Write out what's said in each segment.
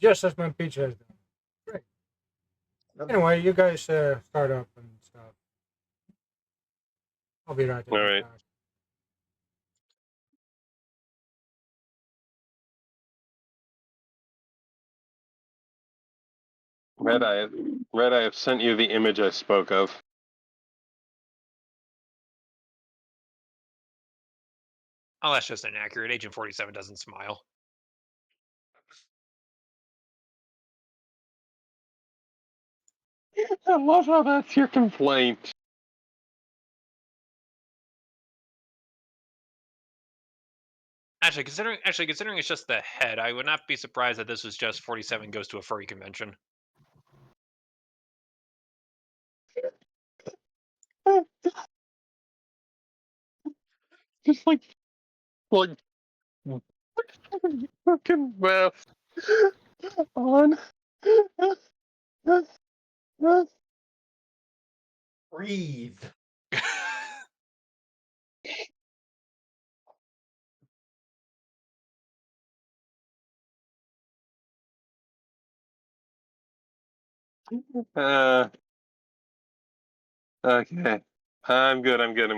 just as my pizza is done. Great. Anyway, you guys start up and stuff. I'll be right there. All right. Red Eye, have sent you the image I spoke of. Oh, that's just inaccurate. Agent 47 doesn't smile. I love how that's your complaint. Actually, considering it's just the head, I would not be surprised that this was just 47 goes to a furry convention. Just like fucking math on. Breathe. Okay. I'm good. I'm good.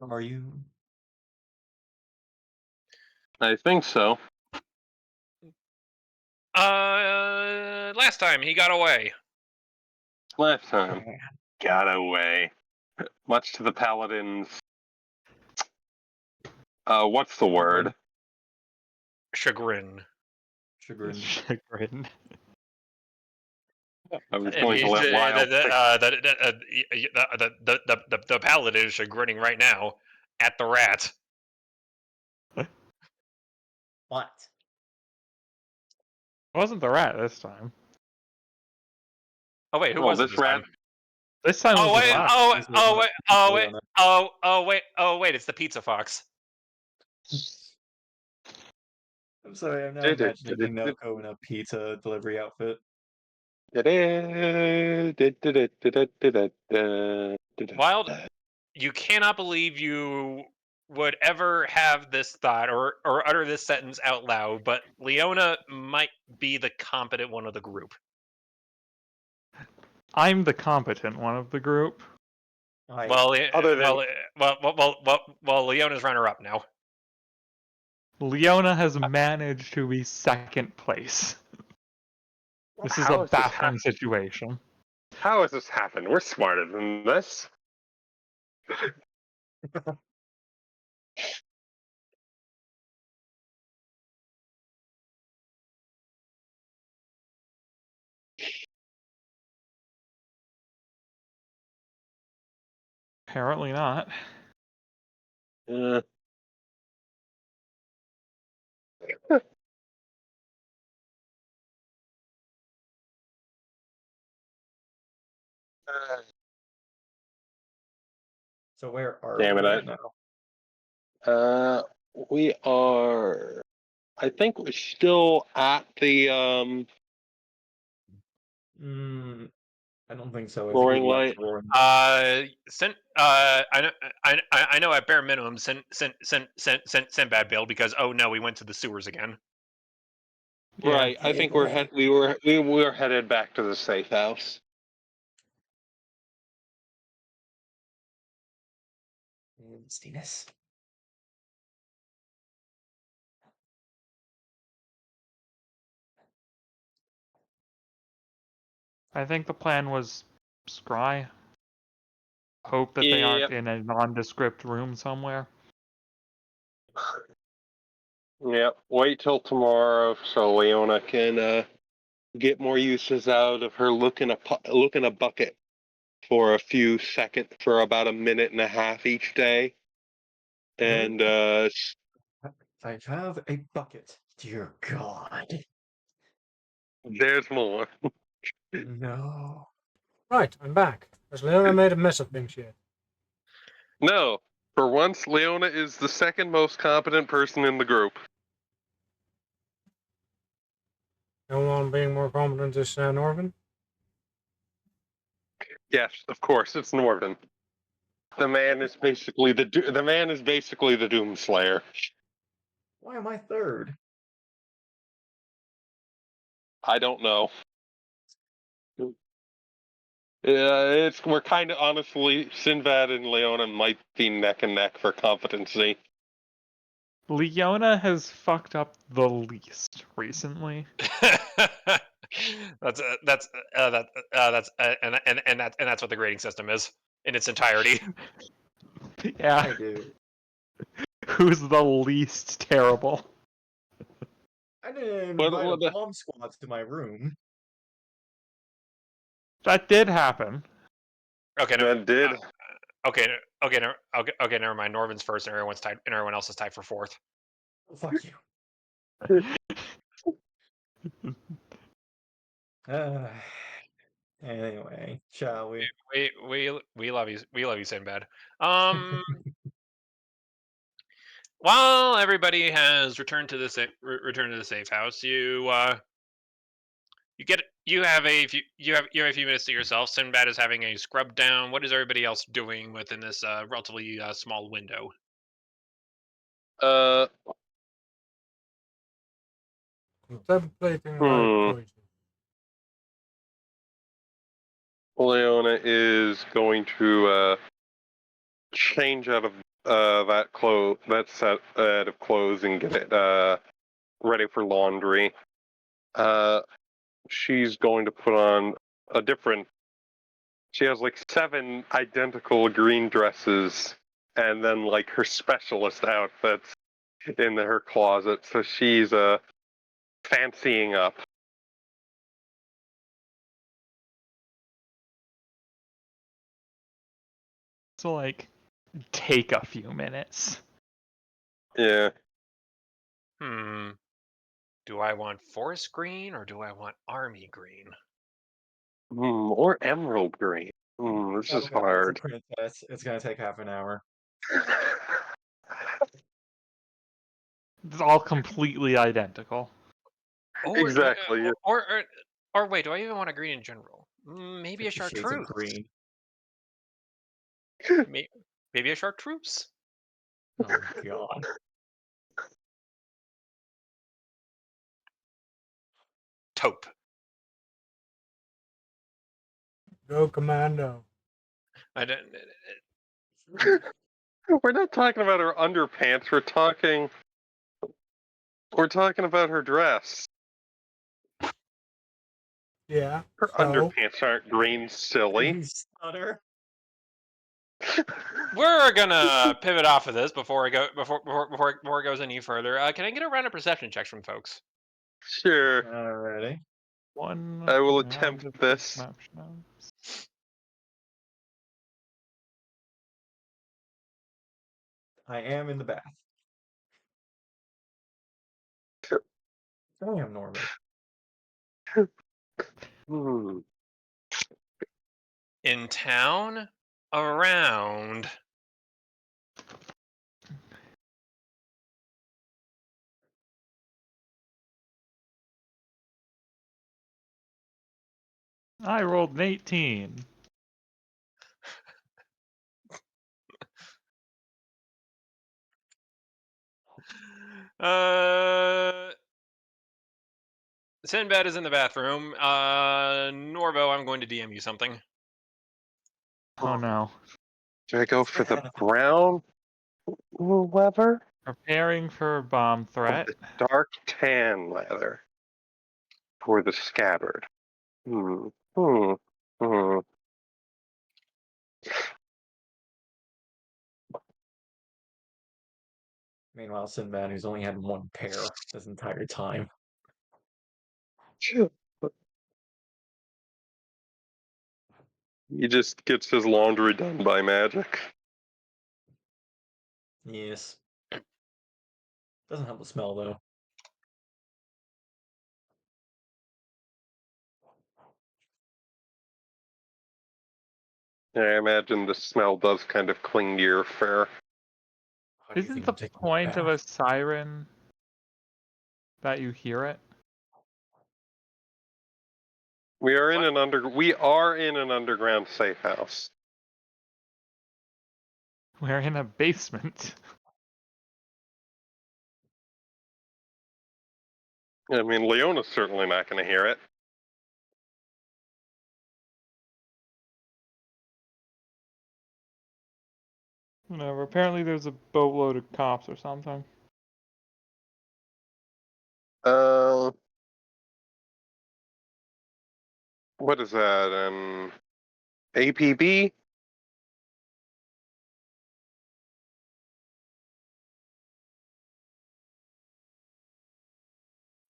Are you? I think so. Last time he got away. Last time. Got away. Much to the paladin's. What's the word? Chagrin. Chagrin. Chagrin. I was going to let Lyle the paladin is chagrining right now at the rat. What? It wasn't the rat this time. Oh wait, who Well, was it this this rat- time? This time Oh was wait, the fox. oh wait, it's the pizza fox. I'm sorry, I'm now imagining Minoko in a pizza delivery outfit. Wild, you cannot believe you would ever have this thought or utter this sentence out loud, but Leona might be the competent one of the group. I'm the competent one of the group. Well, Other than- Leona's runner-up now. Leona has managed to be second place. This is How a has this baffling situation. How has this happened? We're smarter than this. Apparently not. So where are Damn we it, right now? We are. I think we're still at the I don't think so. If Roaring we left Light. Roaring. I know at bare minimum send bad bill because oh no, we went to the sewers again. Yeah. Right. I think we were headed back to the safe house. Stinus. I think the plan was scry. Hope that they aren't in a nondescript room somewhere. Yep. Wait till tomorrow so Leona can get more uses out of her look in a bucket for a few seconds, for about a minute and a half each day. And I have a bucket. Dear God. there's more. No. Right, I'm back. Has Leona made a mess of things yet? No. For once, Leona is the second most competent person in the group. No one being more competent is Norvin? Yes, of course, it's Norvin. The man is basically the Doomslayer. Why am I third? I don't know. We're kind of honestly, Sinbad and Leona might be neck and neck for competency. Leona has fucked up the least recently. that's what the grading system is in its entirety. Yeah. I do. Who's the least terrible? I didn't What- invite what a the- bomb squad to my room. That did happen. Okay, That did. okay, never mind. Norvin's first, and everyone's tied, and everyone else is tied for fourth. Oh, fuck you. Anyway, shall we? We love you. We love you, Sinbad. While everybody has returned to the safe house, you have a few minutes to yourself. Sinbad is having a scrub down. What is everybody else doing within this relatively small window? Contemplating Hmm. life choices. Leona is going to change out of that set of clothes and get it ready for laundry. She's going to put on a different. She has like 7 identical green dresses, and then like her specialist outfits in her closet. So she's fancying up. So, like, take a few minutes. Yeah. Do I want forest green or do I want army green? Or emerald green. This is hard. It's a print test. It's gonna take half an hour. It's all completely identical. Exactly. Or wait, do I even want a green in general? Maybe a 50 shades of chartreuse. green. Maybe a chartreuse. Oh god. Taupe. Go commando. I don't. We're not talking about her underpants. We're talking about her dress. Yeah. Her So underpants aren't green, silly. You stutter. We're gonna pivot off of this before it goes any further. Can I get a round of perception checks from folks? Sure. Alrighty. I will round attempt of this. perception. I am in the bath. I am Norman. In town, around. I rolled an 18. Sinbad is in the bathroom. Norvo, I'm going to DM you something. Oh no. Do I go for the brown leather? Preparing for a bomb threat. The dark tan leather for the scabbard. Meanwhile, Sinbad, who's only had one pair this entire time. He just gets his laundry done by magic. Yes. Doesn't help the smell though. I imagine the smell does kind of cling to your fur. How do you Isn't think the I'm taking point of a bath? siren that you hear it? We are in an underground safe house. We're in a basement. I mean, Leona's certainly not going to hear it. Whatever. Apparently there's a boatload of cops or something. What is that? APB?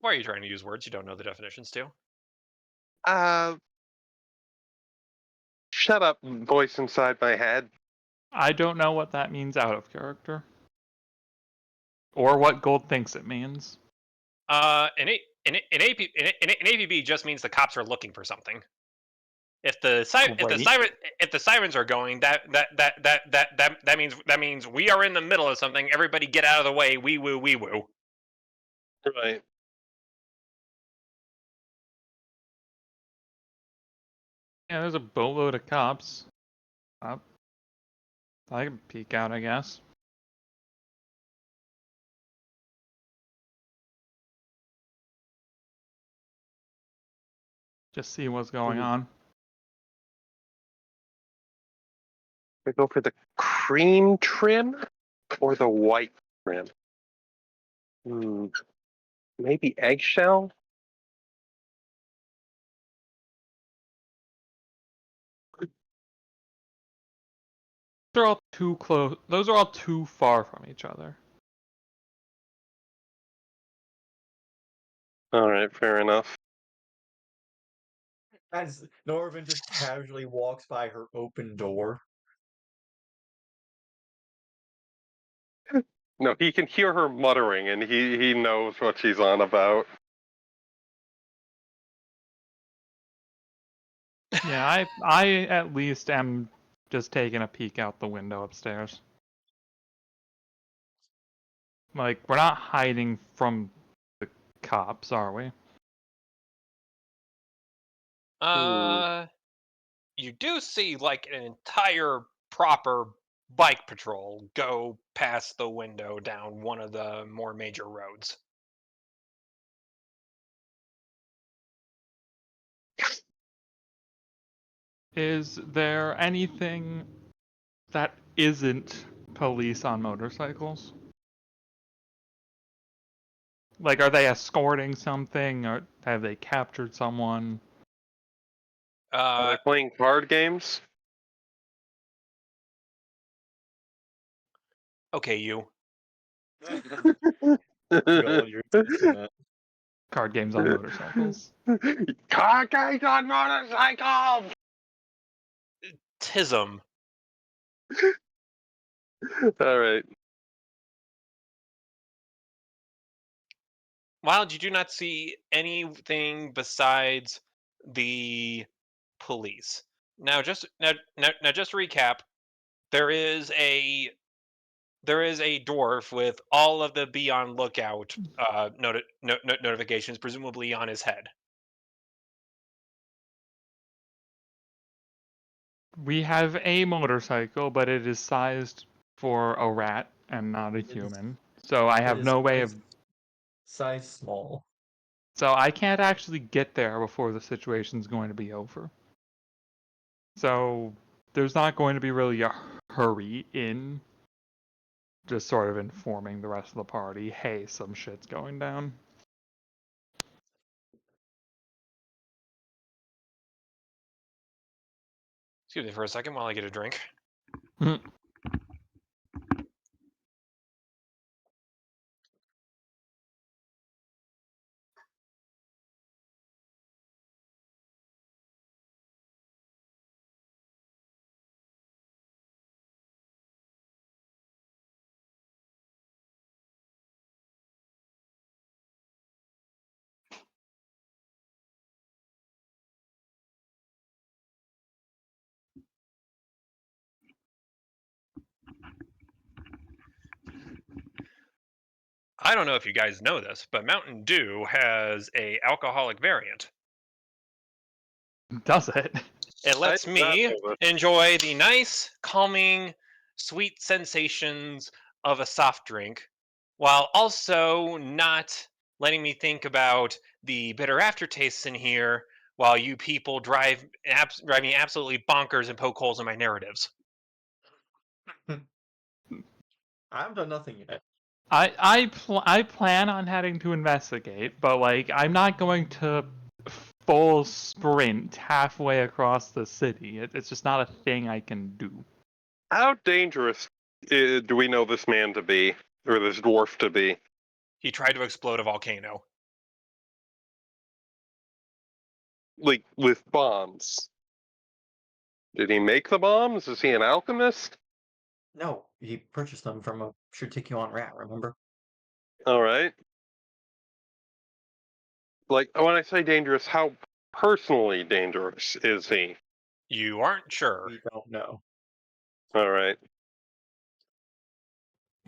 Why are you trying to use words you don't know the definitions to? Shut up, voice inside my head. I don't know what that means out of character. Or what Gold thinks it means. An APB just means the cops are looking for something. If the sirens are going, that means we are in the middle of something. Everybody get out of the way. Wee woo, wee woo. Right. Yeah, there's a boatload of cops. I can peek out, I guess. Just see what's going on. We go for the cream trim or the white trim? Maybe eggshell? They're all too close. Those are all too far from each other. Alright, fair enough. As Norvin just casually walks by her open door. No, he can hear her muttering, and he knows what she's on about. Yeah, I at least am just taking a peek out the window upstairs. Like, we're not hiding from the cops, are we? You do see like an entire proper bike patrol go past the window down one of the more major roads. Is there anything that isn't police on motorcycles? Like, are they escorting something, or have they captured someone? Are they playing card games? Okay, you. God, you're insisting that. Card games on motorcycles. Card games on motorcycles! Tism. Alright. Wild, you do not see anything besides the police. Now, just to recap, there is a dwarf with all of the be on lookout notifications, presumably on his head. We have a motorcycle, but it is sized for a rat and not a human. So I have no way of... Size small. So I can't actually get there before the situation's going to be over. So there's not going to be really a hurry in just sort of informing the rest of the party, hey, some shit's going down. Excuse me for a second while I get a drink. I don't know if you guys know this, but Mountain Dew has a alcoholic variant. Does it? It lets me enjoy the nice, calming sweet sensations of a soft drink, while also not letting me think about the bitter aftertastes in here while you people drive me absolutely bonkers and poke holes in my narratives. I've done nothing yet. I plan on heading to investigate, but like I'm not going to full sprint halfway across the city. It's just not a thing I can do. How dangerous do we know this man to be, or this dwarf to be? He tried to explode a volcano. Like, with bombs. Did he make the bombs? Is he an alchemist? No, he purchased them from a Shirticuan rat, remember? Alright. Like, when I say dangerous, how personally dangerous is he? You aren't sure. We don't know. Alright.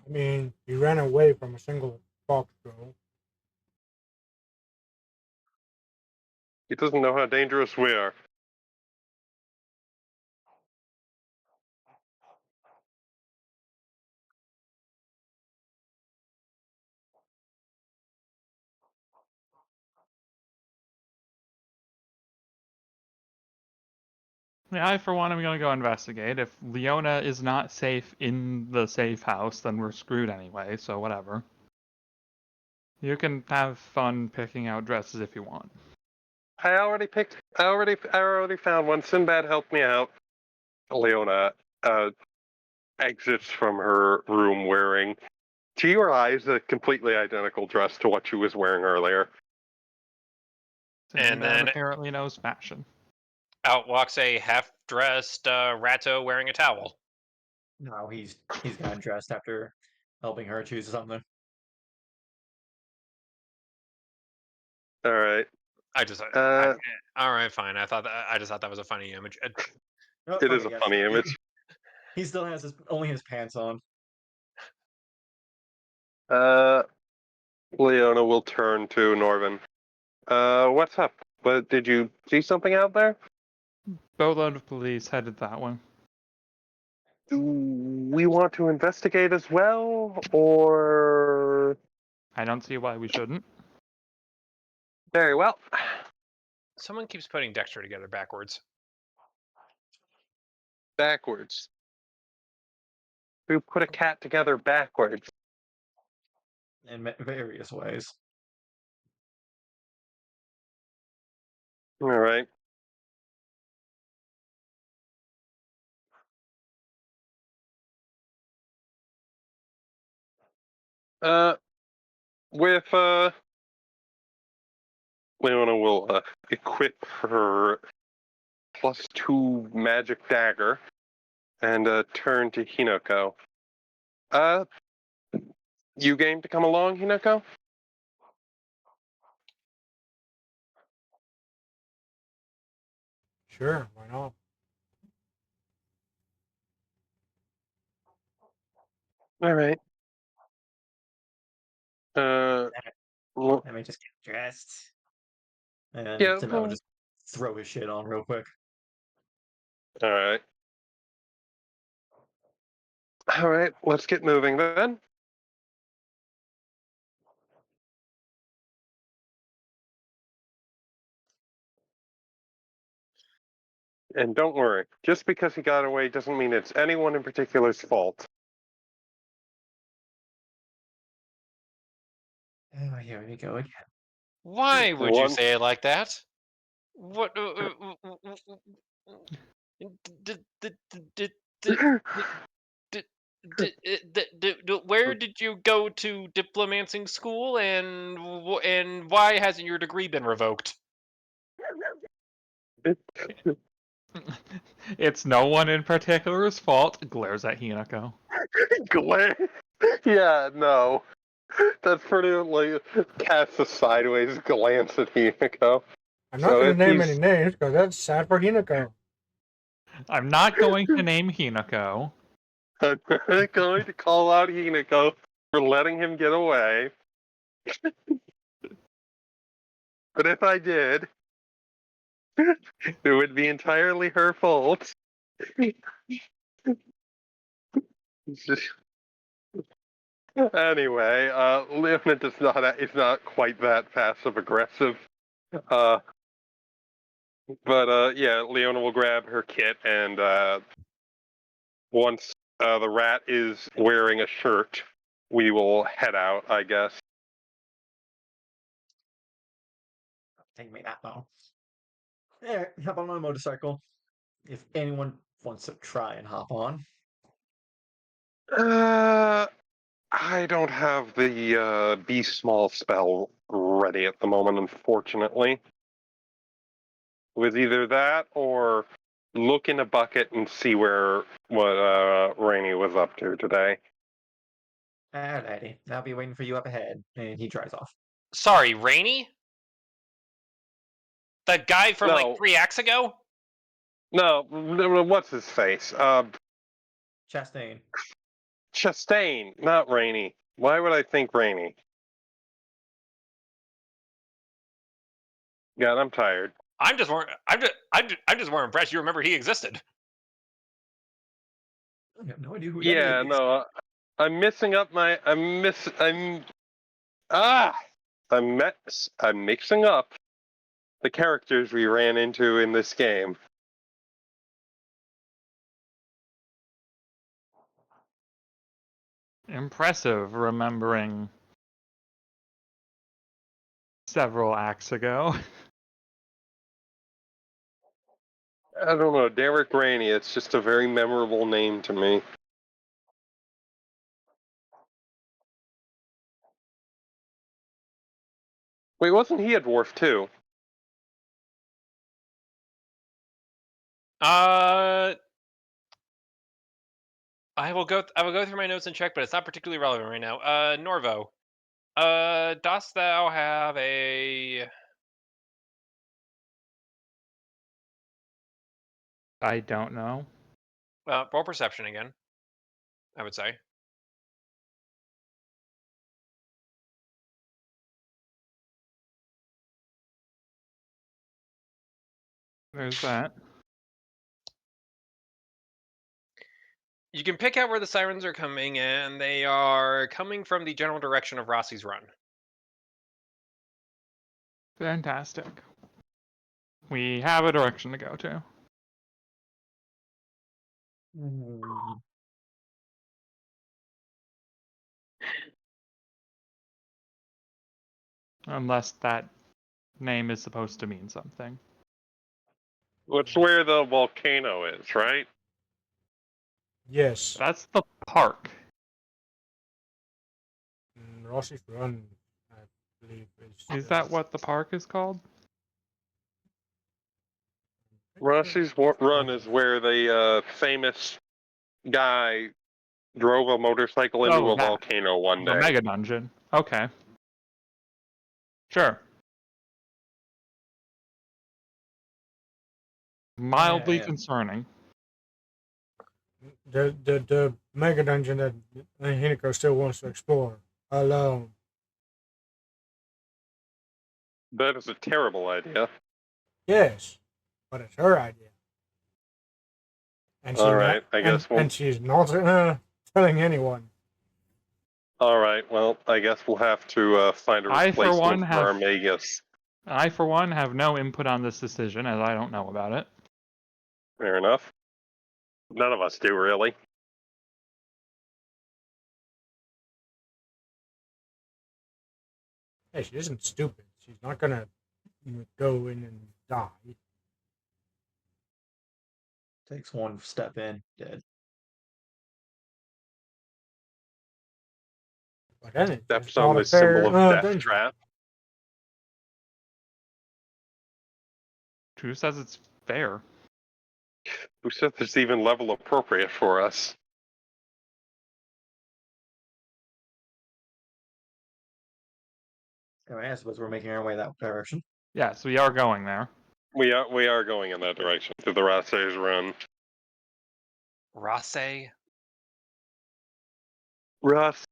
I mean, he ran away from a single foxtrot. He doesn't know how dangerous we are. Yeah, I for one am gonna go investigate. If Leona is not safe in the safe house, then we're screwed anyway, so whatever. You can have fun picking out dresses if you want. I already found one. Sinbad helped me out. Leona exits from her room wearing, to your eyes, a completely identical dress to what she was wearing earlier. And then apparently knows fashion. out walks a half-dressed ratto wearing a towel. No, he's gotten dressed after helping her choose something. All right. All right, fine. I just thought that was a funny image. Oh, It is okay, a yes. funny image. He still has only his pants on. Leona will turn to Norvin. What's up? But did you see something out there? Boatload of police headed that way. Do we want to investigate as well, or? I don't see why we shouldn't. Very well. Someone keeps putting Dexter together backwards. Backwards. We put a cat together backwards. In various ways. All right. With Leona will equip her +2 magic dagger and turn to Hinoko. You game to come along, Hinoko? Sure, why not? All right. Well, Let me just get dressed. And yeah. Tim will just throw his shit on real quick. All right. All right. Let's get moving then. And don't worry, just because he got away doesn't mean it's anyone in particular's fault. Oh, here we go again. Why would you One. say it like that? What? Where did you go to diplomancing school, and why hasn't your degree been revoked? It's no one in particular's fault. Glares at Hinako. Glare. Yeah, no. That's pretty like casts a sideways glance at Hinako. I'm not So going to if name he's any names because that's sad for Hinako. I'm not going to name Hinako. I'm not going to call out Hinako for letting him get away. But if I did, it would be entirely her fault. Anyway, Leonid is not quite that passive aggressive. Uh, but yeah, Leona will grab her kit, and once the rat is wearing a shirt, we will head out, I guess. Take me that long. Yeah, hop on my motorcycle. If anyone wants to try and hop on. I don't have the Be Small spell ready at the moment, unfortunately. With either that or look in a bucket and see what Rainey was up to today. Alrighty, I'll be waiting for you up ahead. And he drives off. Sorry, Rainy? The guy from like No. 3 acts ago? No, what's his face? Chastain. Chastain, not Rainey. Why would I think Rainey? God, I'm tired. I'm just more impressed you remember he existed. I have no idea who that Yeah, is. no, I'm mixing up I'm mixing up the characters we ran into in this game. Impressive, remembering several acts ago. I don't know, Derek Rainey, it's just a very memorable name to me. Wait, wasn't he a dwarf too? I will go through my notes and check, but it's not particularly relevant right now. Norvo. Dost thou have a I don't know. roll perception again? I would say. There's that. You can pick out where the sirens are coming, and they are coming from the general direction of Rossi's Run. Fantastic. We have a direction to go to. Unless that name is supposed to mean something. That's where the volcano is, right? Yes. That's the park. Rossi's Run, I believe, Is that what the park is called? Rusty's Run is where the famous guy drove a motorcycle into Oh, a that. volcano one The day. mega dungeon. Okay. Sure. Mildly Yeah. concerning. The mega dungeon that Hinako still wants to explore alone. That is a terrible idea. Yes, but it's her idea, and All right, I guess we'll. and she's not telling anyone. All right, well, I guess we'll have to find a I, for one, replacement for our Magus. I, for one, have no input on this decision, as I don't know about it. Fair enough. None of us do, really. Hey, she isn't stupid. She's not gonna go in and die. Takes one step in, dead. But then it's Steps just on not a the symbol of fair death dungeon. trap. Who says it's fair? Who said it's even level appropriate for us? Anyway, I suppose we're making our way that direction. Yes, we are going there. We are going in that direction to the Rassay's Run. Rosse? Russ.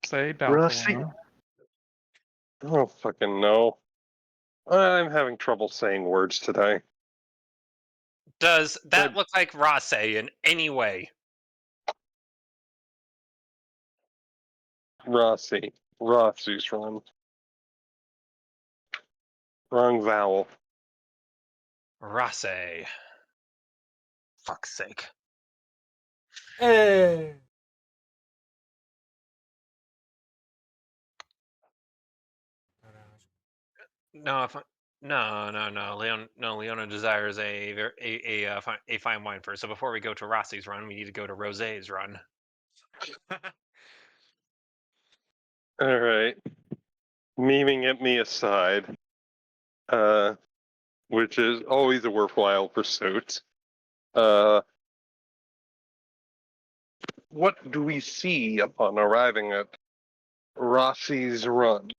Say Rusty. Belfalone. I don't fucking know. I'm having trouble saying words today. Does that look like Rosse in any way? Rossi's run. Wrong vowel. Rasse. Fuck's sake. Hey. No, Leona desires a fine wine first. So before we go to Rossi's run, we need to go to Rosé's run. All right. Memeing at me aside, which is always a worthwhile pursuit. What do we see upon arriving at Rossi's run?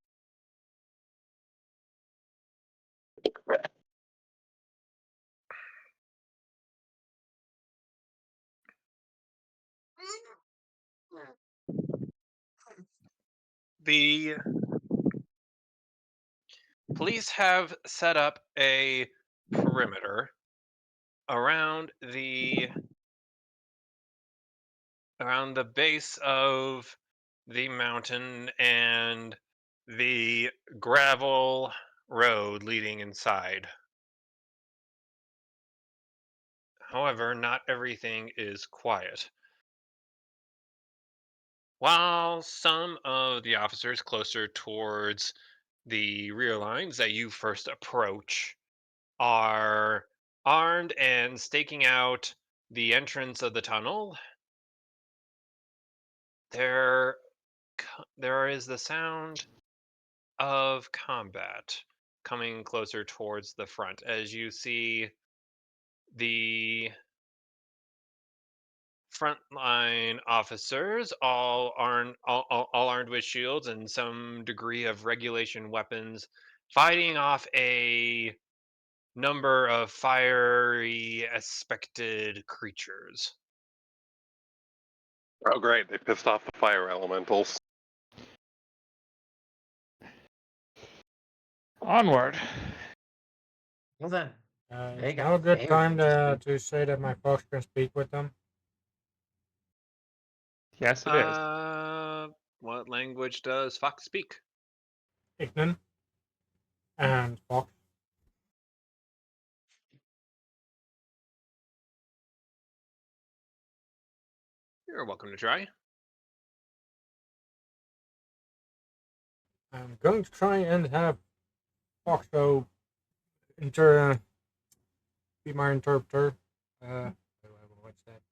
The police have set up a perimeter around the base of the mountain and the gravel road leading inside. However, not everything is quiet. While some of the officers closer towards the rear lines that you first approach are armed and staking out the entrance of the tunnel, there is the sound of combat coming closer towards the front as you see the frontline officers all armed with shields and some degree of regulation weapons fighting off a number of fiery aspected creatures. Oh, great. They pissed off the fire elementals. Onward. Well then, they It's got now a good very time interesting. to say that my fox can speak with them. Yes, it is. What language does Fox speak? Ignan and fox. You're welcome to try. I'm going to try and have Foxo be my interpreter. What's that?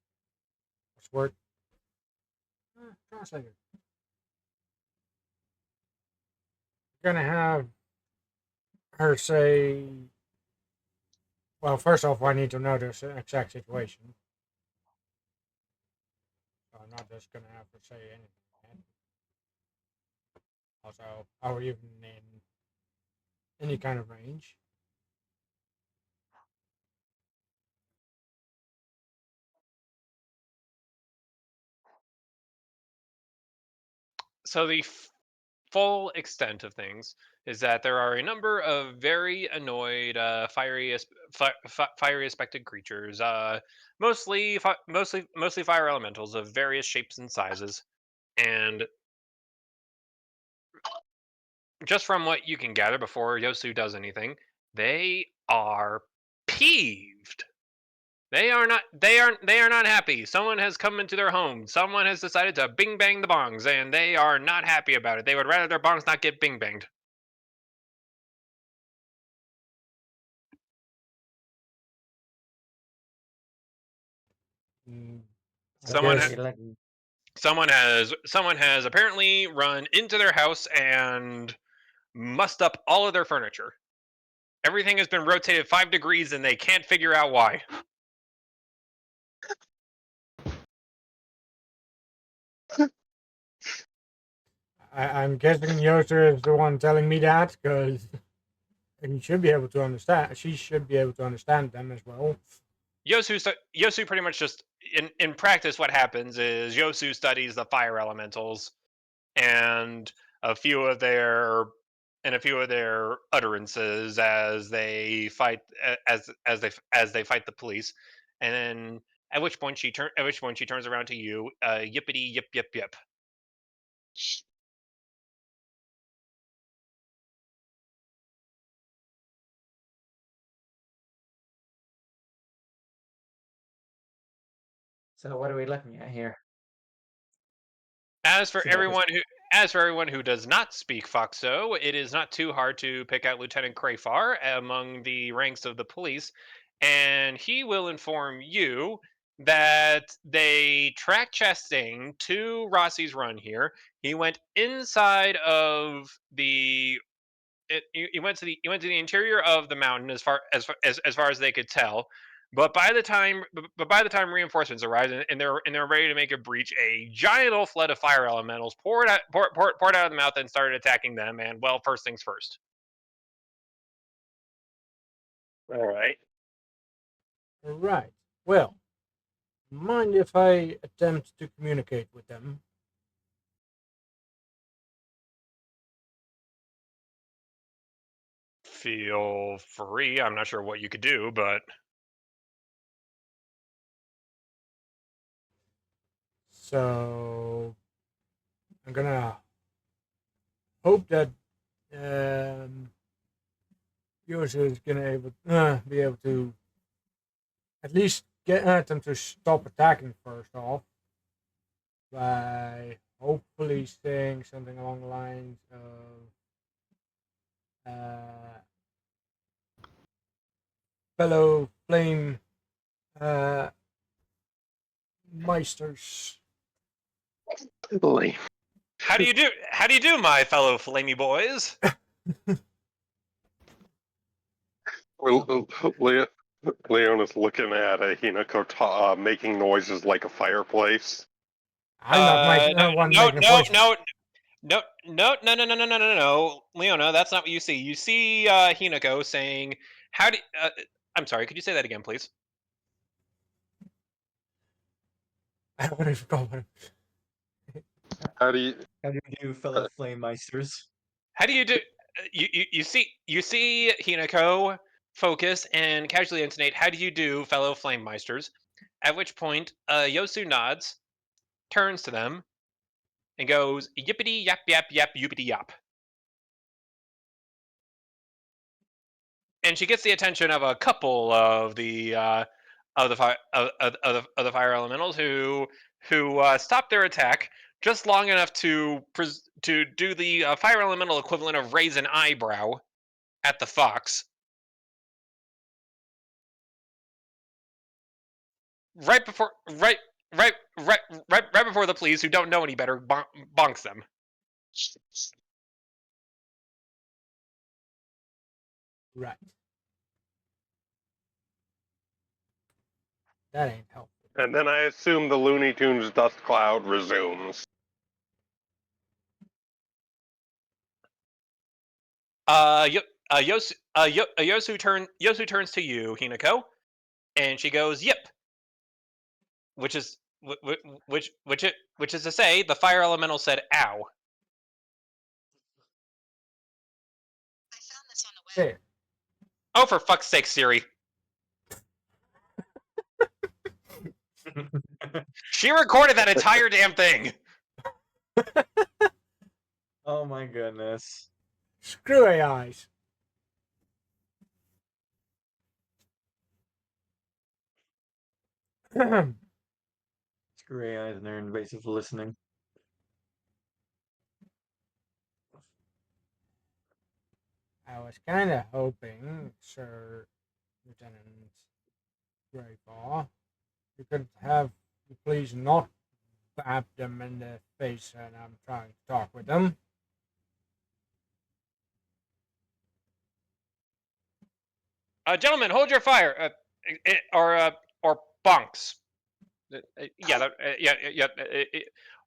What's the word? Translator. Gonna have her say. Well, first off, I need to know the exact situation. So I'm not just gonna have her say anything. Also, are we even in any kind of range? So the full extent of things is that there are a number of very annoyed, fiery aspected creatures, mostly fire elementals of various shapes and sizes, and just from what you can gather before Yosu does anything, they are peeved. They are not. They are not happy. Someone has come into their home. Someone has decided to bing bang the bongs, and they are not happy about it. They would rather their bongs not get bing banged. Mm, I Someone guess someone has apparently run into their house and mussed up all of their furniture. Everything has been rotated 5 degrees, and they can't figure out why. I'm guessing Yoster is the one telling me that because he should be able to understand. She should be able to understand them as well. Yosu pretty much just in practice what happens is Yosu studies the fire elementals and a few of their utterances as they fight as they fight the police, and then at which point she turns around to you, yippity yip yip yip. So what are we looking at here? As for See, that was- everyone who does not speak Foxo, it is not too hard to pick out Lieutenant Crayfar among the ranks of the police, and he will inform you that they tracked Chastain to Rossi's run here. He went inside of the he went to the interior of the mountain as far as they could tell. But by the time reinforcements arrived and they're ready to make a breach, a giant old flood of fire elementals poured out of the mouth and started attacking them. And well, first things first. All right. All right. Well, mind if I attempt to communicate with them? Feel free. I'm not sure what you could do, but So I'm gonna hope that Yoshi is be able to at least get them to stop attacking first off by hopefully saying something along the lines of fellow flame meisters. Totally. how do you do? How do you do, my fellow flamey boys? Leona's looking at Hinako making noises like a fireplace. I'm not making one no, making a no, voice. no, no, no, no, no, no, no, no, no, no, Leona, that's not what you see. You see Hinako saying, "How do?" I'm sorry. Could you say that again, please? I already forgot what. How do you? How do you do, fellow flame meisters? How do you do? You see Hinako focus and casually intonate, "How do you do, fellow flame meisters?" At which point, Yosu nods, turns to them, and goes, "Yippity yap yap yap youpity yap." And she gets the attention of a couple of the fire elementals who stop their attack just long enough to do the fire elemental equivalent of raise an eyebrow at the fox right before right before the police who don't know any better bonks them. Right. That ain't helpful. And then I assume the Looney Tunes dust cloud resumes. Yosu turns to you, Hinako, and she goes, "Yep," which is which is to say, the fire elemental said, "Ow." There. Oh, for fuck's sake, Siri! She recorded that entire damn thing. Oh my goodness. Screw AIs. I Screw AIs and their invasive listening. was kind of hoping, Sir Lieutenant Greypaw, you could have you please not bap them in the face when I'm trying to talk with them. Gentlemen, hold your fire, or bonks.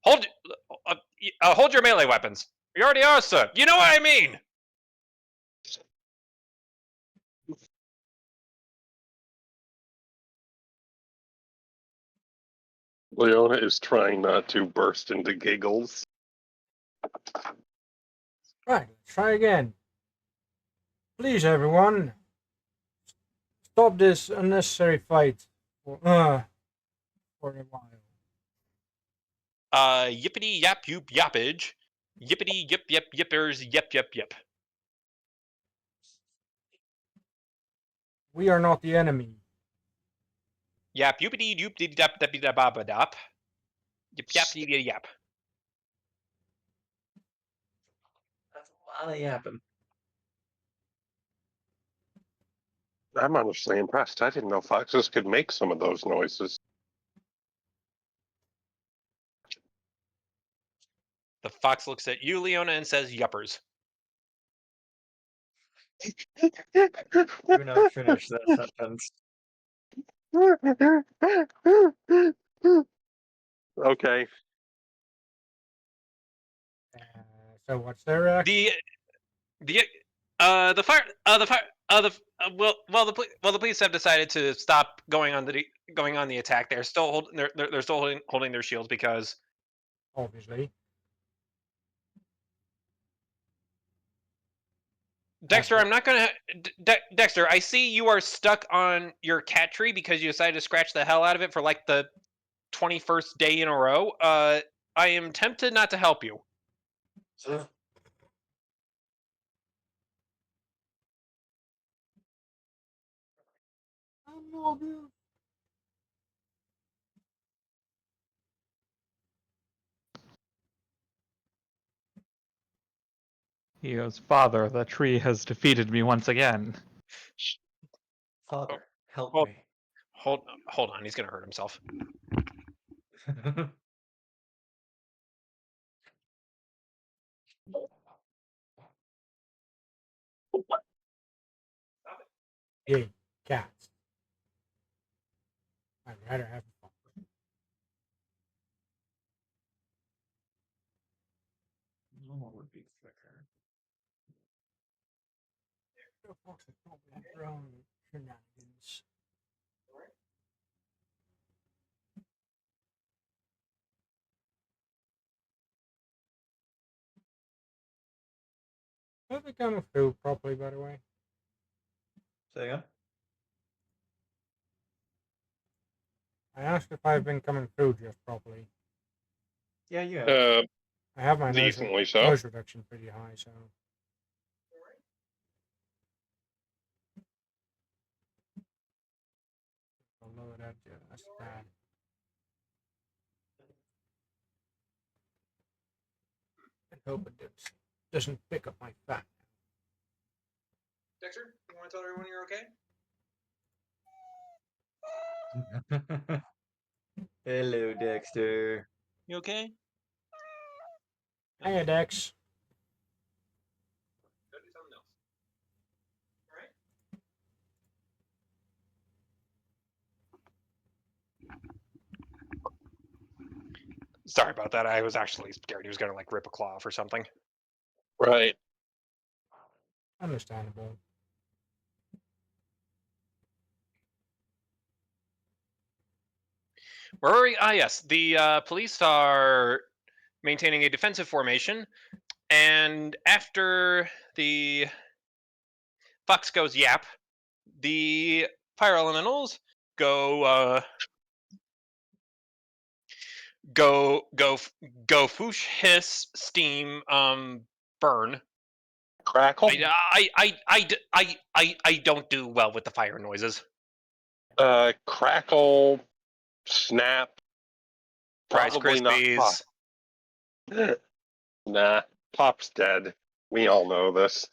Hold, hold your melee weapons. You already are, sir. You know what I mean. Leona is trying not to burst into giggles. Right, let's try again. Please, everyone, stop this unnecessary fight for a while. Yippity yap yoop yappage. Yippity yip yip yippers yip yip yip. We are not the enemy. Yap yoopity doop dee dap dap da ba ba dap. Yap yap dee dee yap. That's a lot of yapping. I'm honestly impressed. I didn't know foxes could make some of those noises. The fox looks at you, Leona, and says, "Yuppers." Do not finish that sentence. Okay. So what's their reaction? The fire the police have decided to stop going on the attack. They're still they're still holding their shields because Obviously. Dexter, That's I'm not gonna Dexter. I see you are stuck on your cat tree because you decided to scratch the hell out of it for like the 21st day in a row. I am tempted not to help you. He goes, Father, the tree has defeated me once again. Father, help Oh. me. Hold on. He's gonna hurt himself. Yay, cats. I'd rather have a fox. No, it would be quicker. The foxes probably have their own shenanigans. Have they come through properly, by the way? Say again? I asked if I've been coming through just properly. Yeah, you have. I have my Decently so. nose reduction pretty high, so. I'll lower that just a tad. And hope it doesn't pick up my fat. Dexter, you want to tell everyone you're okay? Hello, Dexter. You okay? Hey, Dex. Go do something else. All right. Sorry about that. I was actually scared he was gonna like rip a claw off or something. Right. Understandable. Where are we? Ah, yes. The police are maintaining a defensive formation, and after the fox goes yap, the fire elementals go go foosh, hiss, steam, burn. Crackle. I don't do well with the fire noises. Crackle. Snap. Rice Probably not Pop. Krispies. Nah. Pop's dead. We all know this.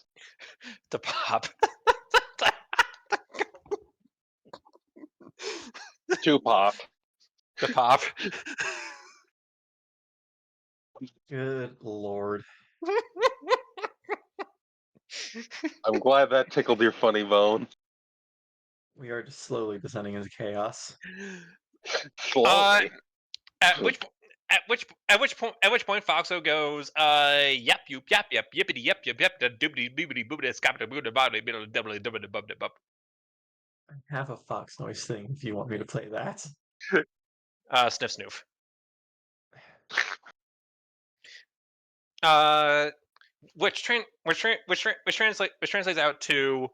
To pop. To Pop. To pop. Good lord. I'm glad that tickled your funny bone. We are just slowly descending into chaos. Slowly. At which point Foxo goes, yap yoop yap yap yippity yap yap yap da doobity boobity boobity scabba boobity bobbity biddle doubly doubly bubby bub. I have a fox noise thing if you want me to play that. Sniff snoof. Which translates out to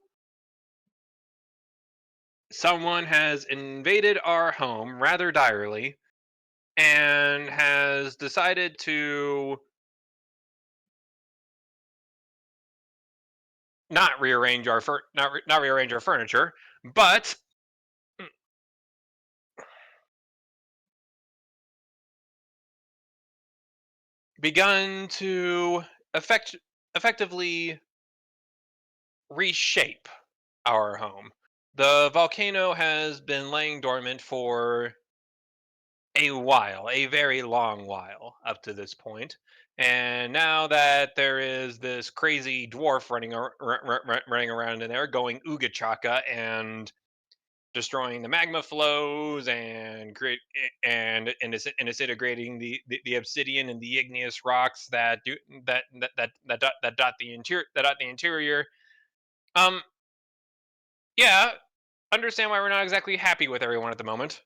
someone has invaded our home rather direly and has decided to not rearrange our furniture, but begun to effectively reshape our home. The volcano has been laying dormant for a while, a very long while up to this point. And now that there is this crazy dwarf running around in there, going ooga chaka and destroying the magma flows and disintegrating the obsidian and the igneous rocks that dot the interior. Um, yeah, understand why we're not exactly happy with everyone at the moment.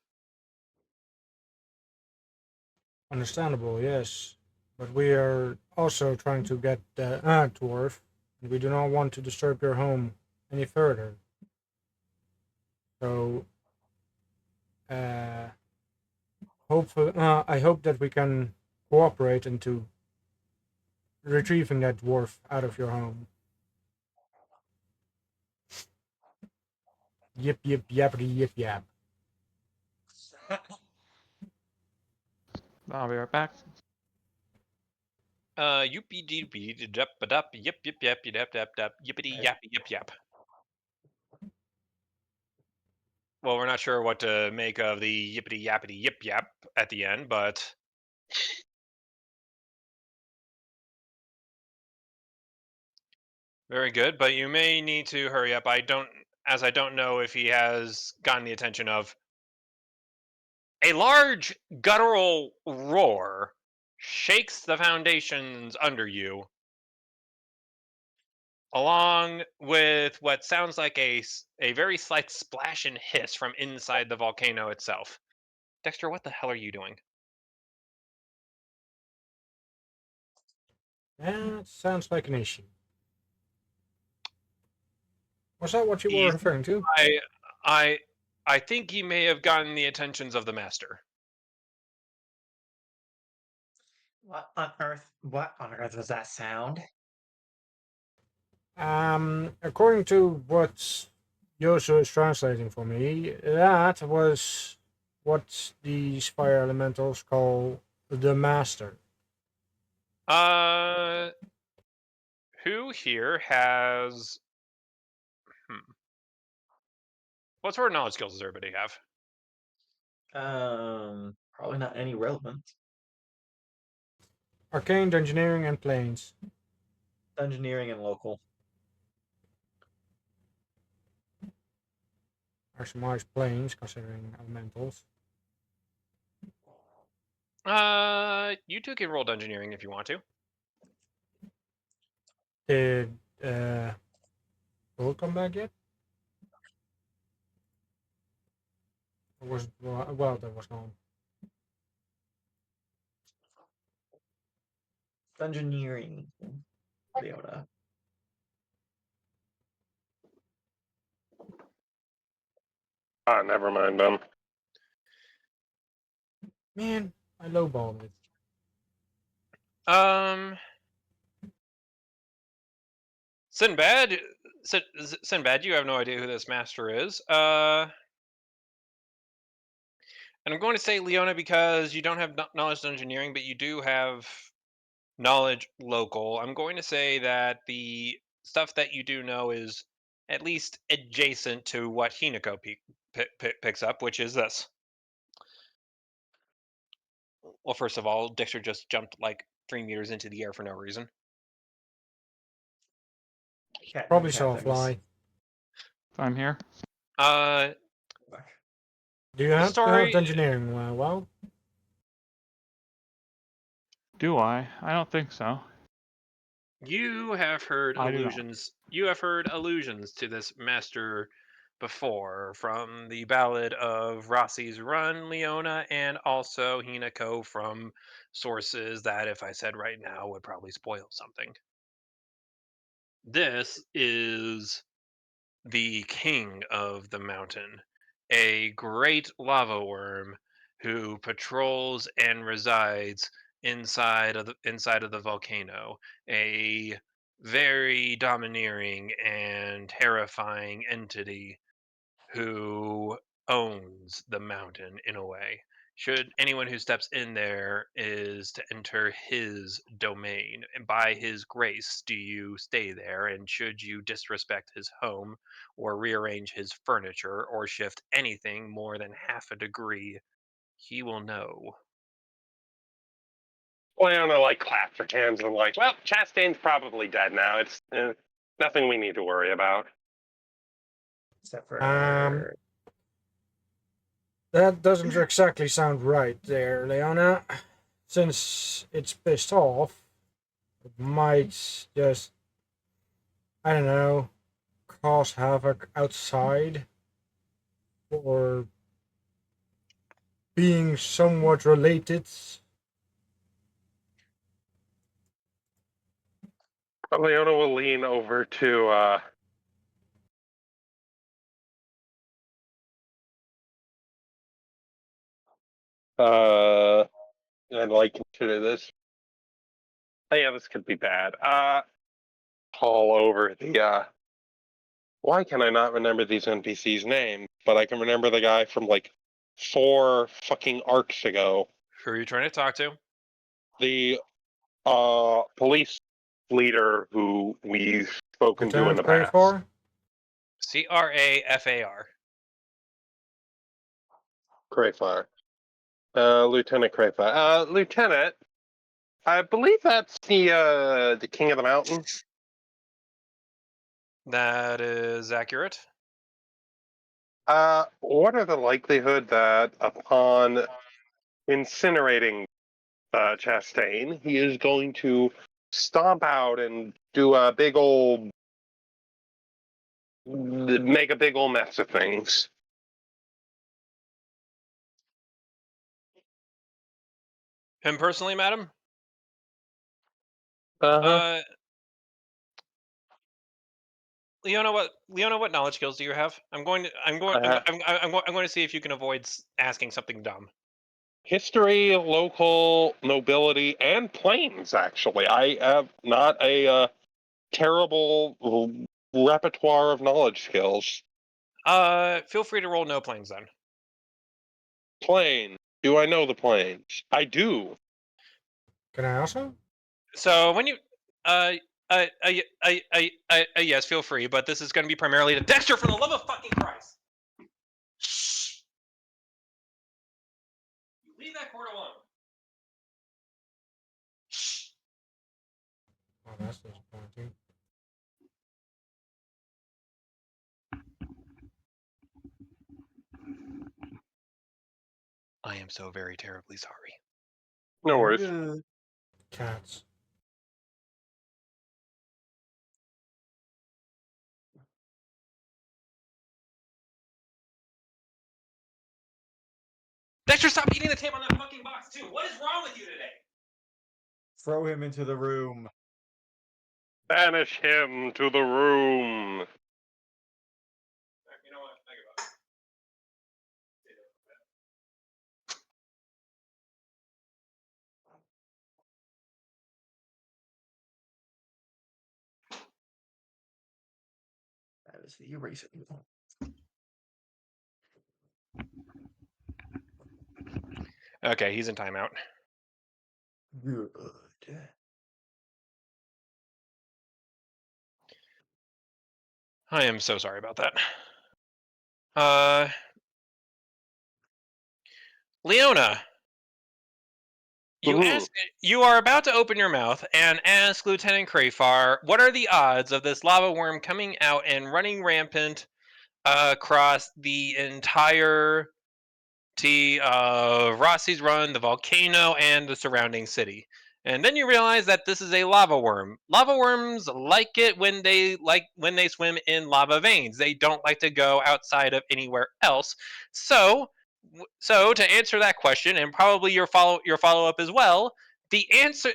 Understandable, yes. But we are also trying to get the dwarf, and we do not want to disturb your home any further. So, uh, hopefully, I hope that we can cooperate into retrieving that dwarf out of your home. Yip yip yappity yip yap. I'll be right back. Yoopy deepy dup dup yip yip yap yap yap yap yippity yap yip yap. Well, we're not sure what to make of the yippity yappity yip yap at the end, but very good. But you may need to hurry up. I don't know if he has gotten the attention of a large guttural roar shakes the foundations under you, along with what sounds like a very slight splash and hiss from inside the volcano itself. Dexter, what the hell are you doing? That sounds like an issue. Was that what you were He's, referring to? I, I think he may have gotten the attentions of the master. What on earth? What on earth was that sound? According to what Yosu is translating for me, that was what these fire elementals call the master. Who here has? What sort of knowledge skills does everybody have? Probably not any relevant. Arcane, engineering, and planes. Engineering and local. Are some Mars planes, considering elementals. You two can roll engineering if you want to. Did Bull come back yet? Or was well, that was gone. Engineering. Leona. Never mind them. Man, I lowballed it. Sinbad, Sinbad, you have no idea who this master is. And I'm going to say Leona because you don't have knowledge of engineering, but you do have knowledge local. I'm going to say that the stuff that you do know is at least adjacent to what Hinako picks up, which is this. Well, first of all, Dexter just jumped like 3 meters into the air for no reason. Probably saw a fly. I'm here. Uh, Do you the have to story. have engineering? Well, Do I? I don't think so. You have heard I do not. allusions. You have heard allusions to this master before, from the ballad of Rossi's Run, Leona, and also Hinako from sources that, if I said right now, would probably spoil something. This is the king of the mountain, a great lava worm who patrols and resides inside of the volcano, a very domineering and terrifying entity who owns the mountain in a way. should anyone who steps in there is to enter his domain, and by his grace do you stay there, and should you disrespect his home or rearrange his furniture or shift anything more than half a degree, he will know. Leona like claps her hands and like, well, Chastain's probably dead now. It's nothing we need to worry about. Except for That doesn't exactly sound right there, Leona. Since it's pissed off, it might just, I don't know, cause havoc outside, or being somewhat related. Leona will lean over to and like consider this. Oh yeah, this could be bad. Call over the why can I not remember these NPCs' names? But I can remember the guy from like 4 fucking arcs ago. Who are you trying to talk to? The police leader who we've spoken to in the Lieutenant past. Crayfar? Crafar. Crayfire. Lieutenant Crayfire. Lieutenant, I believe that's the King of the Mountain. That is accurate. What are the likelihood that upon incinerating Chastain, he is going to stomp out and do a big old, make a big old mess of things? Him personally, madam? Uh-huh. Leona, what knowledge skills do you have? I'm going to see if you can avoid asking something dumb. History, local, nobility, and planes, actually. I have not a terrible repertoire of knowledge skills. Feel free to roll no planes then. Plane. Do I know the planes? I do. Can I also? So when you yes, feel free, but this is going to be primarily to Dexter, for the love of fucking Christ. Shh. Leave that cord alone. Shh. Oh, that's disappointing. I am so very terribly sorry. No worries. Cats. Dexter, stop eating the tape on that fucking box too. What is wrong with you today? Throw him into the room. Banish him to the room. You know what? I give up. That is the eraser. Okay, he's in timeout. Good. I am so sorry about that. Leona, you are about to open your mouth and ask Lieutenant Crayfar, what are the odds of this lava worm coming out and running rampant across the entire of Rossi's Run, the volcano, and the surrounding city? And then you realize that this is a lava worm. Lava worms like it when they swim in lava veins. They don't like to go outside of anywhere else. So to answer that question, and probably your follow up as well, the answer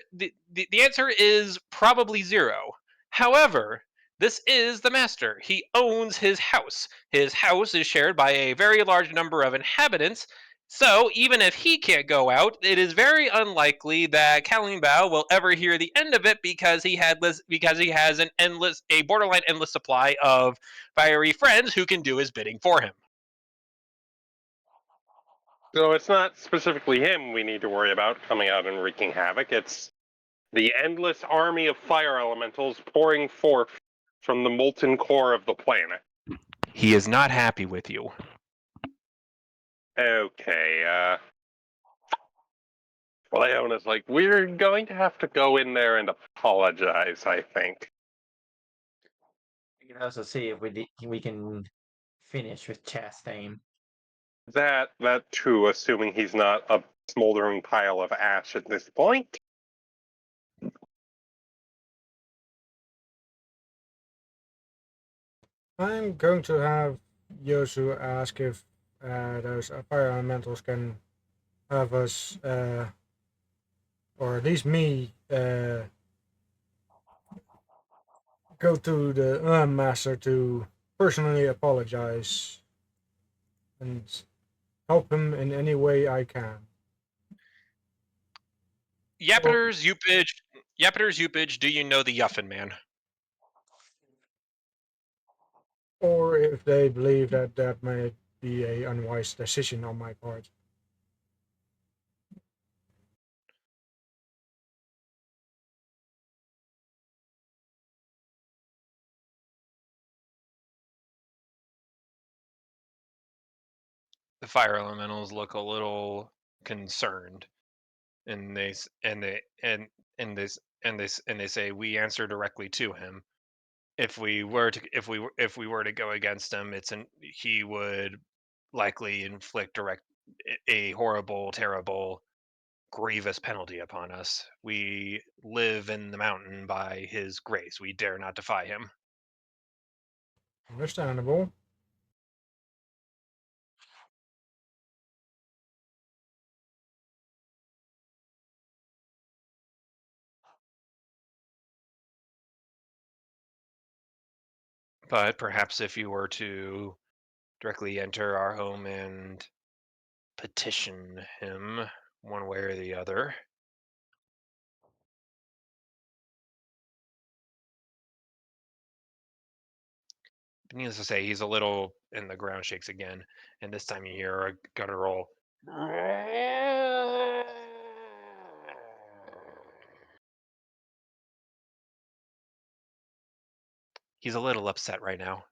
is probably 0. However, this is the master. He owns his house. His house is shared by a very large number of inhabitants. So even if he can't go out, it is very unlikely that Kalimbao will ever hear the end of it, because he has a borderline endless supply of fiery friends who can do his bidding for him. So it's not specifically him we need to worry about coming out and wreaking havoc. It's the endless army of fire elementals pouring forth from the molten core of the planet. He is not happy with you. Okay, Leona's like, we're going to have to go in there and apologize, I think. We can also see if we can finish with Chastain. That too, assuming he's not a smoldering pile of ash at this point. I'm going to have Yosu ask if those fire elementals can have us, or at least me, go to the master to personally apologize and help him in any way I can. Yapiter's Yupage, do you know the Yuffin man? Or if they believe that that may be a unwise decision on my part. The fire elementals look a little concerned, and they say we answer directly to him. If we were to go against him, he would likely inflict a horrible, terrible, grievous penalty upon us. We live in the mountain by his grace. We dare not defy him. Understandable. But perhaps if you were to directly enter our home and petition him one way or the other. But needless to say, he's a little, and the ground shakes again, and this time you hear a guttural. He's a little upset right now.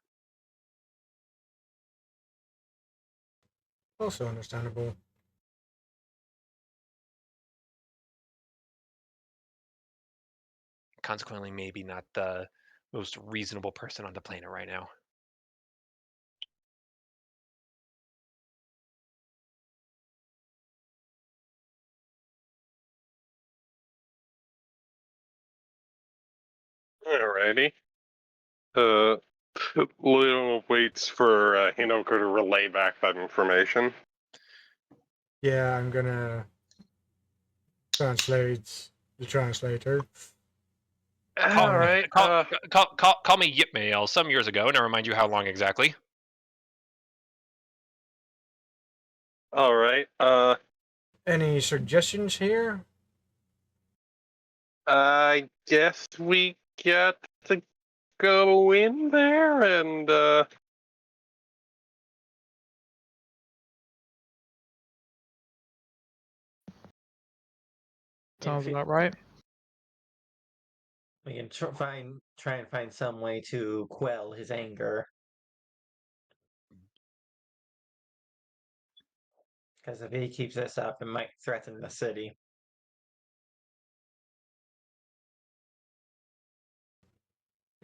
Also understandable. Consequently, maybe not the most reasonable person on the planet right now. Alrighty. Uh, Leona waits for Hinoko to relay back that information. Yeah, I'm gonna translate the translator. Alright. Call me Yipmail some years ago. Never mind you how long exactly. Alright. Any suggestions here? I guess we get to go in there and Sounds If it- about right. We can try and find some way to quell his anger. Because if he keeps this up, it might threaten the city.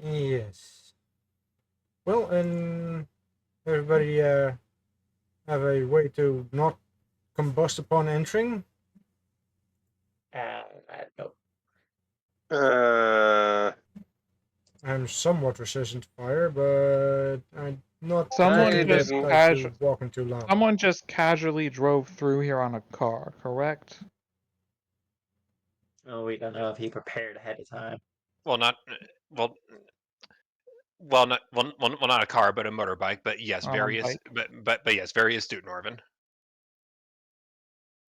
Yes. Well, and everybody have a way to not combust upon entering. No. I'm somewhat resistant to fire, but I'm not Someone particularly just like to walk into lava. Someone just casually drove through here on a car, correct? Oh, we don't know if he prepared ahead of time. Well, not not a car, but a motorbike. But yes, On a bike. but yes, very astute, Norvin.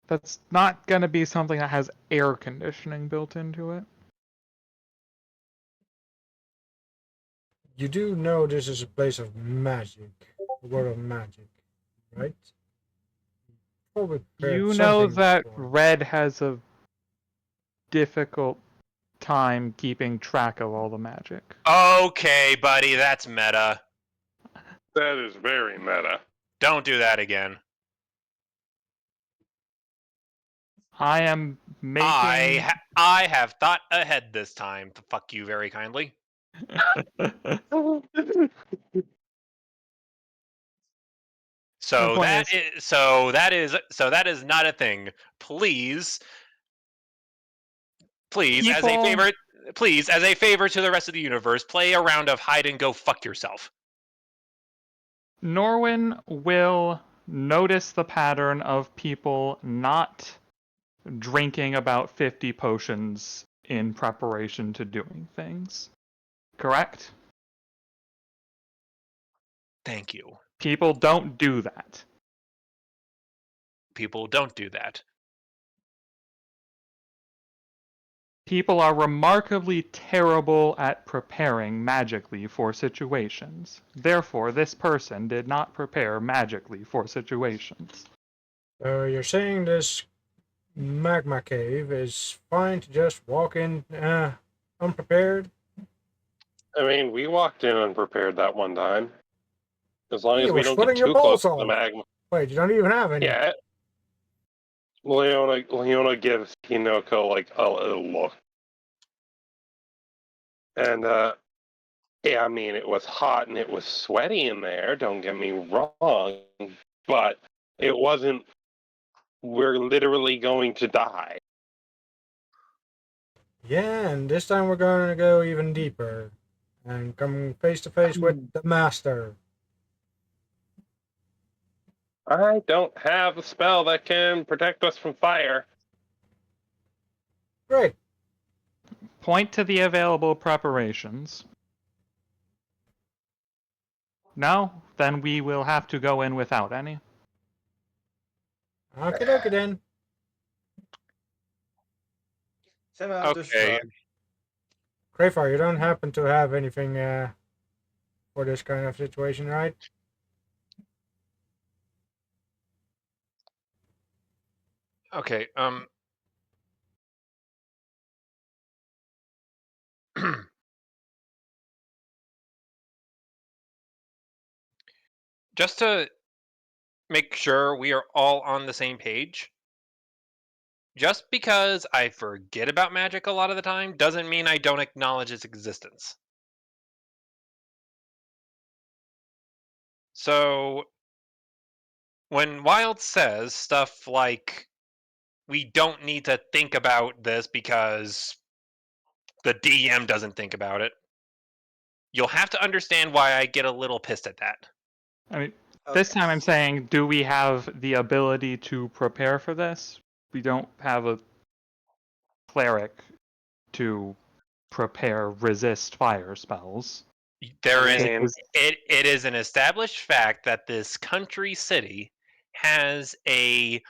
That's not going to be something that has air conditioning built into it. You do know this is a place of magic, a world of magic, right? Probably prepared You know something that for him. Red has a difficult time keeping track of all the magic. Okay, buddy, that's meta. That is very meta. Don't do that again. I am making. I have thought ahead this time. To fuck you very kindly. The point That is not a thing. Please, People- as a favor to the rest of the universe, play a round of hide and go fuck yourself. Norwin will notice the pattern of people not drinking about 50 potions in preparation to doing things. Correct? Thank you. People don't do that. People don't do that. People are remarkably terrible at preparing magically for situations. Therefore, this person did not prepare magically for situations. So you're saying this magma cave is fine to just walk in unprepared? I mean, we walked in unprepared that one time. As long as You we were don't get sweating your too close balls to the off. magma. Wait, you don't even have any. Yeah. Leona gives Hinoko like a look. And yeah, I mean it was hot and it was sweaty in there, don't get me wrong. But it wasn't we're literally going to die. Yeah, and this time we're going to go even deeper and come face to face with the master. I don't have a spell that can protect us from fire. Great. Point to the available preparations. No? Then we will have to go in without any. Okie dokie then. Semi just Okay. shrug. Crayfire, you don't happen to have anything for this kind of situation, right? Okay. Just to make sure we are all on the same page. Just because I forget about magic a lot of the time doesn't mean I don't acknowledge its existence. So when Wild says stuff like, we don't need to think about this because the DM doesn't think about it, you'll have to understand why I get a little pissed at that. I mean, this time I'm saying, do we have the ability to prepare for this? We don't have a cleric to prepare resist fire spells. There is Man. it is an established fact that this country city has a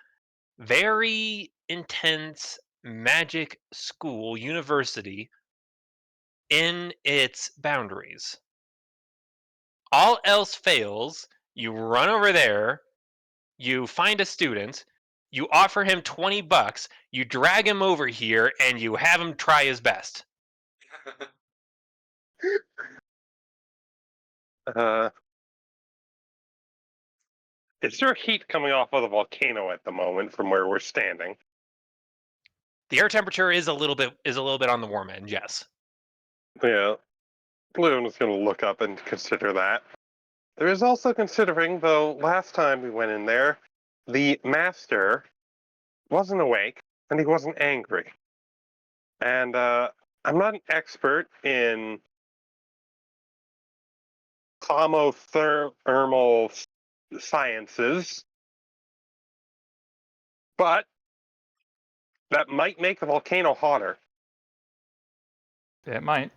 very intense magic school university in its boundaries. All else fails, you run over there, you find a student, you offer him $20, you drag him over here, and you have him try his best. Is there heat coming off of the volcano at the moment from where we're standing? The air temperature is a little bit on the warm end, yes. Yeah. Leona's going to look up and consider that. There is also considering, though, last time we went in there, the master wasn't awake and he wasn't angry. And I'm not an expert in thermal sciences, but that might make the volcano hotter. It might.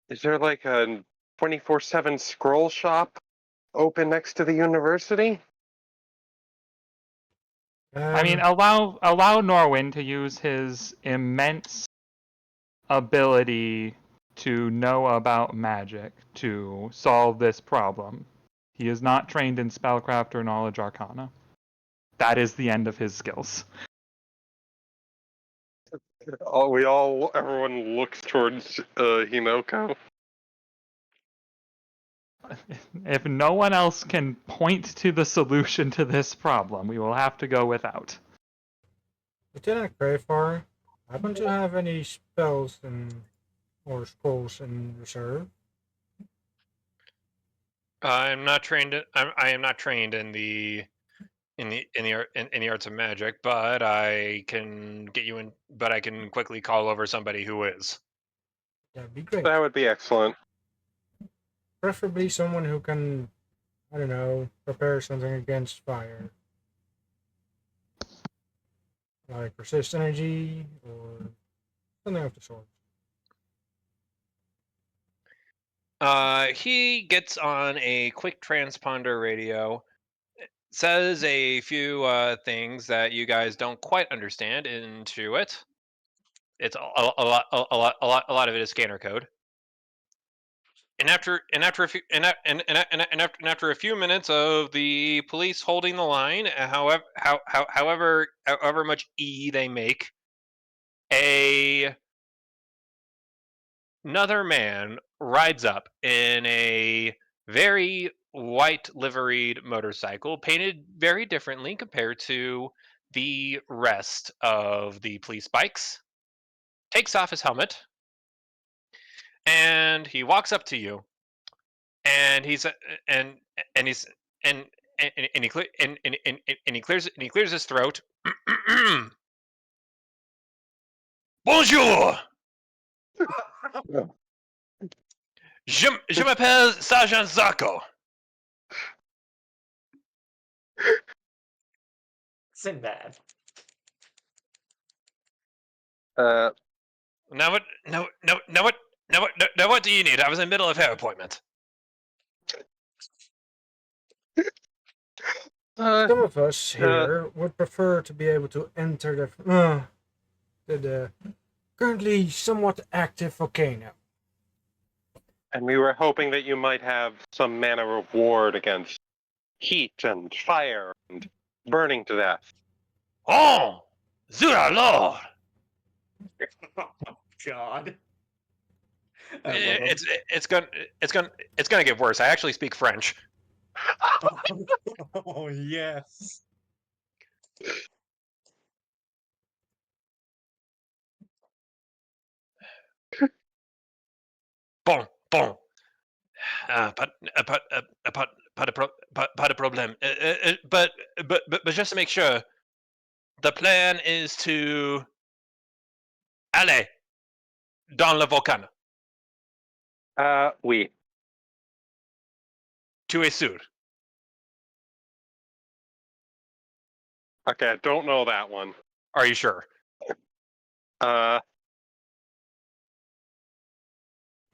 Is there like a 24/7 scroll shop open next to the university? I mean, allow Norwin to use his immense ability to know about magic to solve this problem. He is not trained in spellcraft or knowledge arcana. That is the end of his skills. Everyone looks towards Hinoko. If no one else can point to the solution to this problem, we will have to go without. Lieutenant Greyfar, happen to have any spells or scrolls in reserve? I am not trained in the arts of magic, but I can get you in. But I can quickly call over somebody who is. That'd be great. That would be excellent. Preferably someone who can, I don't know, prepare something against fire. Like resist energy or something of the sort. He gets on a quick transponder radio, says a few things that you guys don't quite understand into it. It's a lot of it is scanner code. And after a few minutes of the police holding the line, however much they make, another man rides up in a very white liveried motorcycle, painted very differently compared to the rest of the police bikes. Takes off his helmet, and he walks up to you, and he's and and he's and he clears his throat. Bonjour. Je m'appelle Sergeant Zarko. Sinbad. Now what? Now what do you need? I was in the middle of hair appointment. Some of us here would prefer to be able to enter the currently somewhat active volcano. And we were hoping that you might have some manner of ward against heat and fire and burning to death. Oh, zut alors! Oh, God. It's gonna get worse. I actually speak French. Oh, yes. Bon. Pas de problème. But just to make sure, the plan is to aller dans le volcan. Oui. Tu es sûr? Okay, I don't know that one. Are you sure?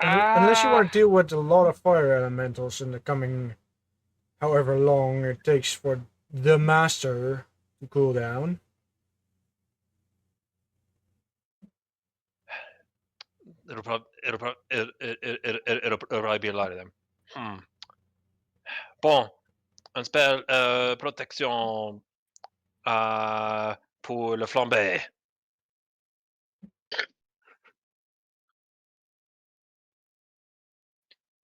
Unless you want to deal with a lot of fire elementals in the coming however long it takes for the master to cool down. It'll probably be a lot of them. Bon, on spell protection pour le flambé.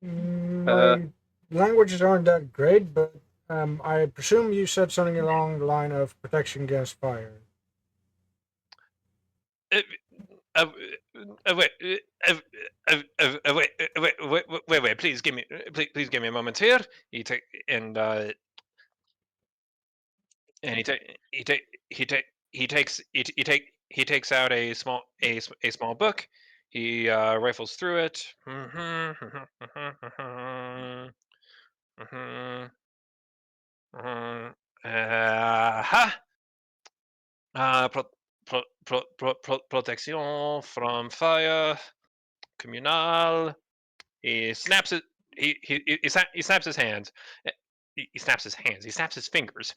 My languages aren't that great, but I presume you said something along the line of protection against fire. Wait! Please give me a moment here. He takes out a small book. He rifles through it. Protection from fire, communal. He snaps it. He snaps his hands. He snaps his hands. He snaps his fingers.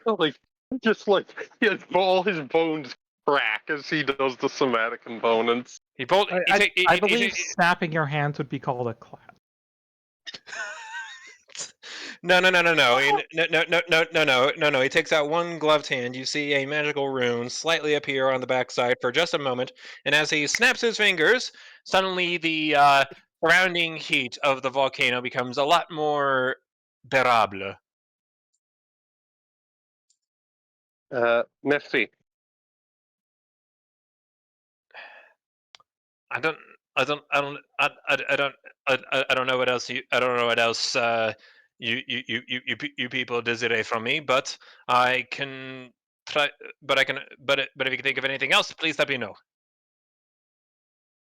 Like, just like he has all his bones crack as he does the somatic components. He pulled. I believe snapping your hands would be called a clap. No. He takes out one gloved hand. You see a magical rune slightly appear on the backside for just a moment, and as he snaps his fingers, suddenly the surrounding heat of the volcano becomes a lot more bearable. Merci. I don't know what else you people desire from me, but I can try. But if you can think of anything else, please let me know.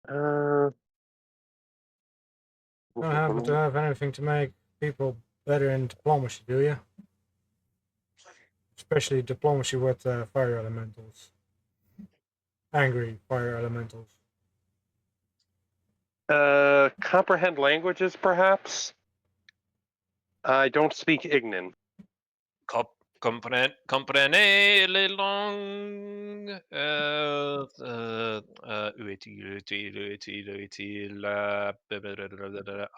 Don't happen to have anything to make people better in diplomacy, do you? Especially diplomacy with fire elementals. Angry fire elementals. Comprehend languages, perhaps? I don't speak Ignan. Comprenez les langues utile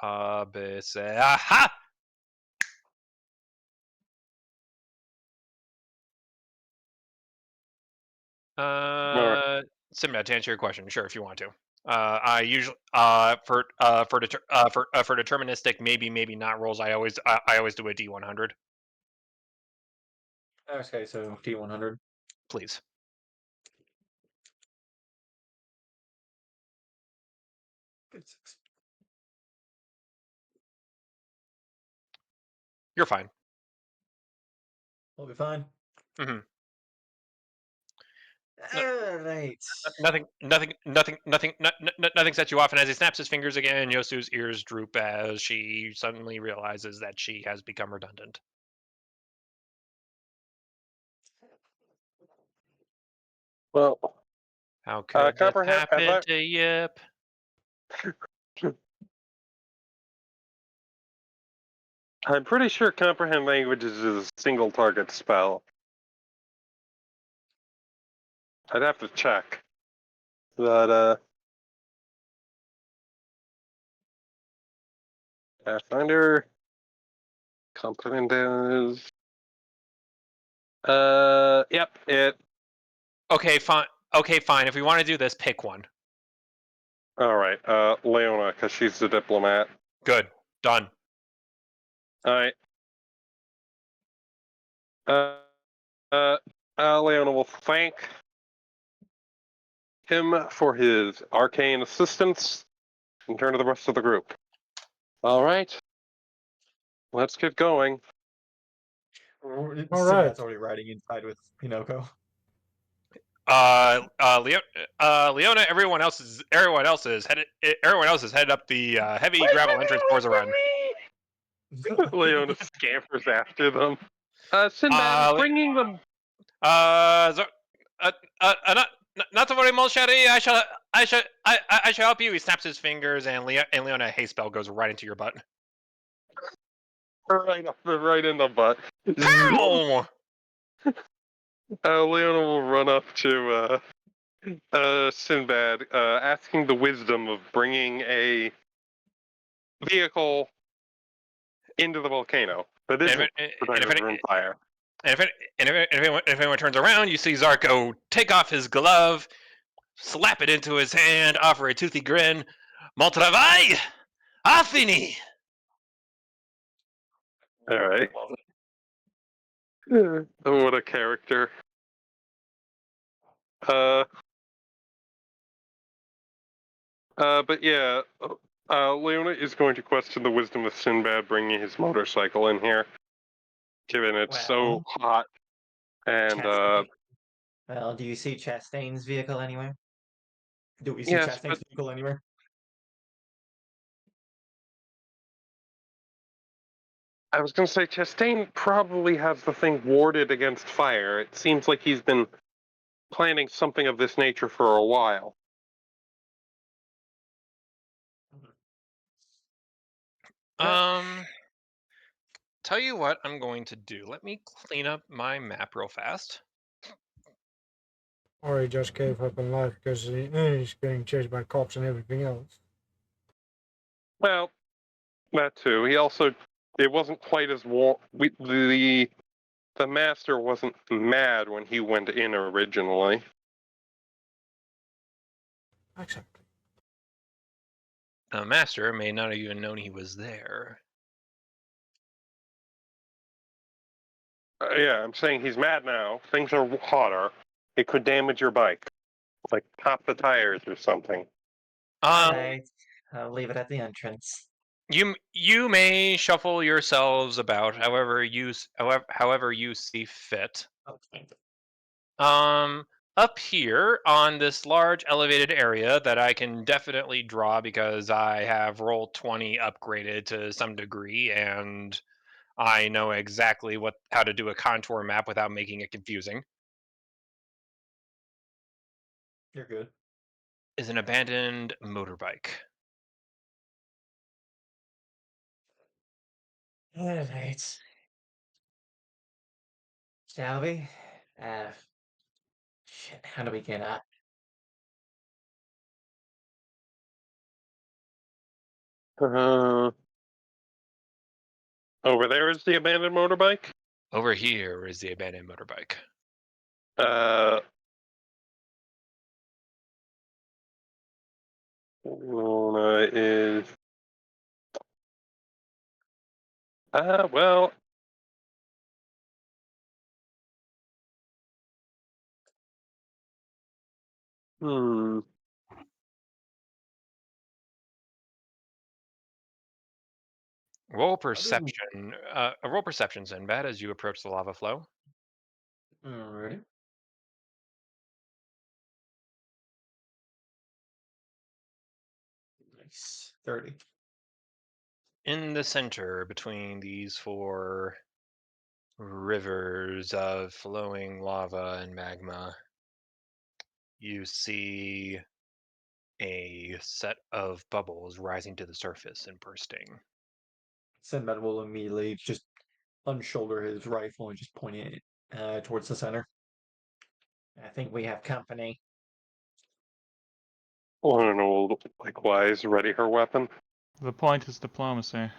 A, B, C. Aha! Simba, to answer your question, sure, if you want to. I usually for deterministic maybe not rolls. I always do a D100. Okay, so D100. Please. Good 6. You're fine. We'll be fine. Mhm. Alright. Nothing sets you off. And as he snaps his fingers again, Yosu's ears droop as she suddenly realizes that she has become redundant. Well, How could this comprehend. happen to Yip? I'm pretty sure comprehend languages is a single target spell. I'd have to check. But Pathfinder comprehend is yep, it. Okay, fine. Okay, fine. If we want to do this, pick one. All right, Leona, because she's the diplomat. Good. Done. All right. Leona will thank him for his arcane assistance and turn to the rest of the group. All right, let's get going. Sinbad's already riding inside with Pinocchio. Leona. Everyone else is headed up the heavy gravel entrance towards a run. Leona scampers after them. Sinbad is bringing them. Not to worry, mon chéri. I shall help you. He snaps his fingers, and Leona Hay spell goes right into your butt. Right in the butt. Pow! Leona will run up to Sinbad, asking the wisdom of bringing a vehicle into the volcano that isn't protected from fire. And if anyone turns around, you see Zarko take off his glove, slap it into his hand, offer a toothy grin. Mon travail! A fini! All right. Oh, what a character. But yeah, Leona is going to question the wisdom of Sinbad bringing his motorcycle in here, given it's so hot. And well, do you see Chastain's vehicle anywhere? Do we see yes, Chastain's vehicle anywhere? I was going to say Chastain probably has the thing warded against fire. It seems like he's been planning something of this nature for a while. Tell you what I'm going to do. Let me clean up my map real fast. Or he just gave up on life because he's getting chased by cops and everything else. Well, that too. He also, it wasn't quite as the master wasn't mad when he went in originally. Exactly. The master may not have even known he was there. Yeah, I'm saying he's mad now. Things are hotter. It could damage your bike, like pop the tires or something. Alright, I'll leave it at the entrance. You may shuffle yourselves about however you see fit. Okay. Up here on this large elevated area that I can definitely draw because I have roll 20 upgraded to some degree and I know exactly how to do a contour map without making it confusing. You're good. Is an abandoned motorbike. Alright. Shall we? Shit, how do we get up? Over there is the abandoned motorbike. Over here is the abandoned motorbike. Luna is. Well. Hmm. Roll perception. Roll perception, Sinbad, as you approach the lava flow. Alrighty. Nice. 30. In the center between these four rivers of flowing lava and magma, you see a set of bubbles rising to the surface and bursting. Sinbad will immediately just unshoulder his rifle and just point it towards the center. I think we have company. Luna will likewise ready her weapon. The point is diplomacy.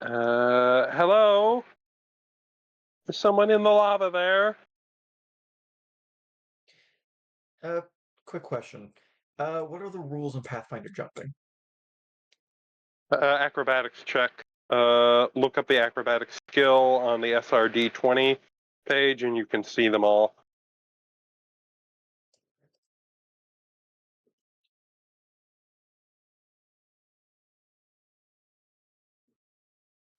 Hello? Is someone in the lava there? Quick question. What are the rules in Pathfinder jumping? Acrobatics check. Look up the acrobatics skill on the SRD 20 page and you can see them all.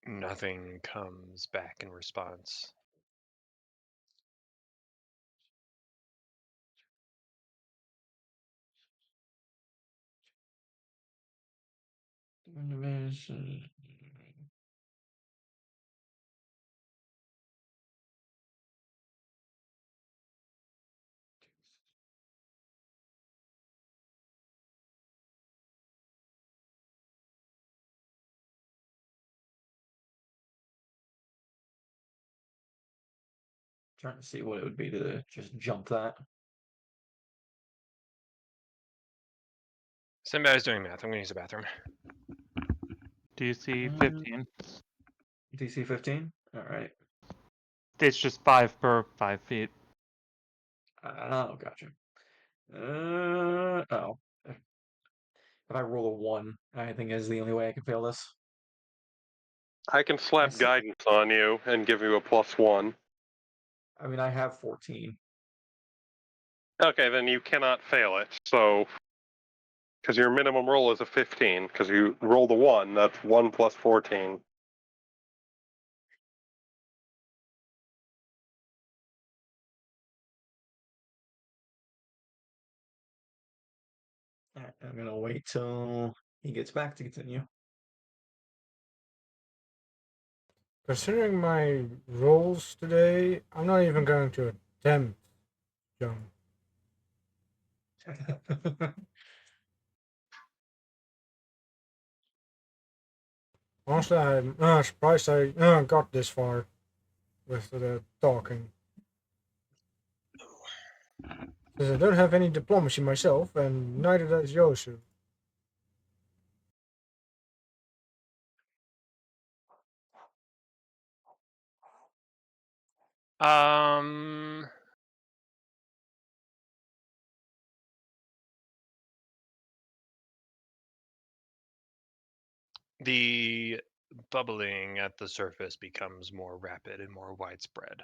Nothing comes back in response. Trying to see what it would be to just jump that. Sinbad is doing math. I'm going to use the bathroom. DC 15. DC 15? Alright. It's just 5 per 5 feet. Oh, gotcha. Oh. If I roll a 1, I think is the only way I can fail this. I can slap see. guidance on you and give you a +1. I mean, I have 14. Okay, then you cannot fail it. So, because your minimum roll is a 15, because you roll the 1, that's 1 plus 14. Alright, I'm gonna wait till he gets back to continue. Considering my rolls today, I'm not even going to attempt jump. Honestly, I'm surprised I got this far with the talking. Because I don't have any diplomacy myself, and neither does Yosu. Um, the bubbling at the surface becomes more rapid and more widespread.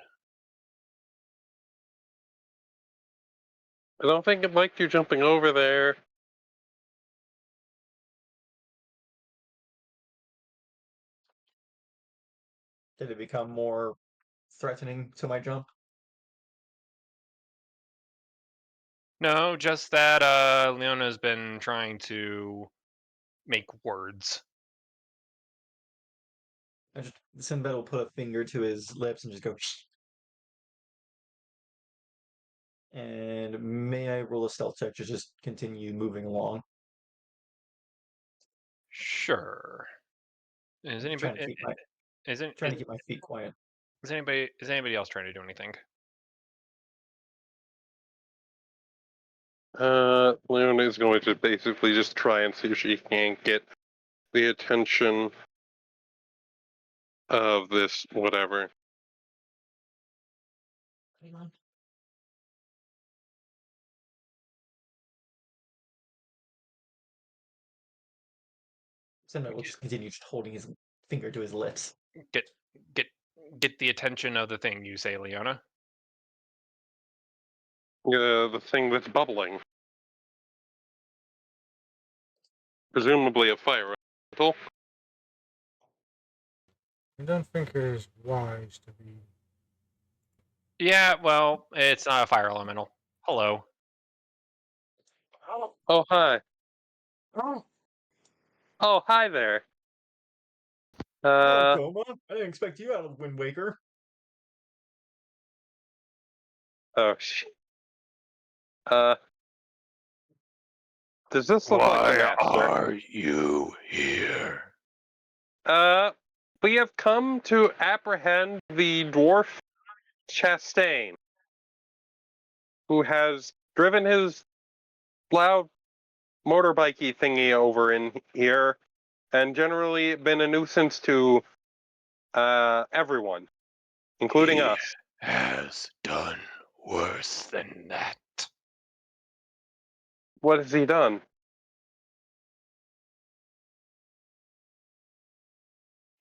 I don't think it liked you jumping over there. Did it become more threatening to my jump? No, just that Leona's been trying to make words. Sinbad will put a finger to his lips and just go. And may I roll a stealth check to just continue moving along? Sure. Is I'm trying anybody to keep my feet quiet. is anybody else trying to do anything? Leona is going to basically just try and see if she can get the attention of this whatever. Hang on. Sinbad will just continue just holding his finger to his lips. Get get the attention of the thing, you say, Leona. The thing that's bubbling. Presumably a fire elemental. I don't think it is wise to be. Yeah, well, it's not a fire elemental. Hello. Oh, hi. Oh, hi there. Hello, Coma. I didn't expect you out of Wind Waker. Oh, does this look like the master? You here? We have come to apprehend the dwarf Chastain, who has driven his loud motorbikey thingy over in here, and generally been a nuisance to everyone, including us. Has done worse than that. What has he done?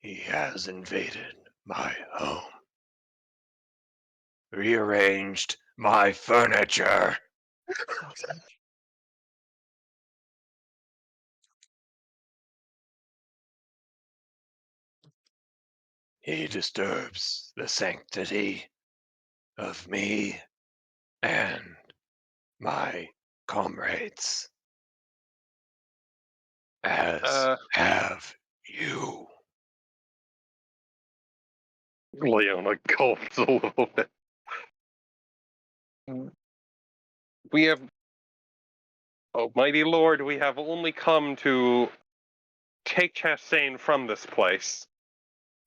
He has invaded my home. Rearranged my furniture. He disturbs the sanctity of me and my comrades. As have you. Leona gulps a little bit. We have, oh mighty lord, we have only come to take Chastain from this place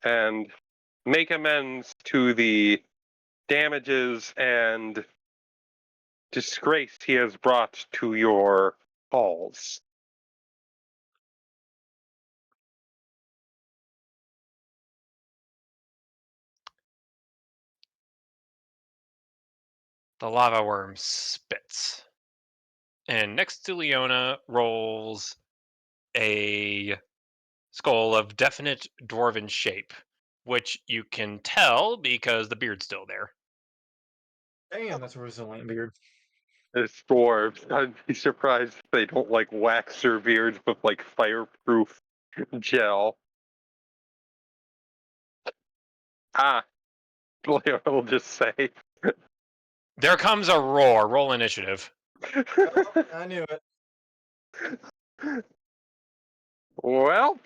and make amends to the damages and disgrace he has brought to your halls. The lava worm spits. And next to Leona rolls a skull of definite dwarven shape, which you can tell because the beard's still there. Damn, that's a resilient beard. It's dwarves. I'd be surprised if they don't like wax their beards with like fireproof gel. Ah, Leona will just say. There comes a roar. Roll initiative. Oh, I knew it. Well,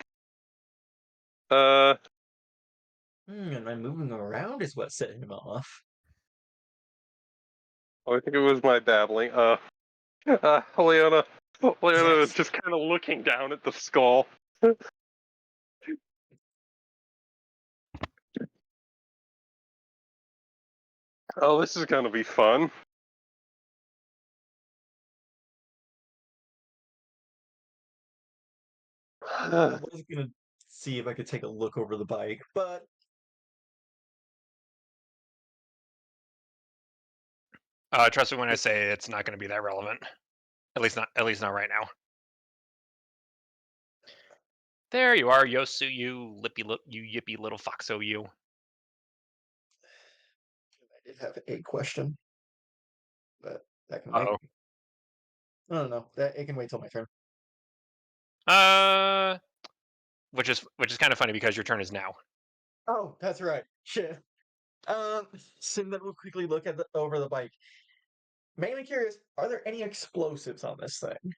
And my moving around is what set him off. I think it was my babbling. Leona is Yes. just kind of looking down at the skull. Oh, this is gonna be fun. I was gonna see if I could take a look over the bike, but Trust me when I say it's not going to be that relevant. At least not right now. There you are, Yosu, you yippy little foxo, you. I did have a question, but that can Uh-oh. wait. I don't know. That it can wait till my turn. Which is kind of funny because your turn is now. Oh, that's right. Shit. Sinbad will quickly look at over the bike. Mainly curious, are there any explosives on this thing?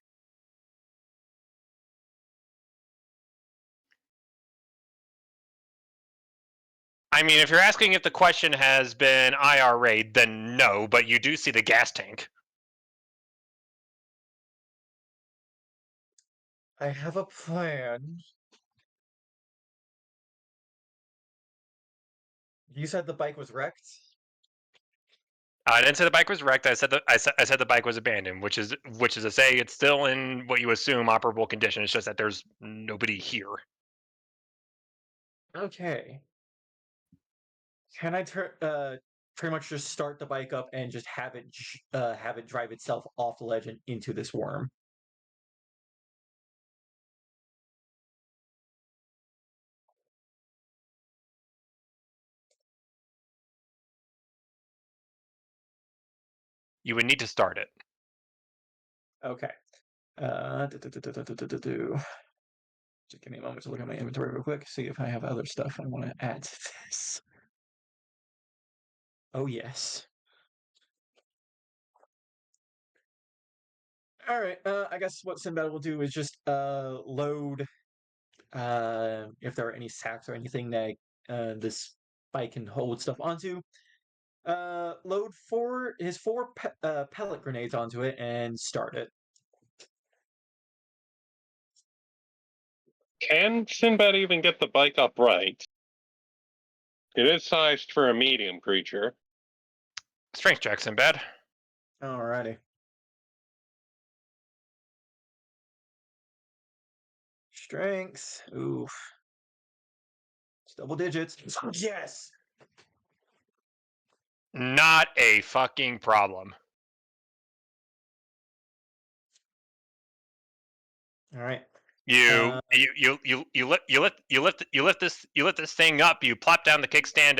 I mean, if you're asking if the question has been IRA'd, then no, but you do see the gas tank. I have a plan. You said the bike was wrecked? I didn't say the bike was wrecked. I said the bike was abandoned, which is to say it's still in what you assume operable condition. It's just that there's nobody here. Okay. Can I pretty much just start the bike up and just have it drive itself off the ledge and into this worm? You would need to start it. Okay. Just give me a moment to look at my inventory real quick, see if I have other stuff I want to add to this. Oh, yes. All right. I guess what Sinbad will do is just load if there are any sacks or anything that this bike can hold stuff onto. Load his four pellet grenades onto it and start it. Can Sinbad even get the bike upright? It is sized for a medium creature. Strength check, Sinbad. Alrighty. Strength. Oof. It's double digits. Yes. Not a fucking problem. All right. You lift this thing up. You plop down the kickstand,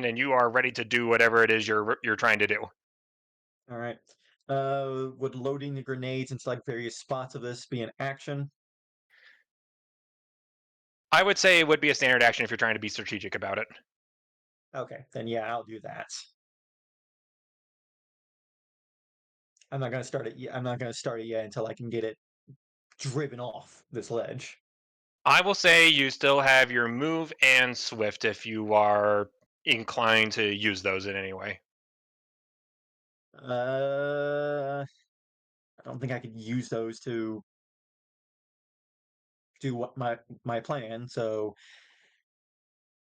and you are ready to do whatever it is you're trying to do. All right. Would loading the grenades into like various spots of this be an action? I would say it would be a standard action if you're trying to be strategic about it. Okay, then yeah, I'll do that. I'm not gonna start it. I'm not gonna start it yet until I can get it driven off this ledge. I will say you still have your move and swift if you are inclined to use those in any way. I don't think I could use those to do what my plan. So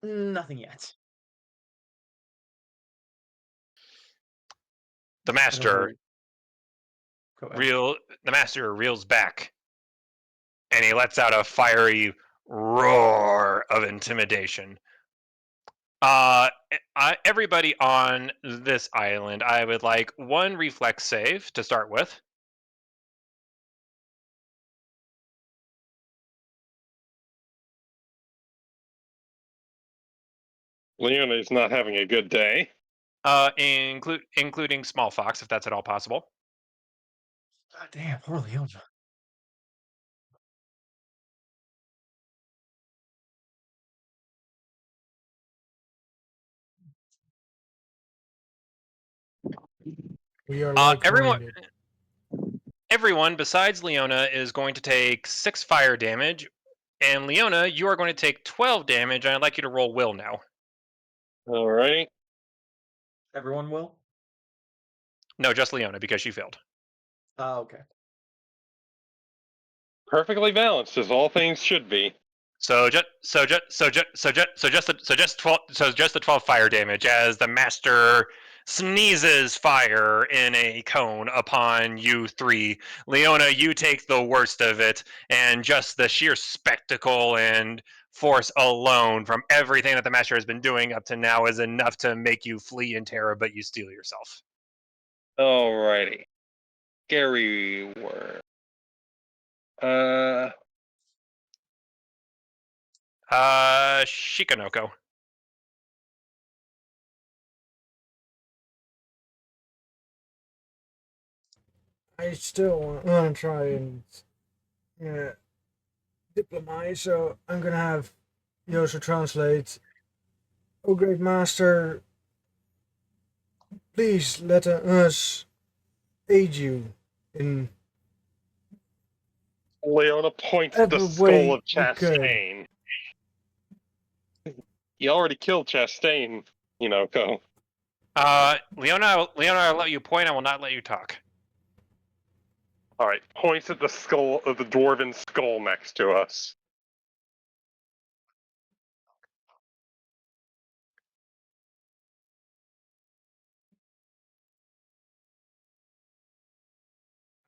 nothing yet. The I don't know. master Go ahead. reels back, and he lets out a fiery roar of intimidation. Everybody on this island, I would like one reflex save to start with. Leona is not having a good day. Including small fox, if that's at all possible. God damn, poor Leona. We are like Everyone, minded. everyone besides Leona is going to take 6 fire damage, and Leona, you are going to take 12 damage. And I'd like you to roll will now. Alrighty. Everyone will. No, just Leona because she failed. Oh, okay. Perfectly balanced, as all things should be. Just the 12 fire damage as the master sneezes fire in a cone upon you three. Leona, you take the worst of it, and just the sheer spectacle and force alone from everything that the master has been doing up to now is enough to make you flee in terror, but you steel yourself. Alrighty. Scary word. Shikanoko. I still want to try and diplomate, so I'm gonna have Yosu translate. Oh, great master, please let us aid you in Leona points at the every skull way of we could. Chastain. You already killed Chastain, Ko. Leona, I'll let you point. I will not let you talk. Alright, points at the skull of the dwarven skull next to us.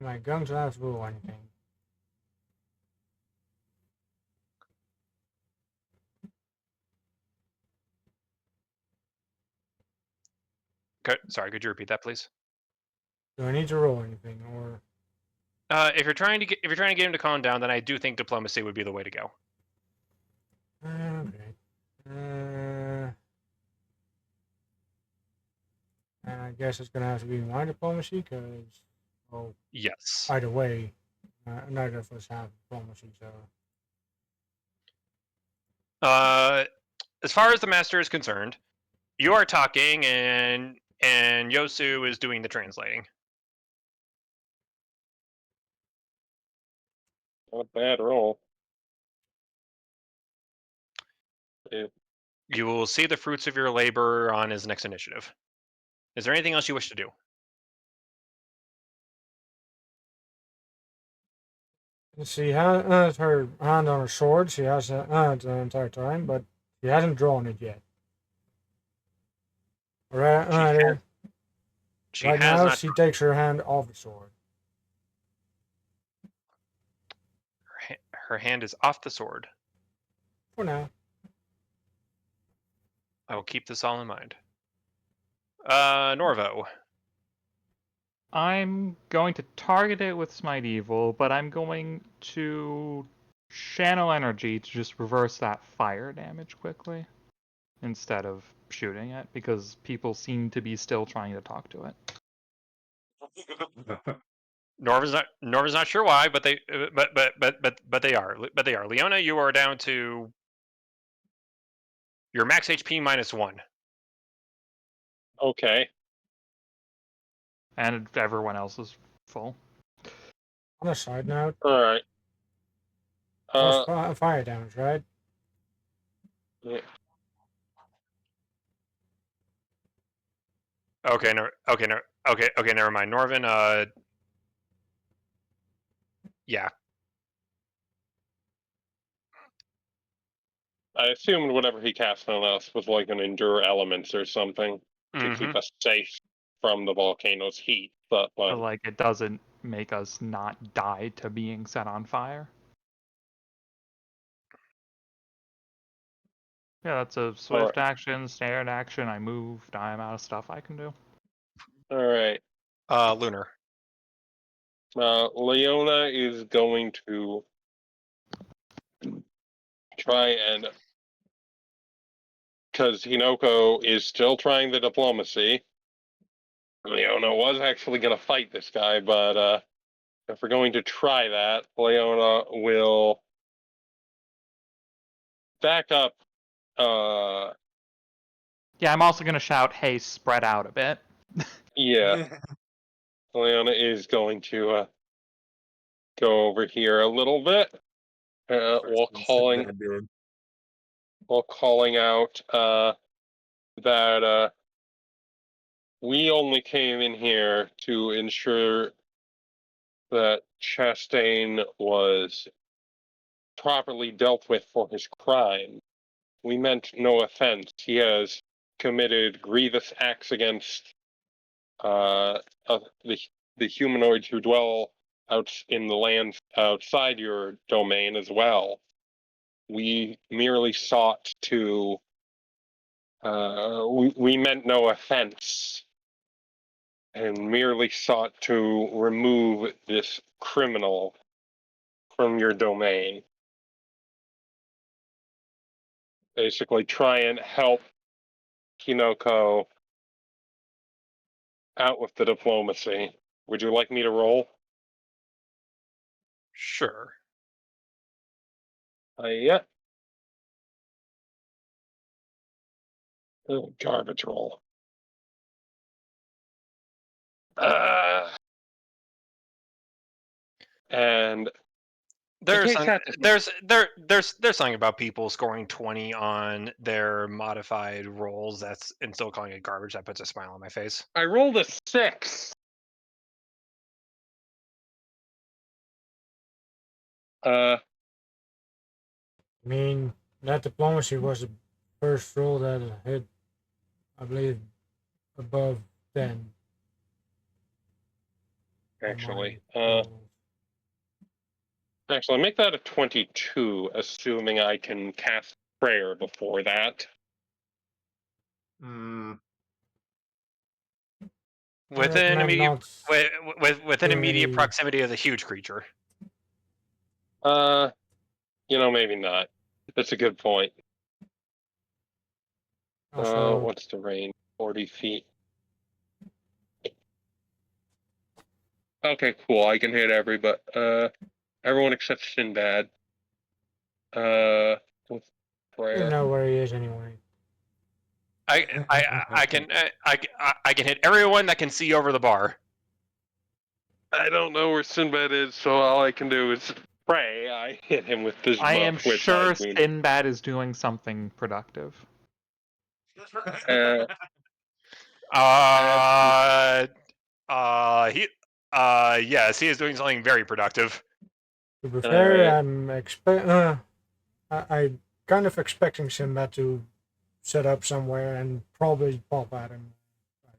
Am I going to have to rule anything? Sorry, could you repeat that, please? Do I need to roll anything, or If you're trying to get him to calm down, then I do think diplomacy would be the way to go. okay? And I guess it's gonna have to be my diplomacy, because Yes. either way, neither of us have diplomacy, so. As far as the master is concerned, you are talking, and Yosu is doing the translating. Not a bad roll. Yeah. You will see the fruits of your labor on his next initiative. Is there anything else you wish to do? She has her hand on her sword. She has it the entire time, but she hasn't drawn it yet. Right, She right has now, not. she takes her hand off the sword. Her hand is off the sword. For now. I will keep this all in mind. Norvo. I'm going to target it with Smite Evil, but I'm going to channel energy to just reverse that fire damage quickly instead of shooting it, because people seem to be still trying to talk to it. Norva's not sure why, but they are. Leona, you are down to your max HP -1. Okay. And everyone else is full. On a side note, Alright. that's fire damage, right? Yeah. Okay, never mind. Norvin, yeah. I assumed whatever he cast on us was like an endure elements or something to keep us safe from the volcano's heat, but But like, it doesn't make us not die to being set on fire. Yeah, that's a swift action, standard action. I moved. I'm out of stuff I can do. Alright. Lunar. Leona is going to try and, because Hinoko is still trying the diplomacy. Leona was actually going to fight this guy, but if we're going to try that, Leona will back up. Yeah, I'm also going to shout, hey, spread out a bit. Yeah. Leona is going to go over here a little bit while calling out that we only came in here to ensure that Chastain was properly dealt with for his crime. We meant no offense. He has committed grievous acts against the humanoids who dwell out in the lands outside your domain as well. We merely sought to. We meant no offense, and merely sought to remove this criminal from your domain. Basically, try and help Kinoko out with the diplomacy. Would you like me to roll? Sure. Yeah. Oh, garbage roll. And There's case some, that there's something about people scoring 20 on their modified rolls that's and still calling it garbage that puts a smile on my face. I rolled a 6. I mean, that diplomacy was the first roll that hit, I believe, above 10. Actually, rolls. actually, make that a 22, assuming I can cast prayer before that. Hmm. I Within recommend immediate not within doing immediate any- proximity of the huge creature. Maybe not. That's a good point. Also, What's the range? 40 feet. Okay, cool. I can hit everybody. Everyone except Sinbad. With you prayer. know where he is anyway. I can hit everyone that can see over the bar. I don't know where Sinbad is, so all I can do is pray. I hit him with this I am buff, which sure I do. Sinbad is doing something productive. Uh, He yes, he is doing something very productive. To be All fair, right. I kind of expecting Sinbad to set up somewhere and probably pop at him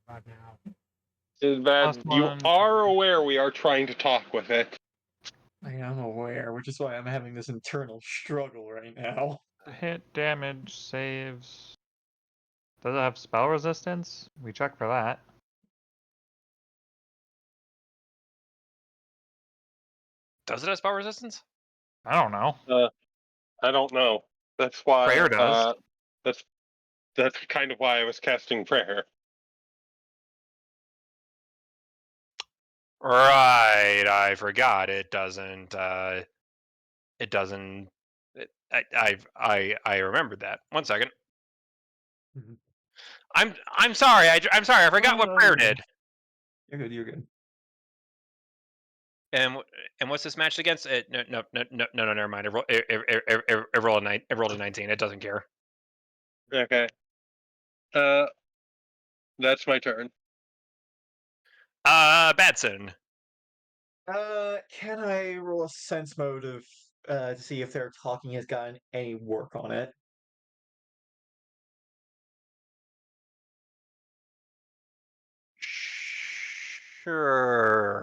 right now. Sinbad, Last you one. are aware we are trying to talk with it. I am aware, which is why I'm having this internal struggle right now. Hit damage saves. Does it have spell resistance? We check for that. Does it have spell resistance? I don't know. I don't know. That's why. Prayer does. That's kind of why I was casting prayer. Right, I forgot. It doesn't. It doesn't. I remembered that. 1 second. Mhm. I'm sorry. I'm sorry. I forgot what No, prayer you're good. did. You're good. You're good. And what's this matched against? No, never mind. It rolled a 9. It rolled a 19. It doesn't care. Okay. That's my turn. Batson. Can I roll a sense motive to see if their talking has gotten any work on it?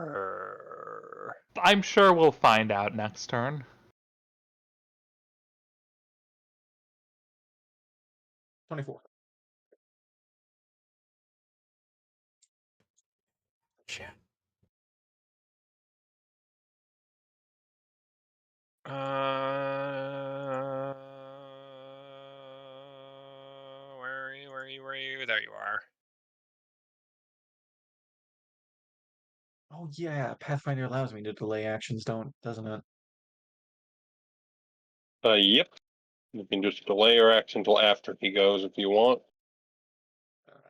Sure. I'm sure we'll find out next turn. 24. Shit. Where are you? Where are you? Where are you? There you are. Oh yeah, Pathfinder allows me to delay actions, doesn't it? Yep. You can just delay your action until after he goes if you want. Alright.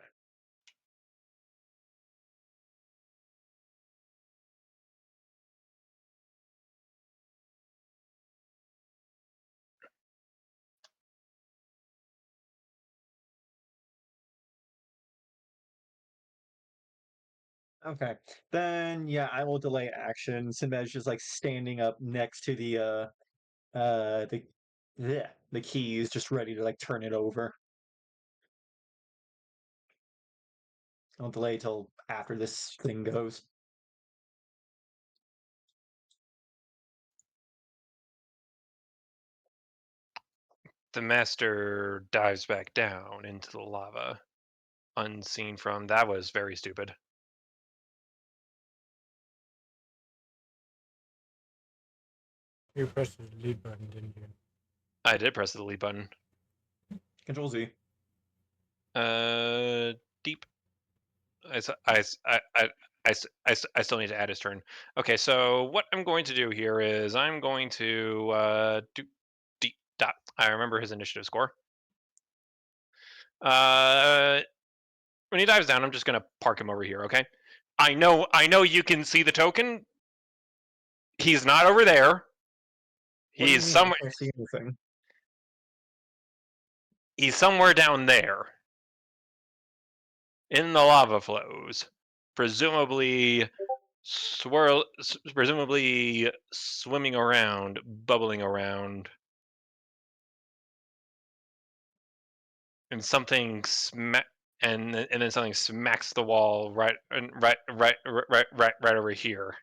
Okay. Then yeah, I will delay action. Sinbad's just like standing up next to the the yeah, the key is just ready to like turn it over. I'll delay till after this thing goes. The master dives back down into the lava, unseen from. That was very stupid. You pressed the delete button, didn't you? I did press the delete button. Control Z. Deep. I still need to add his turn. Okay, so what I'm going to do here is I'm going to do deep dot. I remember his initiative score. When he dives down, I'm just gonna park him over here. Okay. I know you can see the token. He's not over there. What do you He's mean? I somewhere. can't see anything. He's somewhere down there in the lava flows, presumably presumably swimming around, bubbling around, and and then something smacks the wall right over here.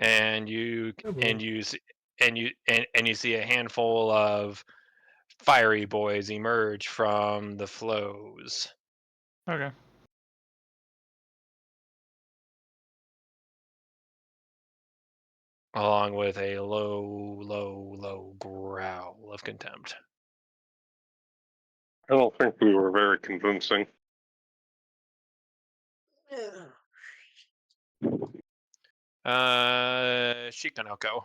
And you Oh boy. and you see, and you see a handful of fiery boys emerge from the flows, Okay. along with a low growl of contempt. I don't think we were very convincing. Shikanoko.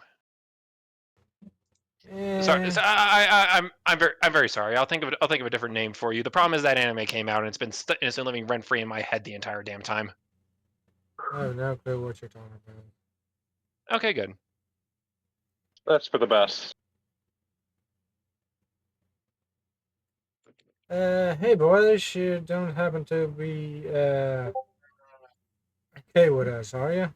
Sorry, Eh, I'm very sorry. I'll think of a different name for you. The problem is that anime came out and it's been living rent free in my head the entire damn time. I have no clue what you're talking about. Okay, good. That's for the best. Hey boys, you don't happen to be okay with us, are you?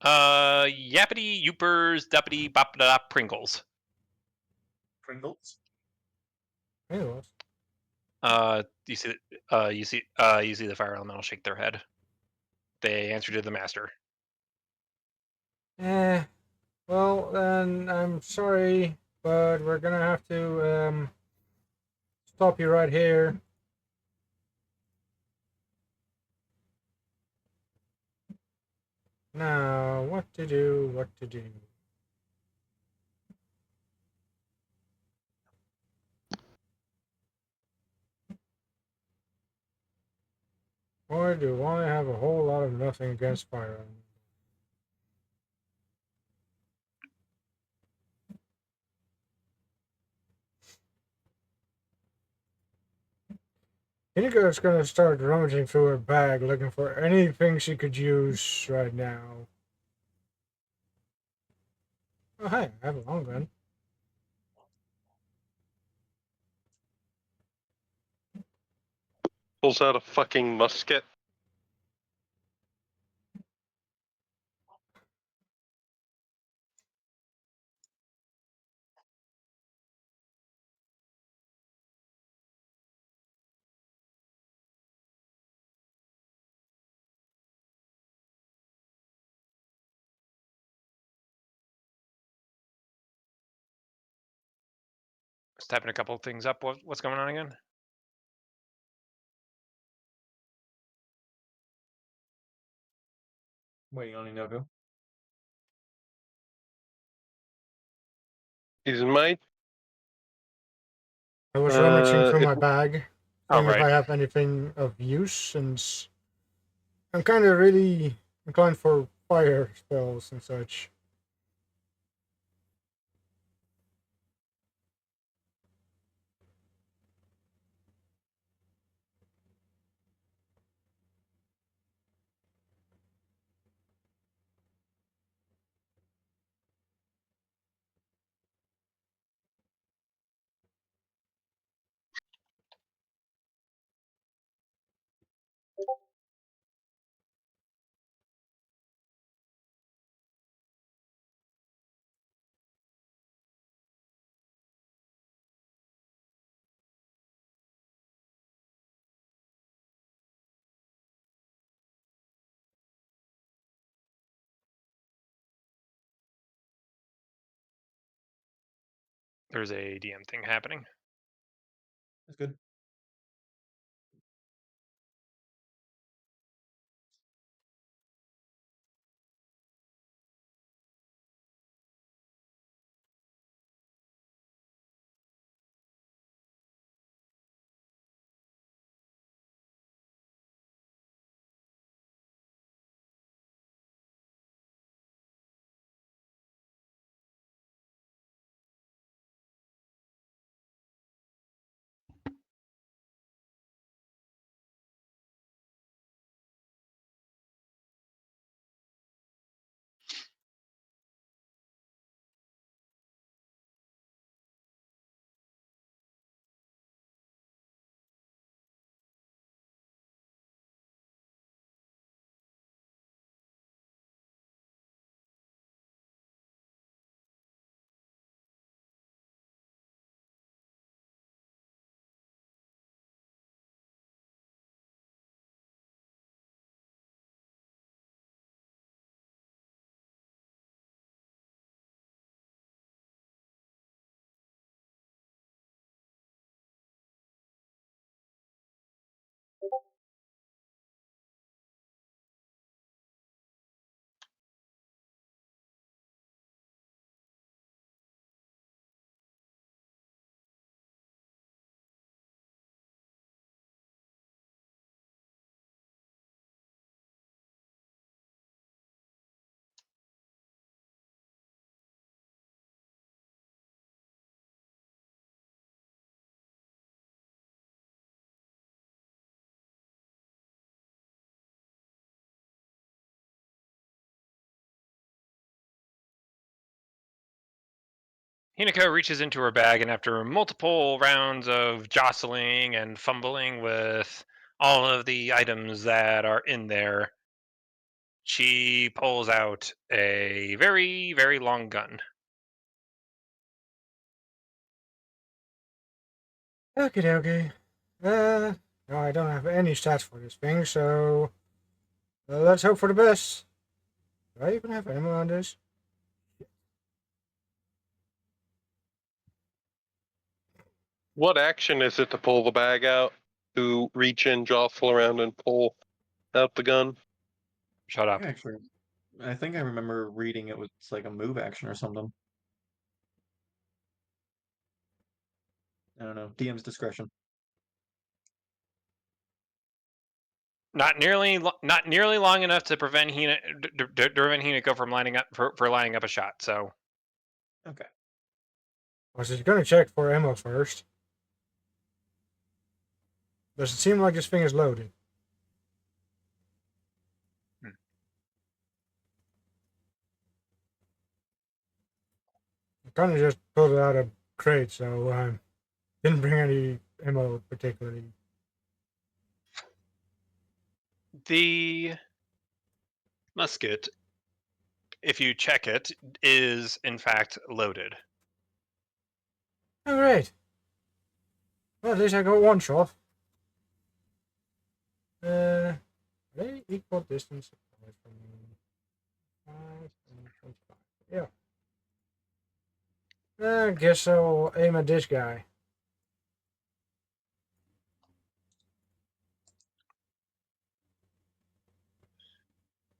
Yappity youpers duppity bop da Pringles. Pringles. Anyways. You see, you see the fire elemental shake their head. They answer to the master. Well then I'm sorry, but we're gonna have to stop you right here. Now, what to do, what to do. Or do I have a whole lot of nothing against fire? Inigo's gonna start rummaging through her bag looking for anything she could use right now. Oh, hey, I have a long gun. Pulls out a fucking musket. Stepping a couple things up. What's going on again? Waiting on Inogo. He's my. I was rummaging through If my bag, Oh, seeing if right. I have anything of use, since I'm kind of really inclined for fire spells and such. There's a DM thing happening. That's good. Hinako reaches into her bag, and after multiple rounds of jostling and fumbling with all of the items that are in there, she pulls out a very, very long gun. Okay. No, I don't have any stats for this thing, so let's hope for the best. Do I even have ammo on this? What action is it to pull the bag out? To reach in, jostle around, and pull out the gun? Shut up. Actually, I think I remember reading it was like a move action or something. I don't know. DM's discretion. Not nearly long enough to prevent Hinako from lining up for lining up a shot. So Okay. I was just gonna check for ammo first. Does it seem like this thing is loaded? I kind of just pulled it out of crate, so didn't bring any ammo particularly. the musket, if you check it, is in fact loaded. Oh, great. Well, at least I got one shot. Are they equal distance away from me? 5 and 25. Yeah. I guess I'll aim at this guy.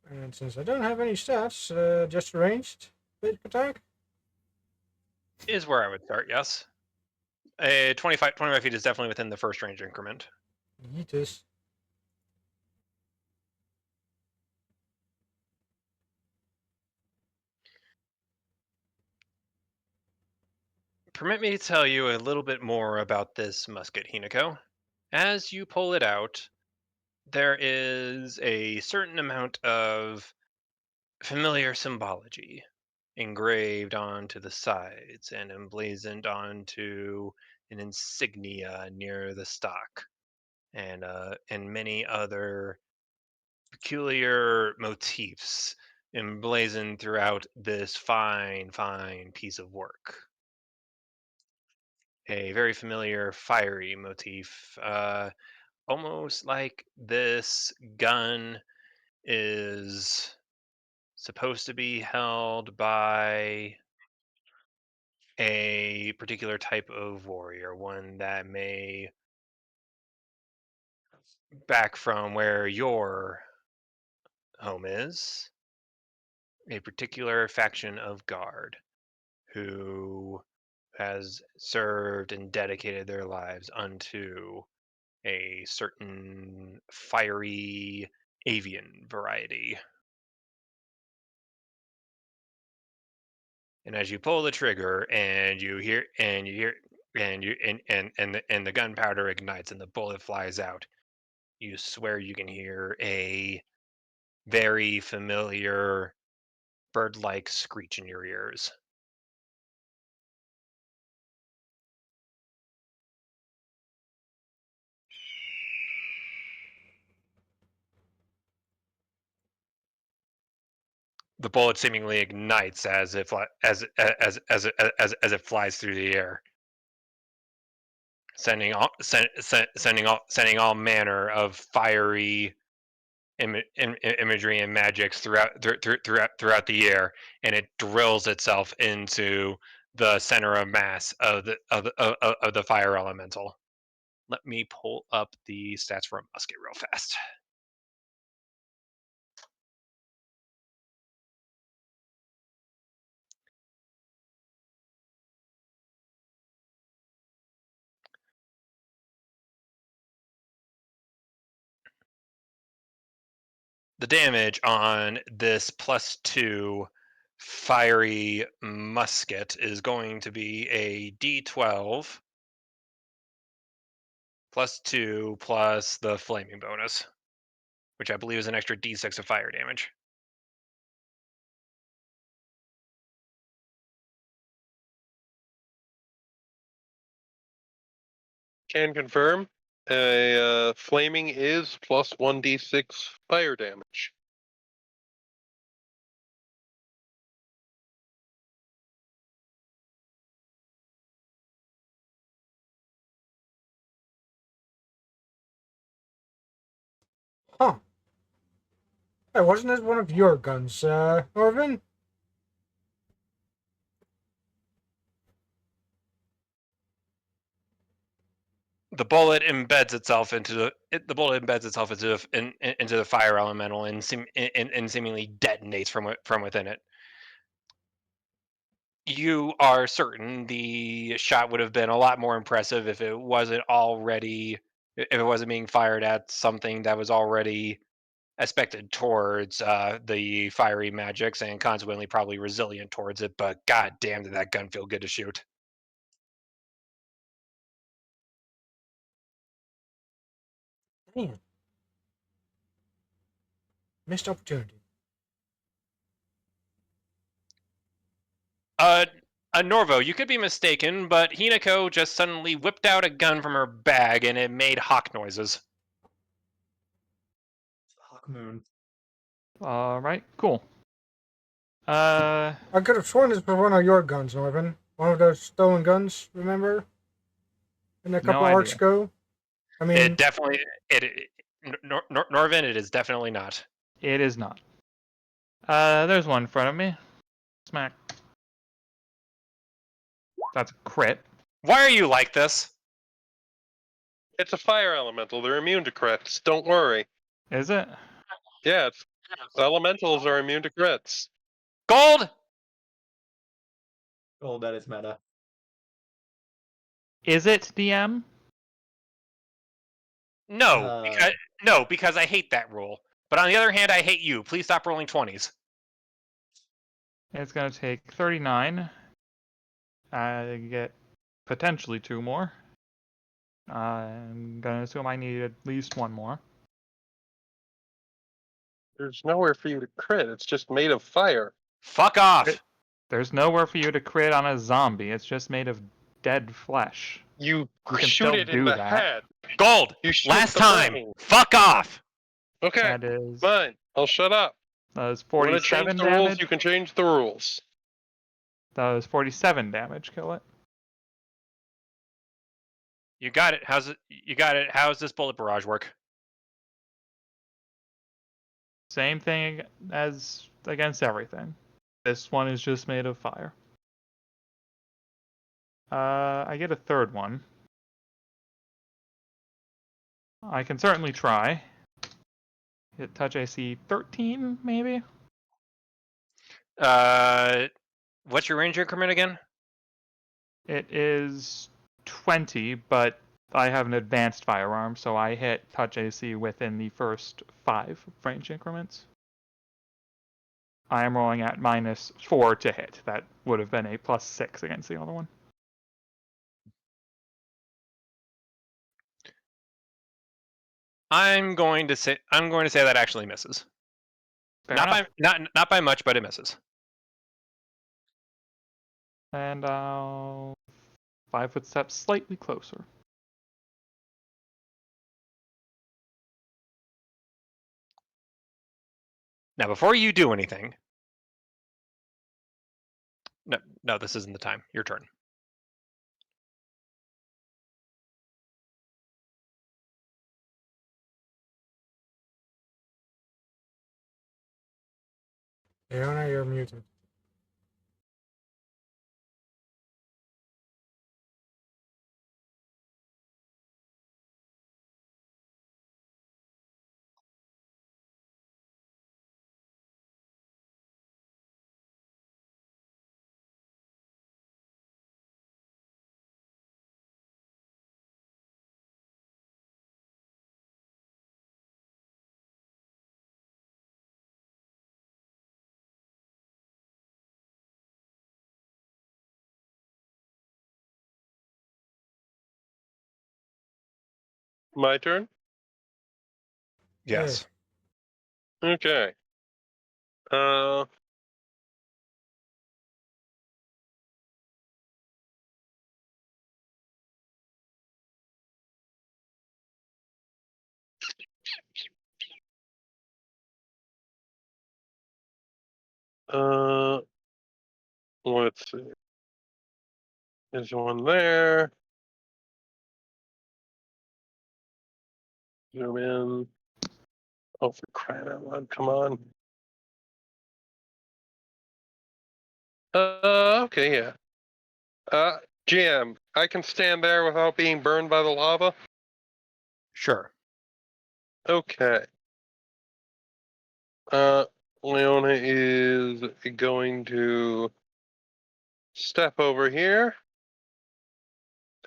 And since I don't have any stats, just ranged basic attack. Is where I would start. Yes, 25 feet is definitely within the first range increment. Yeetus. Permit me to tell you a little bit more about this musket, Hinako. As you pull it out, there is a certain amount of familiar symbology engraved onto the sides and emblazoned onto an insignia near the stock, and many other peculiar motifs emblazoned throughout this fine piece of work. A very familiar fiery motif, almost like this gun is supposed to be held by a particular type of warrior, one that may back from where your home is, a particular faction of guard who has served and dedicated their lives unto a certain fiery avian variety. And as you pull the trigger and you hear and the gunpowder ignites and the bullet flies out, you swear you can hear a very familiar bird-like screech in your ears. The bullet seemingly ignites as it flies through the air, sending all manner of fiery imagery and magics throughout the air, and it drills itself into the center of mass of the fire elemental. Let me pull up the stats for a musket real fast. The damage on this +2 fiery musket is going to be a d12 +2 plus the flaming bonus, which I believe is an extra d6 of fire damage. Can confirm. Flaming is plus 1d6 fire damage. Huh. Hey, wasn't this one of your guns, Norvin? The bullet embeds itself into into the fire elemental and seemingly detonates from within it. You are certain the shot would have been a lot more impressive if it wasn't being fired at something that was already expected towards the fiery magics and consequently probably resilient towards it. But god damn, did that gun feel good to shoot. Damn. Missed opportunity. Norvo, you could be mistaken, but Hinako just suddenly whipped out a gun from her bag and it made hawk noises. Hawk Moon. All right, cool. I could have sworn this was one of your guns, Norvin. One of those stolen guns, remember? In a No couple of arcs idea. ago? I mean, It definitely, Norvin, it is definitely not. It is not. There's one in front of me. Smack. That's a crit. Why are you like this? It's a fire elemental. They're immune to crits. Don't worry. Is it? Yeah, elementals are immune to crits. Gold? Oh, that is meta. Is it DM? No, because I hate that rule. But on the other hand, I hate you. Please stop rolling 20s. It's gonna take 39. I get potentially 2 more. I'm gonna assume I need at least 1 more. There's nowhere for you to crit. It's just made of fire. Fuck off. There's nowhere for you to crit on a zombie. It's just made of dead flesh. You can shoot still it in do the that. head. Gold. You shoot Last the time. brain. Fuck off. Okay, That is fine. I'll shut up. that was You want to change 47 the rules? damage. You can change the rules. That was 47 damage. Kill it. You got it. How's it? You got it. How's this bullet barrage work? Same thing as against everything. This one is just made of fire. I get a third one. I can certainly try. Hit touch AC 13, maybe? What's your range increment again? It is 20, but I have an advanced firearm, so I hit touch AC within the first 5 range increments. I am rolling at -4 to hit. That would have been a +6 against the other one. I'm going to say that actually misses. Fair enough. Not by much, but it misses. And I'll 5-foot step slightly closer. Now, before you do anything, no, this isn't the time. Your turn. Leona, you're muted. My turn? Yes. Okay. Let's see. There's one there. Zoom in. Oh, for crying out loud, come on. Okay, yeah. GM, I can stand there without being burned by the lava? Sure. Okay. Leona is going to step over here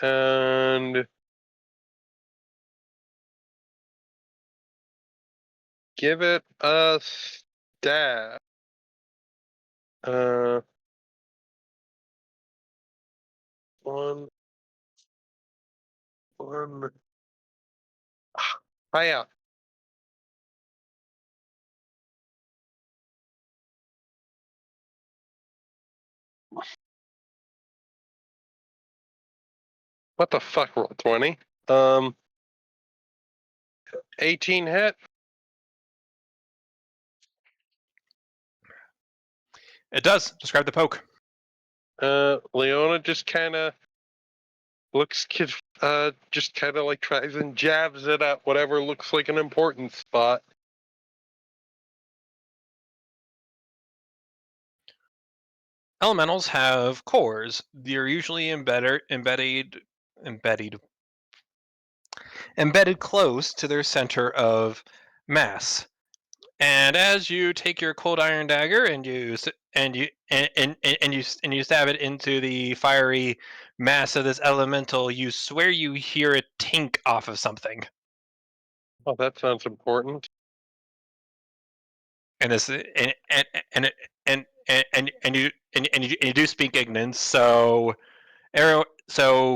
and give it a stab. One. Hiya. What the fuck, roll 20? 18 hit? It does. Describe the poke. Leona just kind of looks, just kind of like tries and jabs it at whatever looks like an important spot. Elementals have cores. They're usually embedded close to their center of mass. And as you take your cold iron dagger and you stab it into the fiery mass of this elemental, you swear you hear a tink off of something. Oh, that sounds important. And this and you do speak Ignan, so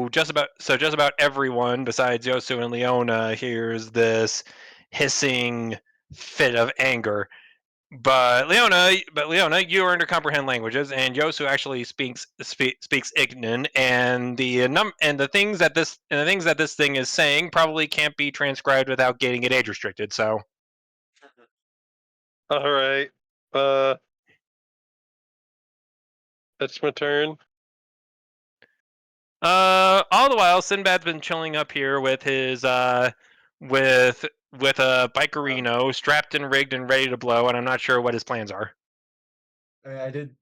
just about everyone besides Yosu and Leona hears this hissing fit of anger. But Leona, you are under comprehend languages, and Yosu actually speaks Ignan, and the things that this thing is saying probably can't be transcribed without getting it age restricted. So, All right. That's my turn. all the while, Sinbad's been chilling up here with his with a bikerino strapped and rigged and ready to blow, and I'm not sure what his plans are. I did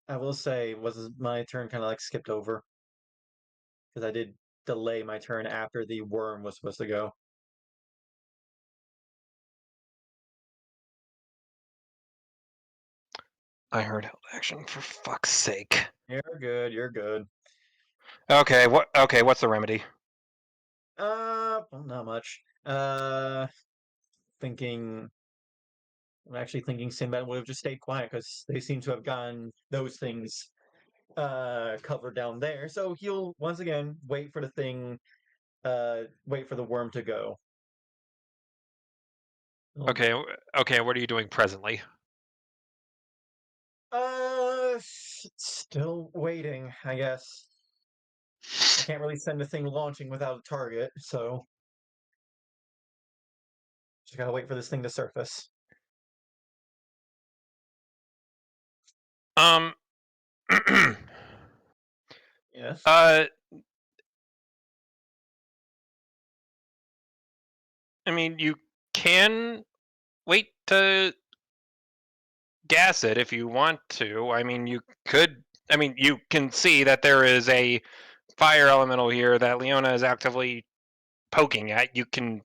I will say, was my turn kind of like skipped over? Because I did delay my turn after the worm was supposed to go. I heard held action, for fuck's sake. You're good. You're good. Okay, what's the remedy? Well, not much. Thinking. I'm actually thinking Sinbad would have just stayed quiet because they seem to have gotten those things covered down there. So he'll once again wait for the thing, wait for the worm to go. Okay, what are you doing presently? Still waiting, I guess. I can't really send a thing launching without a target, so just gotta wait for this thing to surface. Yes. I mean, you can wait to gas it if you want to. I mean, you could. I mean, you can see that there is a fire elemental here that Leona is actively poking at. You can.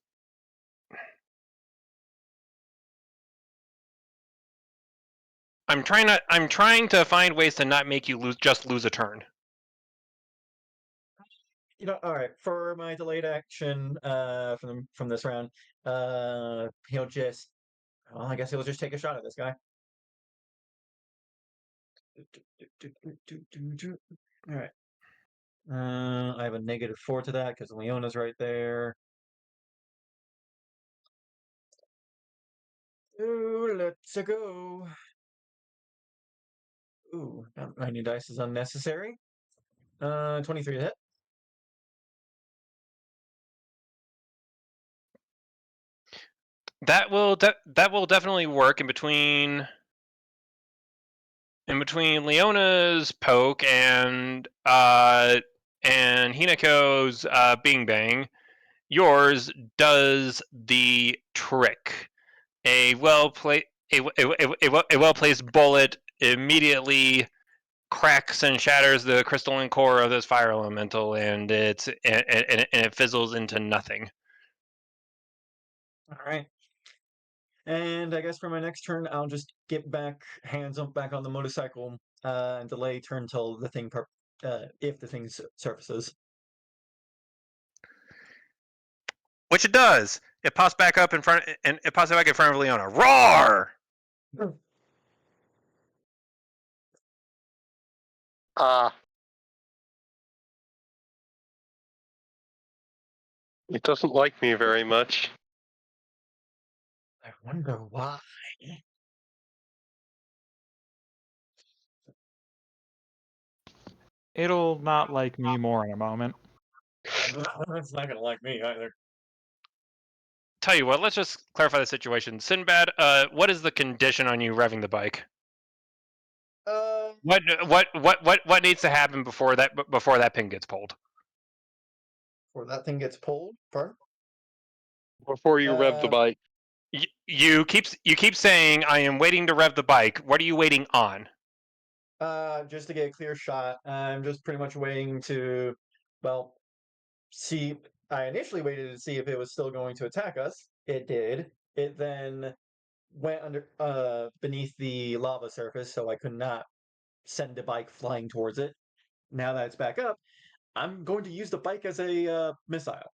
I'm trying to find ways to not make you lose a turn. All right. For my delayed action, from this round, he'll just. Well, I guess he'll just take a shot at this guy. All right. I have a -4 to that because Leona's right there. Ooh, let's go. Ooh, my new dice is unnecessary. 23 to hit. That will definitely work in between Leona's poke and Hinako's Bing Bang. Yours does the trick. A well placed bullet immediately cracks and shatters the crystalline core of this fire elemental, and it fizzles into nothing. All right. And I guess for my next turn, I'll just get hands up back on the motorcycle, and delay turn till the thing, if the thing surfaces. Which it does. It pops back up in front, and it pops back in front of Leona. Roar! It doesn't like me very much. I wonder why. It'll not like me more in a moment. It's not gonna like me either. Tell you what, let's just clarify the situation. Sinbad, what is the condition on you revving the bike? What needs to happen before that pin gets pulled? Before that thing gets pulled, pardon? Before you rev the bike, You keep saying I am waiting to rev the bike. What are you waiting on? Just to get a clear shot, I'm just pretty much waiting to, well, see. I initially waited to see if it was still going to attack us. It did. It then went under, beneath the lava surface, so I could not send the bike flying towards it. Now that it's back up, I'm going to use the bike as a missile.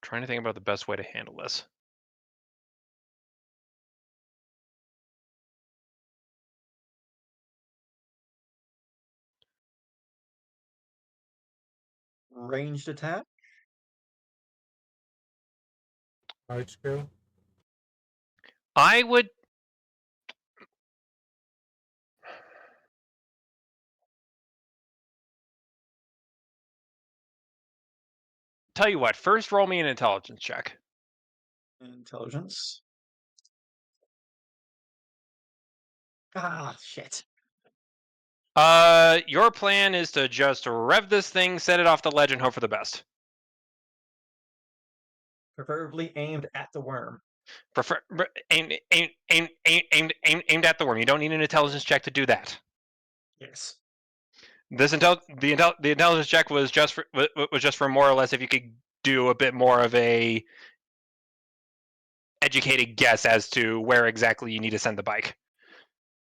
Trying to think about the best way to handle this. Ranged attack. Right skill. I would. Tell you what, first roll me an intelligence check. Intelligence. Ah, shit. Your plan is to just rev this thing, set it off the ledge, and hope for the best. Preferably aimed at the worm. Aimed at the worm. You don't need an intelligence check to do that. Yes. The intelligence check was just for more or less if you could do a bit more of a educated guess as to where exactly you need to send the bike.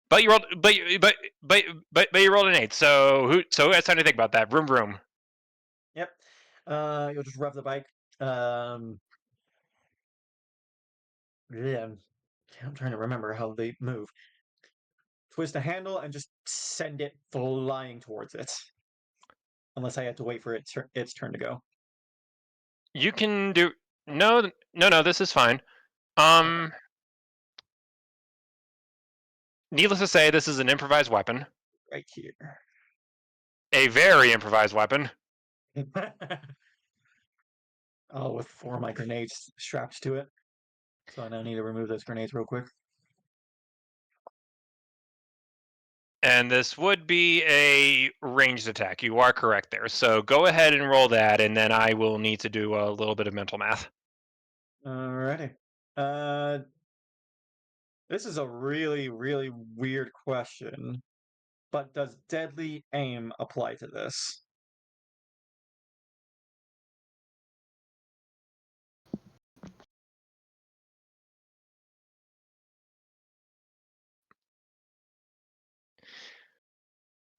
But you rolled, but you rolled an 8. So who has time to think about that? Vroom. Yep. You'll just rev the bike. Yeah, I'm trying to remember how they move. Twist the handle and just send it flying towards it. Unless I have to wait for its turn to go. You can do no. This is fine. Needless to say, this is an improvised weapon. Right here. A very improvised weapon. Oh, with 4 of my grenades strapped to it. So I now need to remove those grenades real quick. And this would be a ranged attack. You are correct there. So go ahead and roll that, and then I will need to do a little bit of mental math. Alrighty. This is a really, really weird question. But does deadly aim apply to this?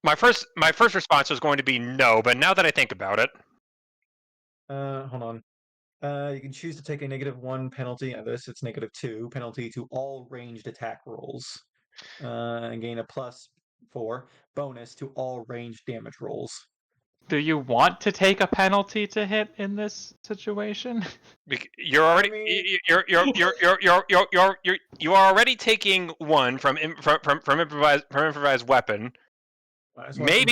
My first response was going to be no, but now that I think about it, Hold on. You can choose to take a -1 penalty, and this it's -2 penalty to all ranged attack rolls, and gain a +4 bonus to all ranged damage rolls. Do you want to take a penalty to hit in this situation? you're already I mean- you are already taking one from improvised weapon. Might as well be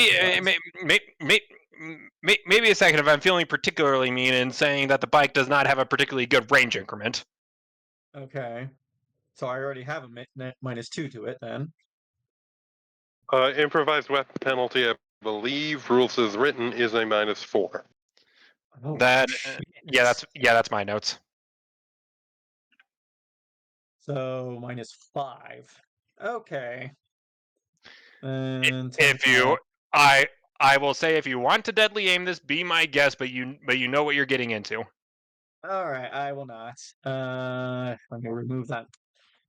Maybe maybe a second if I'm feeling particularly mean and saying that the bike does not have a particularly good range increment. Okay. So I already have a -2 to it then. Improvised weapon penalty, I believe, rules as written, is a -4. Oh, That shit. that's my notes. So -5. Okay. And If you, I will say if you want to deadly aim this, be my guest, but you know what you're getting into. All right, I will not. Let me remove that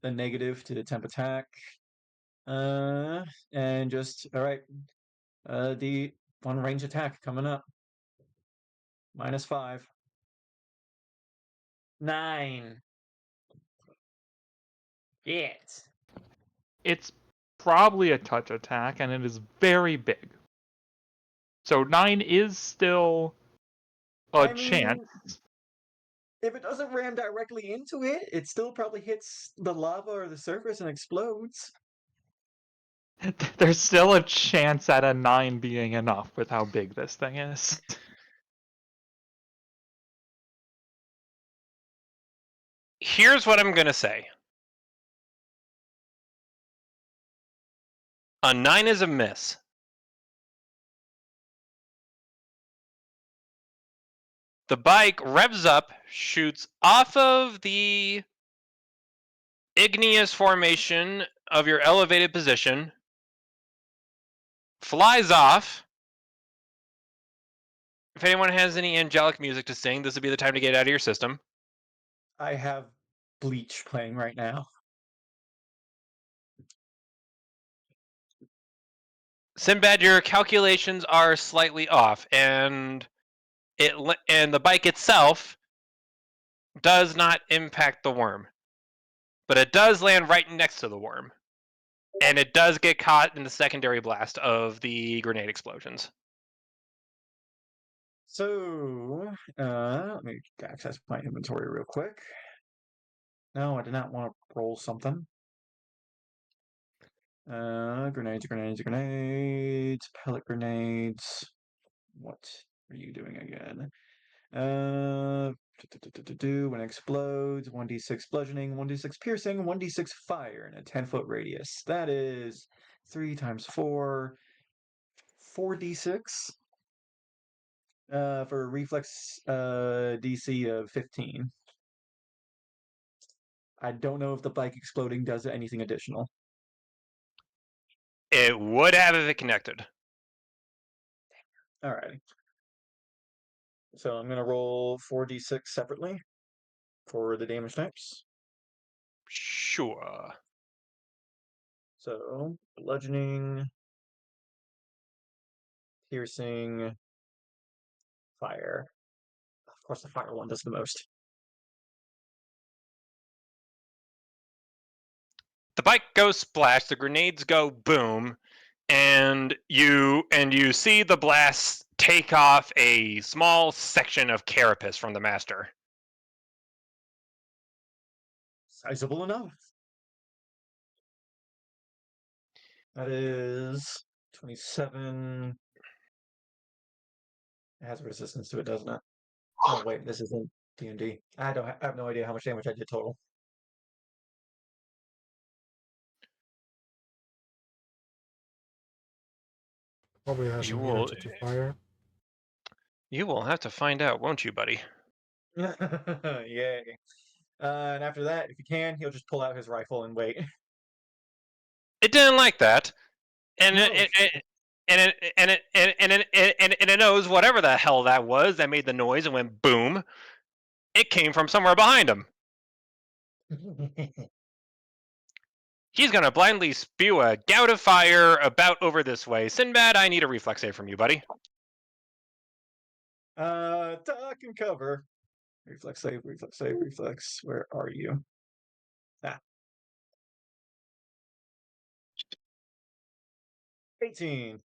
the negative to the temp attack. And just all right. The one range attack coming up. -5. 9. Yes. It's probably a touch attack, and it is very big. So 9 is still a chance. If it doesn't ram directly into it, it still probably hits the lava or the surface and explodes. There's still a chance at a 9 being enough with how big this thing is. Here's what I'm gonna say. A 9 is a miss. The bike revs up, shoots off of the igneous formation of your elevated position, flies off. If anyone has any angelic music to sing, this would be the time to get it out of your system. I have Bleach playing right now. Sinbad, your calculations are slightly off, and the bike itself does not impact the worm, but it does land right next to the worm, and it does get caught in the secondary blast of the grenade explosions. So, let me access my inventory real quick. No, I did not want to roll something. Grenades, pellet grenades. What are you doing again? When it explodes, 1d6 bludgeoning, 1d6 piercing, 1d6 fire in a 10-foot radius. That is 3 times 4, 4d6. For a reflex DC of 15. I don't know if the bike exploding does anything additional. It would have if it connected. Alrighty. So I'm gonna roll 4d6 separately for the damage types. Sure. So bludgeoning, piercing, fire. Of course, the fire one does the most. The bike goes splash, the grenades go boom, and you see the blast take off a small section of carapace from the master. Sizable enough. That is 27. It has resistance to it, doesn't it? Oh wait, this isn't D&D. I have no idea how much damage I did total. Probably has You immunity to fire. will have to find out, won't you, buddy? Yay. And after that, if he can, he'll just pull out his rifle and wait. It didn't like that, and No. it knows whatever the hell that was that made the noise and went boom. It came from somewhere behind him. He's gonna blindly spew a gout of fire about over this way. Sinbad, I need a reflex save from you, buddy. Duck and cover. Reflex save, reflex save, reflex. Where are you? Ah. 18.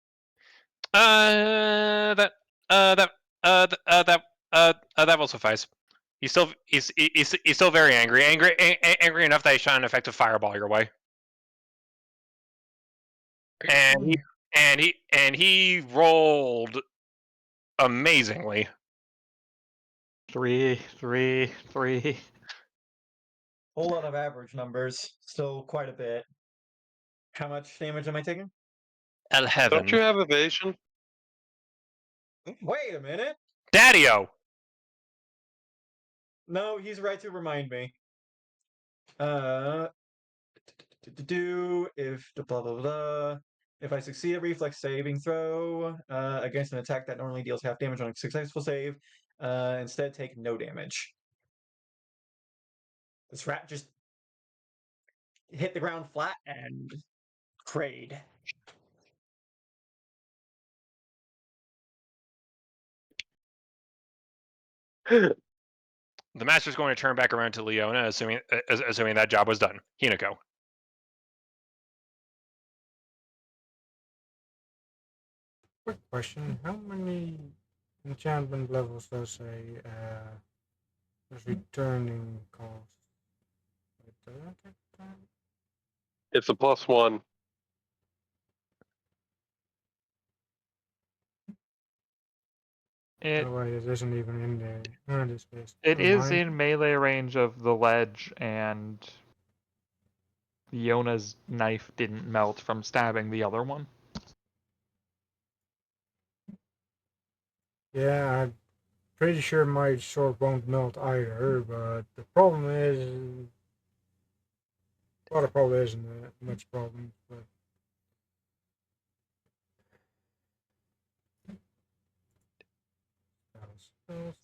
That will suffice. He's still very angry. Angry enough that he shot an effective fireball your way. And he rolled amazingly. 3, 3, 3. Whole lot of average numbers. Still quite a bit. How much damage am I taking? Don't you have evasion? Wait a minute. Daddy-o! No, he's right to remind me. If blah blah blah. If I succeed a reflex saving throw against an attack that normally deals half damage on a successful save, instead take no damage. This rat just hit the ground flat and prayed. The master's going to turn back around to Leona, assuming that job was done. Hinako. Quick question: how many enchantment levels does does returning cost? It's a +1. It Oh wait, it isn't even in there. No, it is. it Never is mind. in melee range of the ledge, and Yona's knife didn't melt from stabbing the other one. Yeah, I'm pretty sure my sword won't melt either, but the problem is... Well, there probably isn't much problem, but... Spells,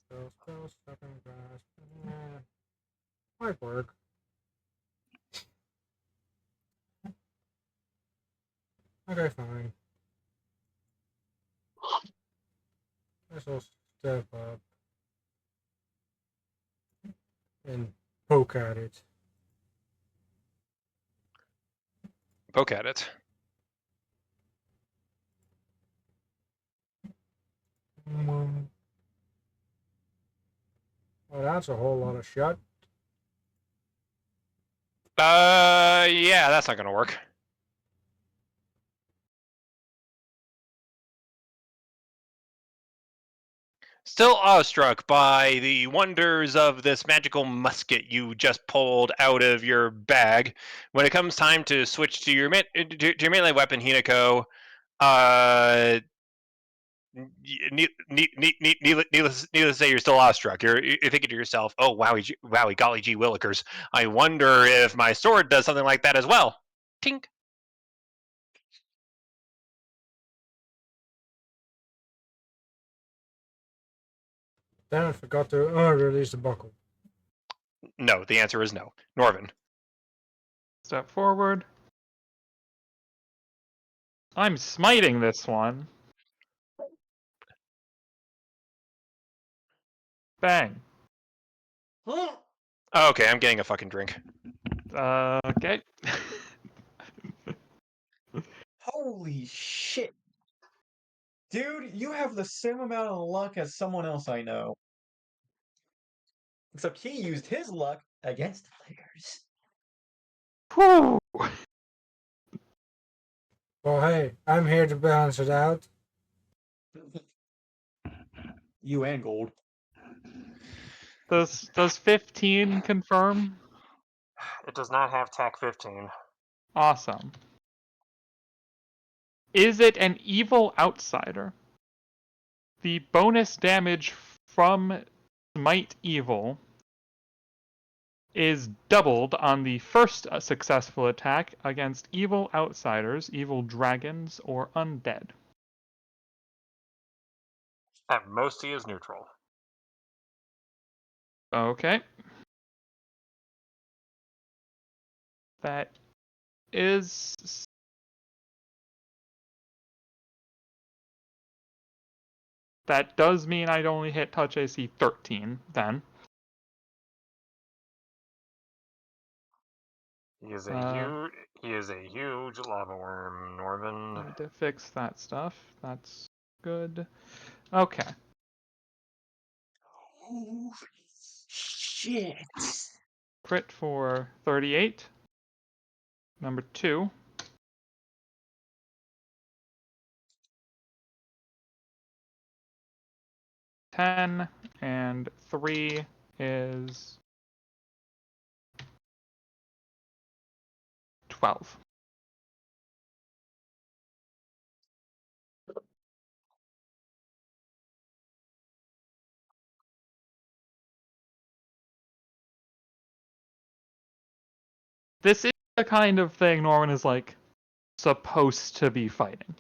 second grasp... Yeah, might work. Okay, fine. Guess I'll step up and poke at it. Poke at it. Well, that's a whole lot of shot. Yeah, that's not gonna work. Still awestruck by the wonders of this magical musket you just pulled out of your bag, when it comes time to switch to your melee weapon, Hinako, Needless to say, you're still awestruck. You're thinking to yourself, "Oh, wowie, golly gee willikers! I wonder if my sword does something like that as well." Tink. Damn, I forgot to release the buckle. No, the answer is no. Norvin. Step forward. I'm smiting this one. Bang. Okay, I'm getting a fucking drink. Okay. Holy shit. Dude, you have the same amount of luck as someone else I know. Except he used his luck against players. Whew. Well, hey, I'm here to balance it out. You and Gold. Does 15 confirm? It does not have TAC 15. Awesome. Is it an evil outsider? The bonus damage from Smite Evil is doubled on the first successful attack against evil outsiders, evil dragons, or undead. At most, he is neutral. Okay. That is... That does mean I'd only hit touch AC 13, then. He is a huge lava worm, Norvin. Need to fix that stuff. That's good. Okay. Holy shit. Crit for 38. Number 2. 10, and 3 is 12. This is the kind of thing Norman is like supposed to be fighting.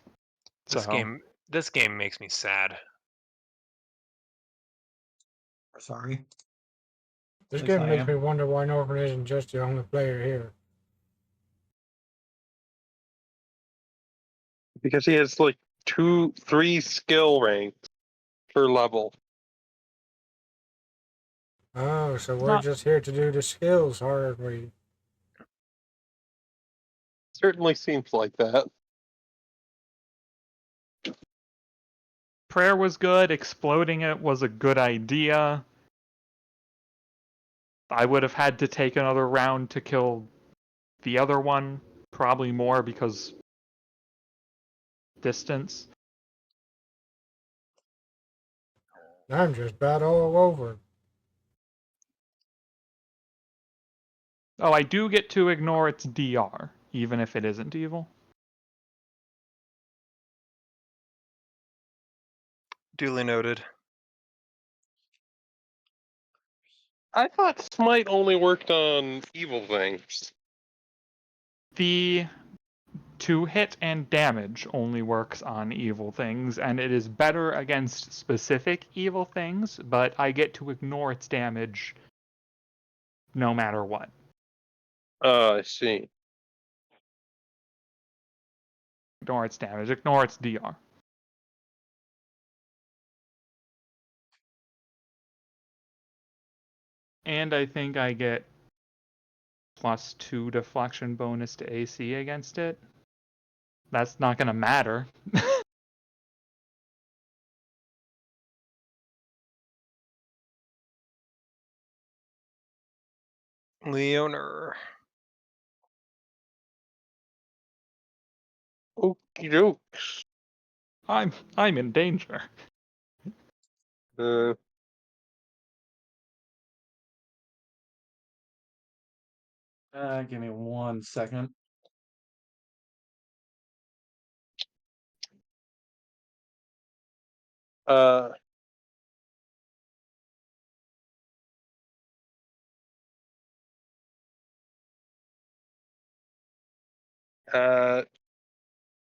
This game makes me sad. Sorry. This At least game I makes am. me wonder why Norman isn't just the only player here. Because he has like 3 skill ranks per level. Oh, so we're Not just here to do the skills, aren't we? Certainly seems like that. prayer was good, exploding it was a good idea. I would have had to take another round to kill the other one, probably more because distance. I'm just bad all over. Oh, I do get to ignore its DR, even if it isn't evil. Duly noted. I thought Smite only worked on evil things. The 2-hit and damage only works on evil things, and it is better against specific evil things, but I get to ignore its damage no matter what. I see. Ignore its damage, ignore its DR. And I think I get +2 deflection bonus to AC against it. That's not going to matter. Leoner. Okie doke. I'm in danger. Give me 1 second.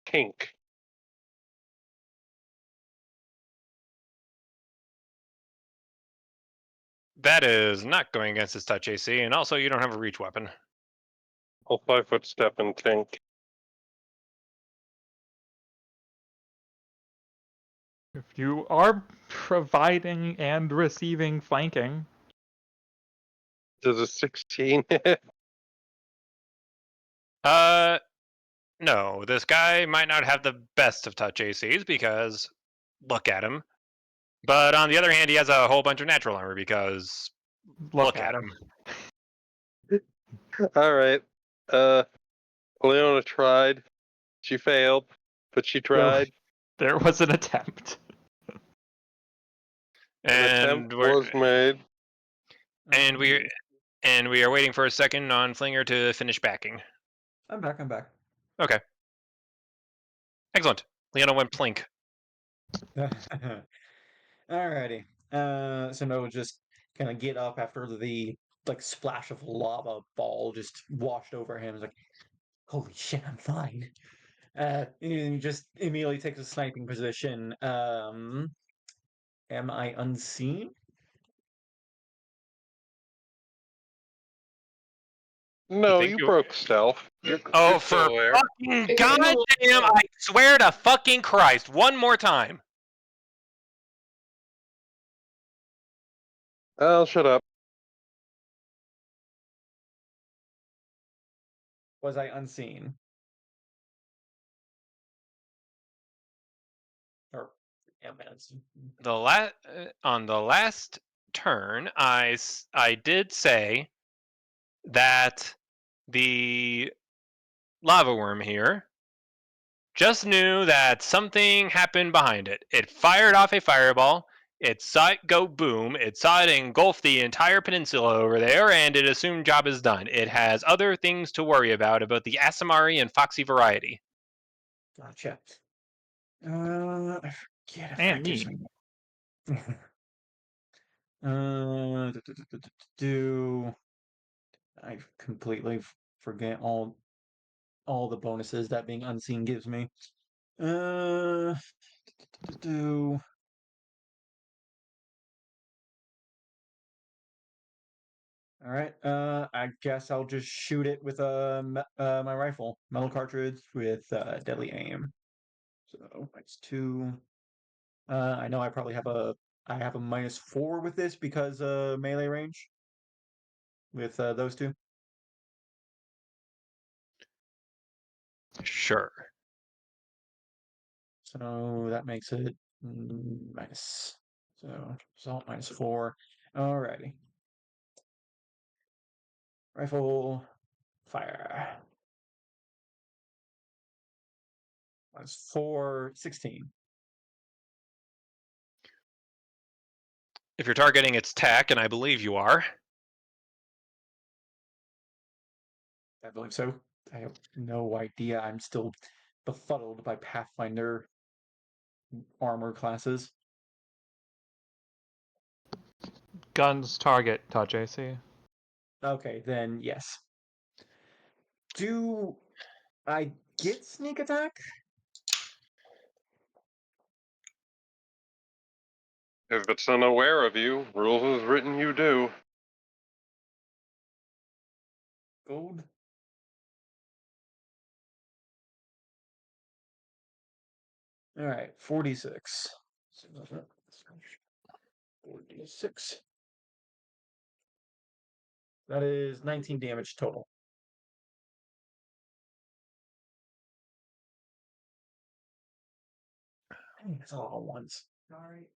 Kink. That is not going against his touch AC, and also you don't have a reach weapon. I'll 5-foot step and kink. If you are providing and receiving flanking, Does a 16 No, this guy might not have the best of touch ACs because look at him. But on the other hand, he has a whole bunch of natural armor because look at him. All right. Leona tried. She failed, but she tried. There was an attempt. An attempt was made. And we are waiting for a second on Flinger to finish backing. I'm back. Okay. Excellent. Leona went plink. Alrighty. So no, just kind of get up after the splash of lava ball just washed over him. He's like, holy shit, I'm fine. And he just immediately takes a sniping position. Am I unseen? No, think you you- broke stealth. Oh, You're for still there. fucking goddamn! I swear to fucking Christ, one more time. Oh, shut up. Was I unseen? Or am I unseen? On the last turn, I did say that the lava worm here just knew that something happened behind it. It fired off a fireball. It saw it go boom. It saw it engulf the entire peninsula over there, and it assumed job is done. It has other things to worry about the Asamari and Foxy variety. Gotcha. I forget if And that gives me. me. Do I completely forget all the bonuses that being unseen gives me? Do all right. I guess I'll just shoot it with my rifle, metal cartridge with deadly aim. So that's 2. I know I probably have a -4 with this because melee range with those 2. Sure. So that makes it minus. So result -4. Alrighty. Rifle fire. -4, 16. If you're targeting its tack, and I believe you are, I believe so. I have no idea. I'm still befuddled by Pathfinder armor classes. Guns target touch AC. Okay, then yes. Do I get sneak attack? If it's unaware of you, rules is written you do. Gold? Alright, 46. 46. That is 19 damage total. Dang, that's a lot of ones. Alright.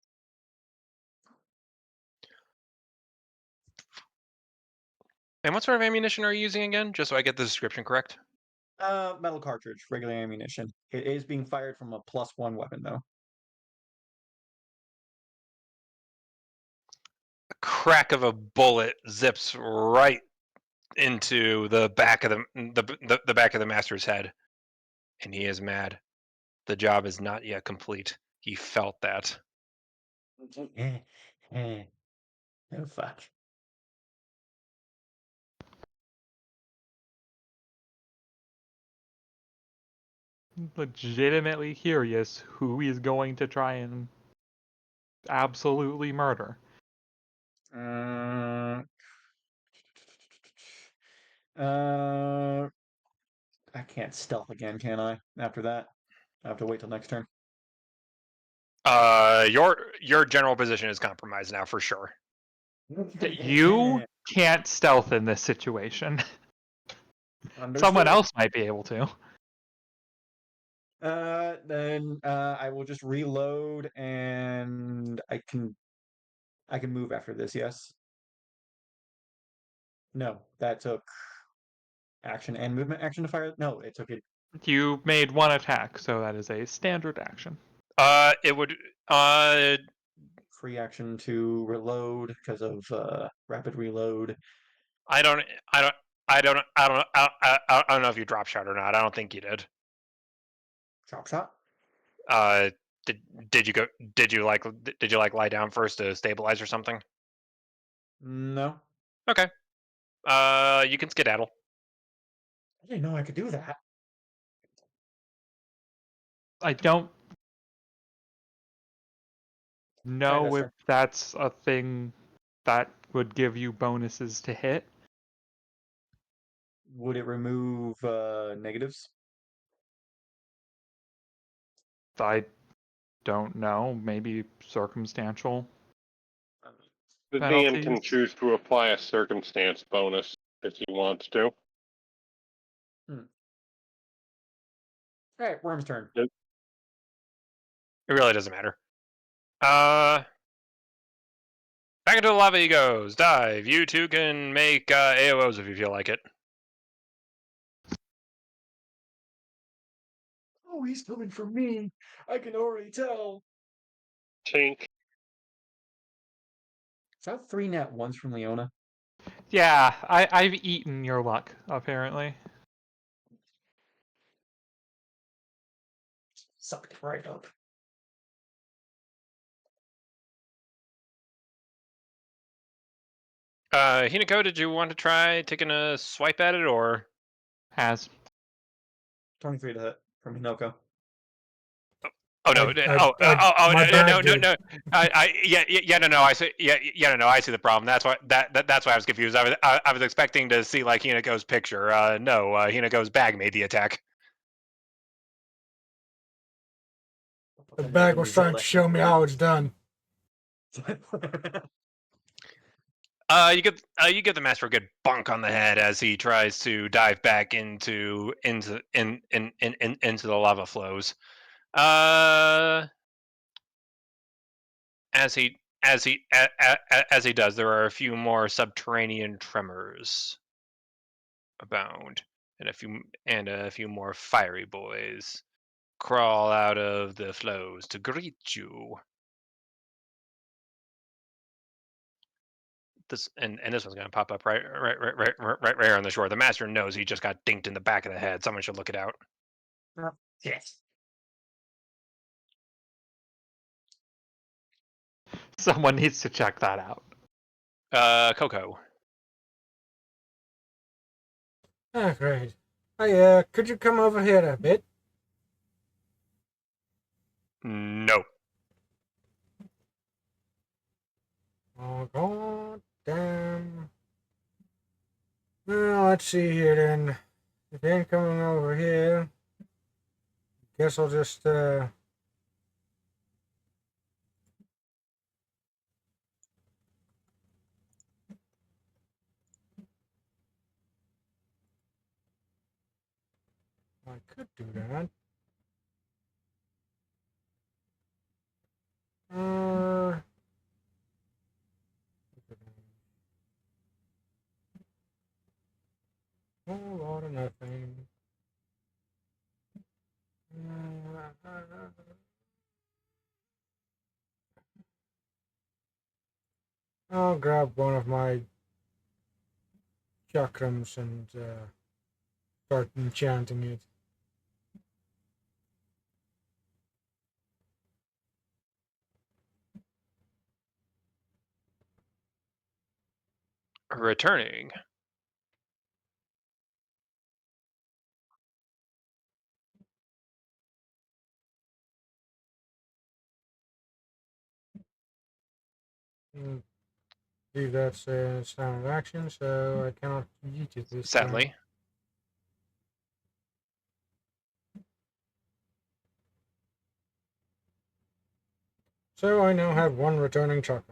and what sort of ammunition are you using again, just so I get the description correct? Metal cartridge, regular ammunition. It is being fired from a +1 weapon, though. A crack of a bullet zips right into the back of the back of the master's head, and he is mad. The job is not yet complete. He felt that. Oh fuck. Legitimately curious who he's going to try and absolutely murder. Uh, uh, I can't stealth again, can I? After that, I have to wait till next turn. Your general position is compromised now for sure. You can't stealth in this situation. Someone Understood. else might be able to. Then I will just reload, and I can move after this. Yes. No, that took action and movement action to fire. No, it took a You made one attack, so that is a standard action. It would uh free action to reload because of rapid reload. I don't I don't I don't I don't I don't know if you drop shot or not. I don't think you did. Chop shot. Uh, did did you go? Did you like lie down first to stabilize or something? No, Okay. You can skedaddle. I didn't know I could do that. I don't Alright, know that's if fair. that's a thing that would give you bonuses to hit. Would it remove negatives? I don't know. Maybe circumstantial The DM can penalties. choose to apply a circumstance bonus if he wants to. All right, Worm's turn. It really doesn't matter. Uh, back into the lava he goes. Dive. You two can make AOs if you feel like it. Oh, he's coming for me. I can already tell. Tink. Is that 3 nat ones from Leona? Yeah, I've eaten your luck, apparently. Sucked right up. Hinako, did you want to try taking a swipe at it or? Has. 23 to hit from Hinoko. Oh no! My No, bad, no, dude. no! No. I see. No. I see the problem. That's why that's why I was confused. I was expecting to see like Hinako's picture. No, Hinako's bag made the attack. The bag was trying to show me how it's done. You get the master a good bunk on the head as he tries to dive back into the lava flows. As he does, there are a few more subterranean tremors abound, and a few more fiery boys crawl out of the flows to greet you. This one's gonna pop up right here on the shore. The master knows he just got dinked in the back of the head. Someone should look it out. Yes. Someone needs to check that out. Coco. Ah, great. Hey, could you come over here a bit? No. Oh, god damn. Well, let's see here then. If you ain't coming over here, guess I'll just, I could do that. Whole lot of nothing. I'll grab one of my chakrams and start enchanting it. returning. Believe that's a standard action, so I cannot yeet it this Sadly. time. So I now have one returning chakram.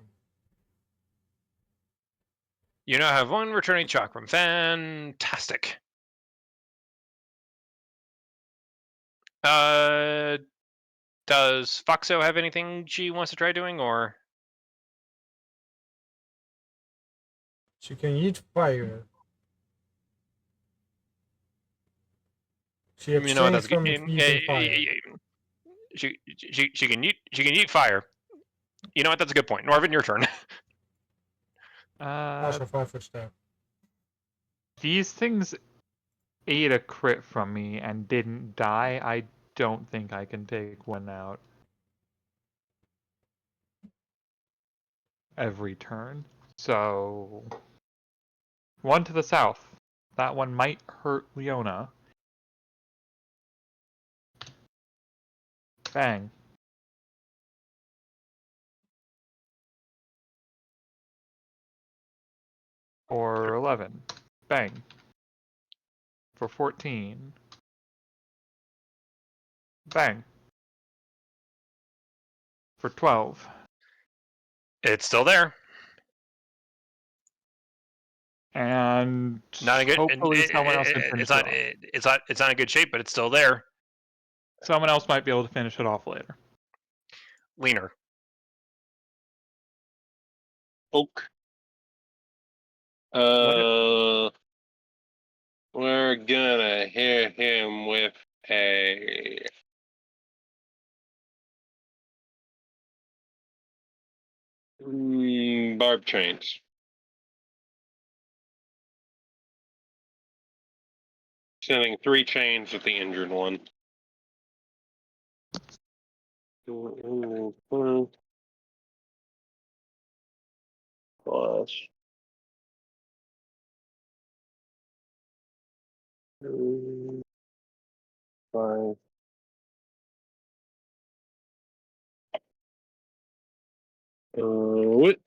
You now have one returning chakram. Fantastic. Does Foxo have anything she wants to try doing, or? She can yeet fire. She You know what? abstains That's good. from yeeting fire. She can eat fire. You know what? That's a good point. Norvin, your turn. Also 5-foot step. These things ate a crit from me and didn't die. I don't think I can take one out every turn. So, one to the south. That one might hurt Leona. Bang. For 11. Bang. For 14. Bang. For 12. It's still there. And Not a good. hopefully someone else can finish it off. It's not in good shape, but it's still there. Someone else might be able to finish it off later. Leaner. Oak. We're gonna hit him with a barb chains. Sending 3 chains at the injured one. Plus. 5. What?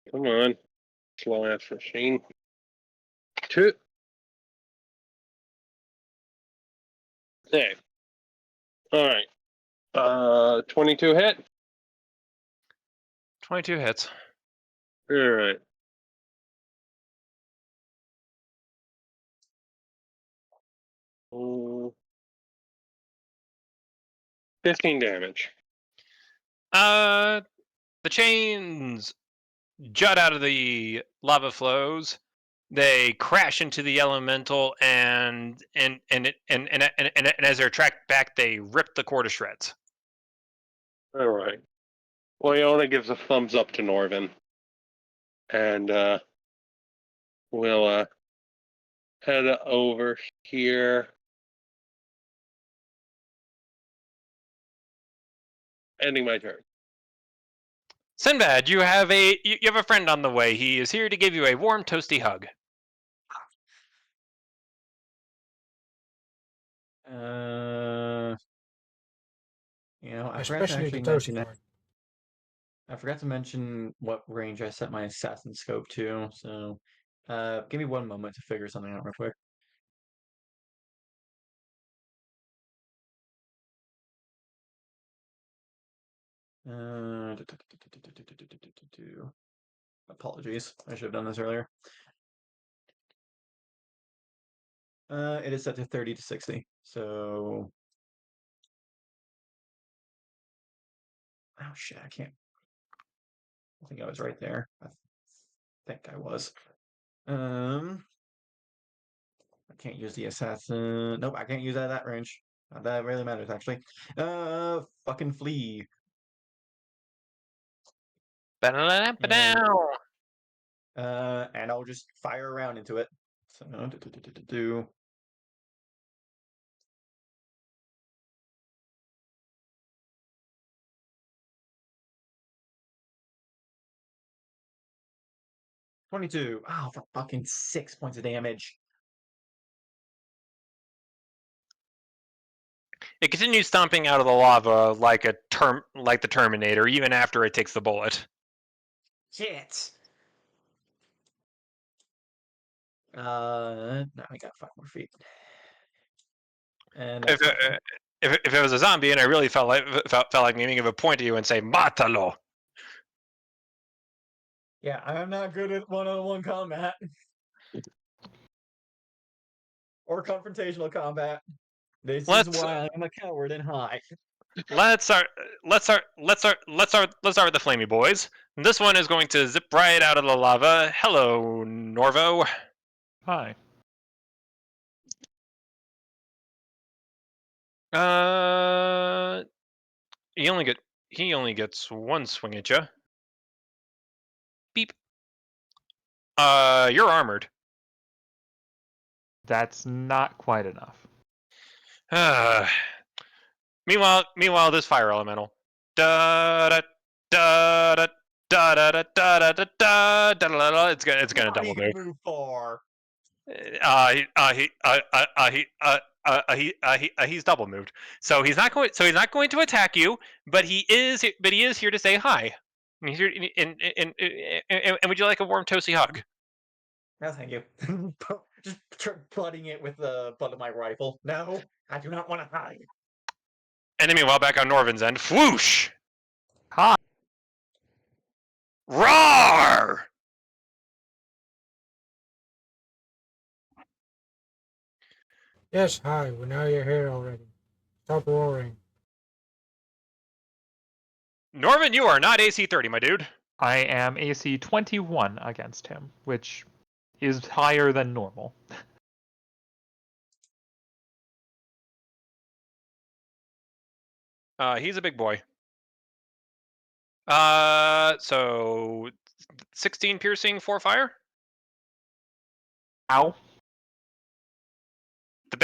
Come on, slow ass machine. 2. Hey. All right. 22 hit. 22 hits. All right. Mm, 15 damage. The chains jut out of the lava flows. They crash into the elemental, and as they're tracked back, they rip the core to shreds. All right. Leona gives a thumbs up to Norvin, and we'll head over here. Ending my turn. Sinbad, you have a friend on the way. He is here to give you a warm, toasty hug. I forgot to Especially the actually toasty mention it. part. I forgot to mention what range I set my assassin scope to. So, give me one moment to figure something out real quick. Apologies, I should have done this earlier. It is set to 30 to 60. So, oh shit, I can't. I think I was right there. I think I was. I can't use the assassin. Nope, I can't use that at that range. Not that really matters actually. Fucking flee. Ba-da-da-da-ba-dow. And I'll just fire around into it. So, do. 22. Oh, for fucking 6 points of damage. It continues stomping out of the lava like the Terminator, even after it takes the bullet. Shit. Now I got 5 more feet. And that's my turn. If it was a zombie and I really felt like me give a point to you and say "Matalo," Yeah, I'm not good at one-on-one combat. Or confrontational combat. This is why I'm a coward and hide. let's start with the flamey boys. This one is going to zip right out of the lava. Hello, Norvo. Hi. He only gets one swing at you. Beep. You're armored. That's not quite enough. Meanwhile, this fire elemental. Da da da da da da da da da da da. It's gonna double move. Move far. He's double moved. So he's not going to attack you, but he is here to say hi. And he's here, and would you like a warm toasty hug? No, thank you. Just butting it with the butt of my rifle. No, I do not want to hide. And then meanwhile, back on Norvin's end, whoosh! Hi. Roar! Yes, hi. We know you're here already. Stop roaring. Norvin, you are not AC 30, my dude. I am AC 21 against him, which is higher than normal. He's a big boy. So 16 piercing, 4 fire. Ow. The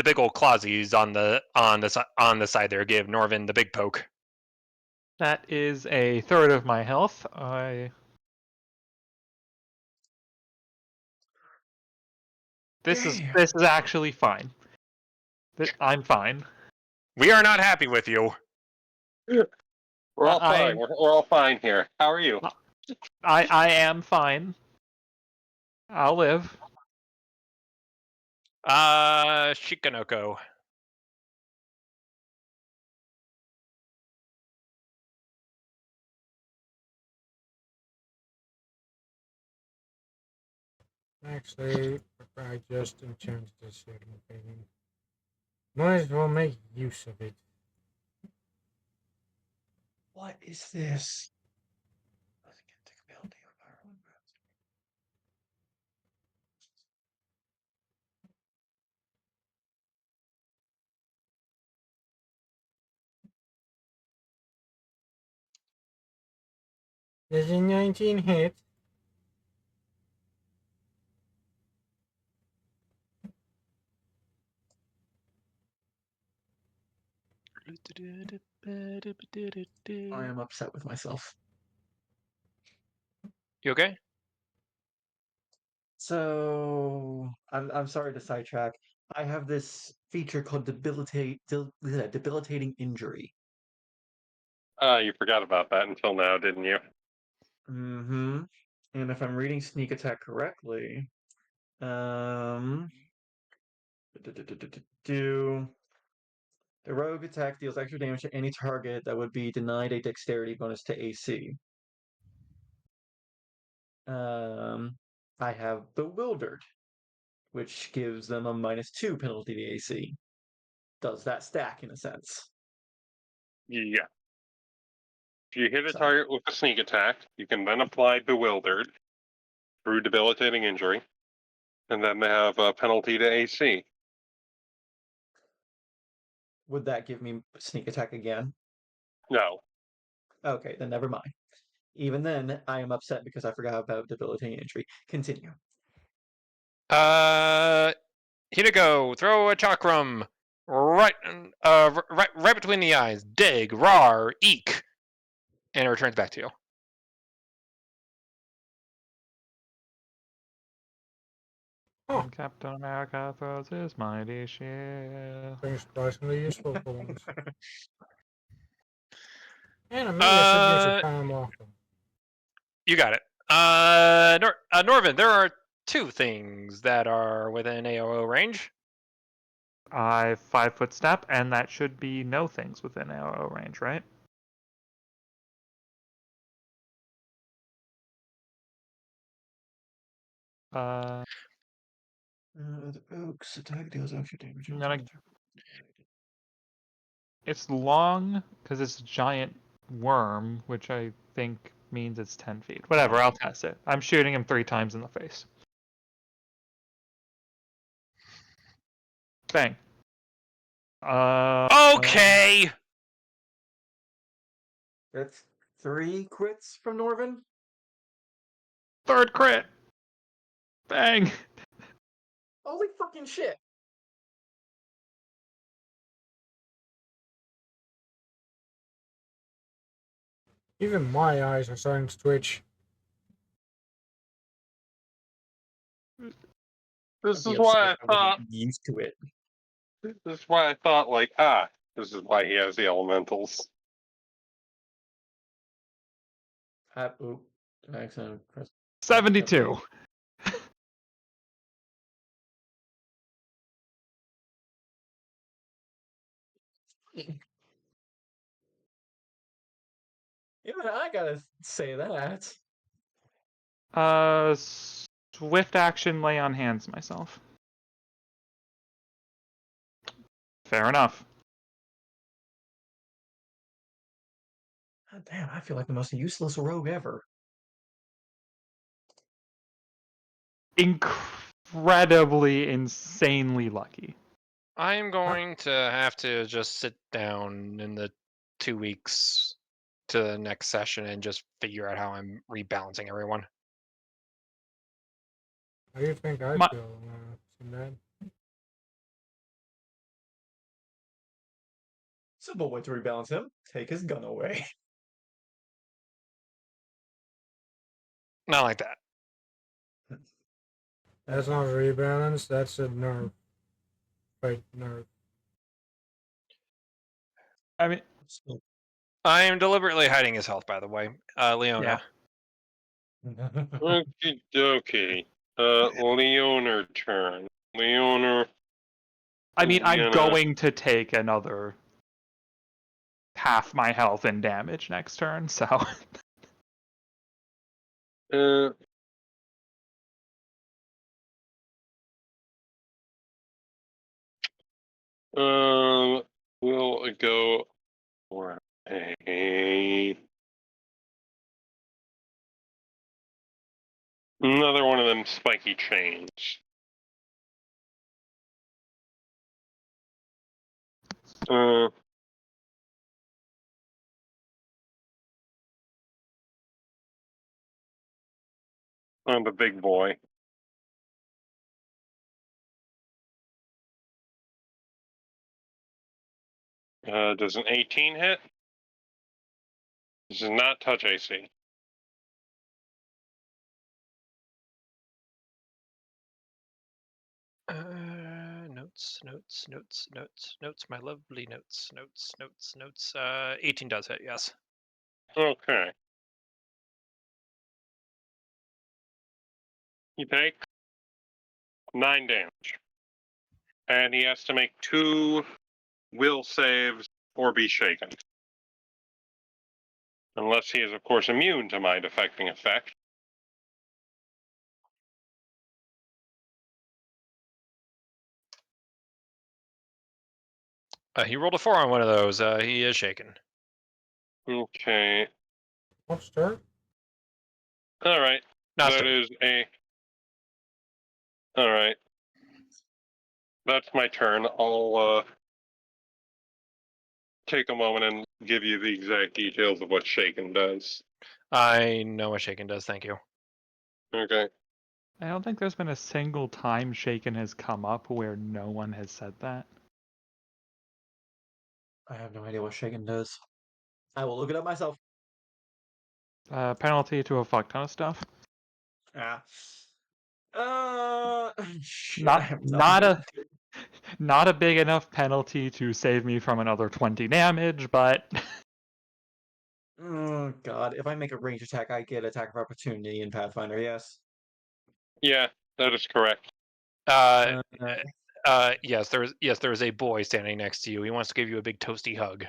big old clawsies on the side there give Norvin the big poke. That is a third of my health. This is actually fine. I'm fine. We are not happy with you. We're all fine. We're all fine here. How are you? I am fine. I'll live. Shikanoko. Actually, I just enchanted this second thing. Might as well make use of it. What is this? Does a 19 hit? I am upset with myself. You okay? So I'm sorry to sidetrack. I have this feature called debilitating injury. You forgot about that until now, didn't you? Mm-hmm. And if I'm reading sneak attack correctly, the rogue attack deals extra damage to any target that would be denied a dexterity bonus to AC. I have bewildered, which gives them a -2 penalty to AC. Does that stack in a sense? Yeah. If you hit a So- target with a sneak attack, you can then apply Bewildered through debilitating injury, and then they have a penalty to AC. Would that give me sneak attack again? No. Okay, then never mind. Even then, I am upset because I forgot about debilitating injury. Continue. Hinago, throw a chakram right between the eyes. Dig, rar, eek, and it returns back to you. Oh, And Captain America throws his mighty shield. being surprisingly useful for once. And maybe I should use your time often. You got it. Norvin, there are two things that are within AOO range. 5-foot step, and that should be no things within arrow range, right? The oak's attack deals extra damage. I'm gonna- It's long because it's a giant worm, which I think means it's 10 feet. Whatever, I'll test it. I'm shooting him 3 times in the face. Bang. Okay. That's 3 crits from Norvin. Third crit. Bang. Holy fucking shit! Even my eyes are starting to twitch. This I'd is be why I upset if thought. wasn't used to it. This is why I thought, this is why he has the elementals. Oop. Accident. 72. Even I gotta say that. Swift action, lay on hands myself. Fair enough. God damn, I feel like the most useless rogue ever. Incredibly, insanely lucky. I'm going to have to just sit down in the 2 weeks to the next session and just figure out how I'm rebalancing everyone. How do you think I My- feel, Sinbad? Simple way to rebalance him. Take his gun away. Not like that. That's not a rebalance, that's a nerve. Wait, nerve. I mean, I am deliberately hiding his health, by the way. Leona. Okie dokie. Leoner turn. Leoner. I'm gonna- going to take another half my health and damage next turn, so. Uh, we'll go for another one of them spiky chains. On the big boy. Does an 18 hit? This does not touch AC. Notes. My lovely notes. 18 does hit, yes. Okay. You take 9 damage. And he has to make 2 will saves or be shaken. Unless he is, of course, immune to mind affecting effect. He rolled a 4 on one of those. He is shaken. Okay. What's turn? Alright. Not That stirred. is a. Alright. That's my turn. I'll take a moment and give you the exact details of what shaken does. I know what shaken does, thank you. Okay. I don't think there's been a single time Shaken has come up where no one has said that. I have no idea what shaken does. I will look it up myself. Penalty to a fuck ton of stuff. Ah. Shit, I have not a big enough penalty to save me from another 20 damage, but Oh god, if I make a range attack, I get attack of opportunity in Pathfinder. Yes. Yeah, that is correct. Uh, Uh, yes, there is a boy standing next to you. He wants to give you a big toasty hug.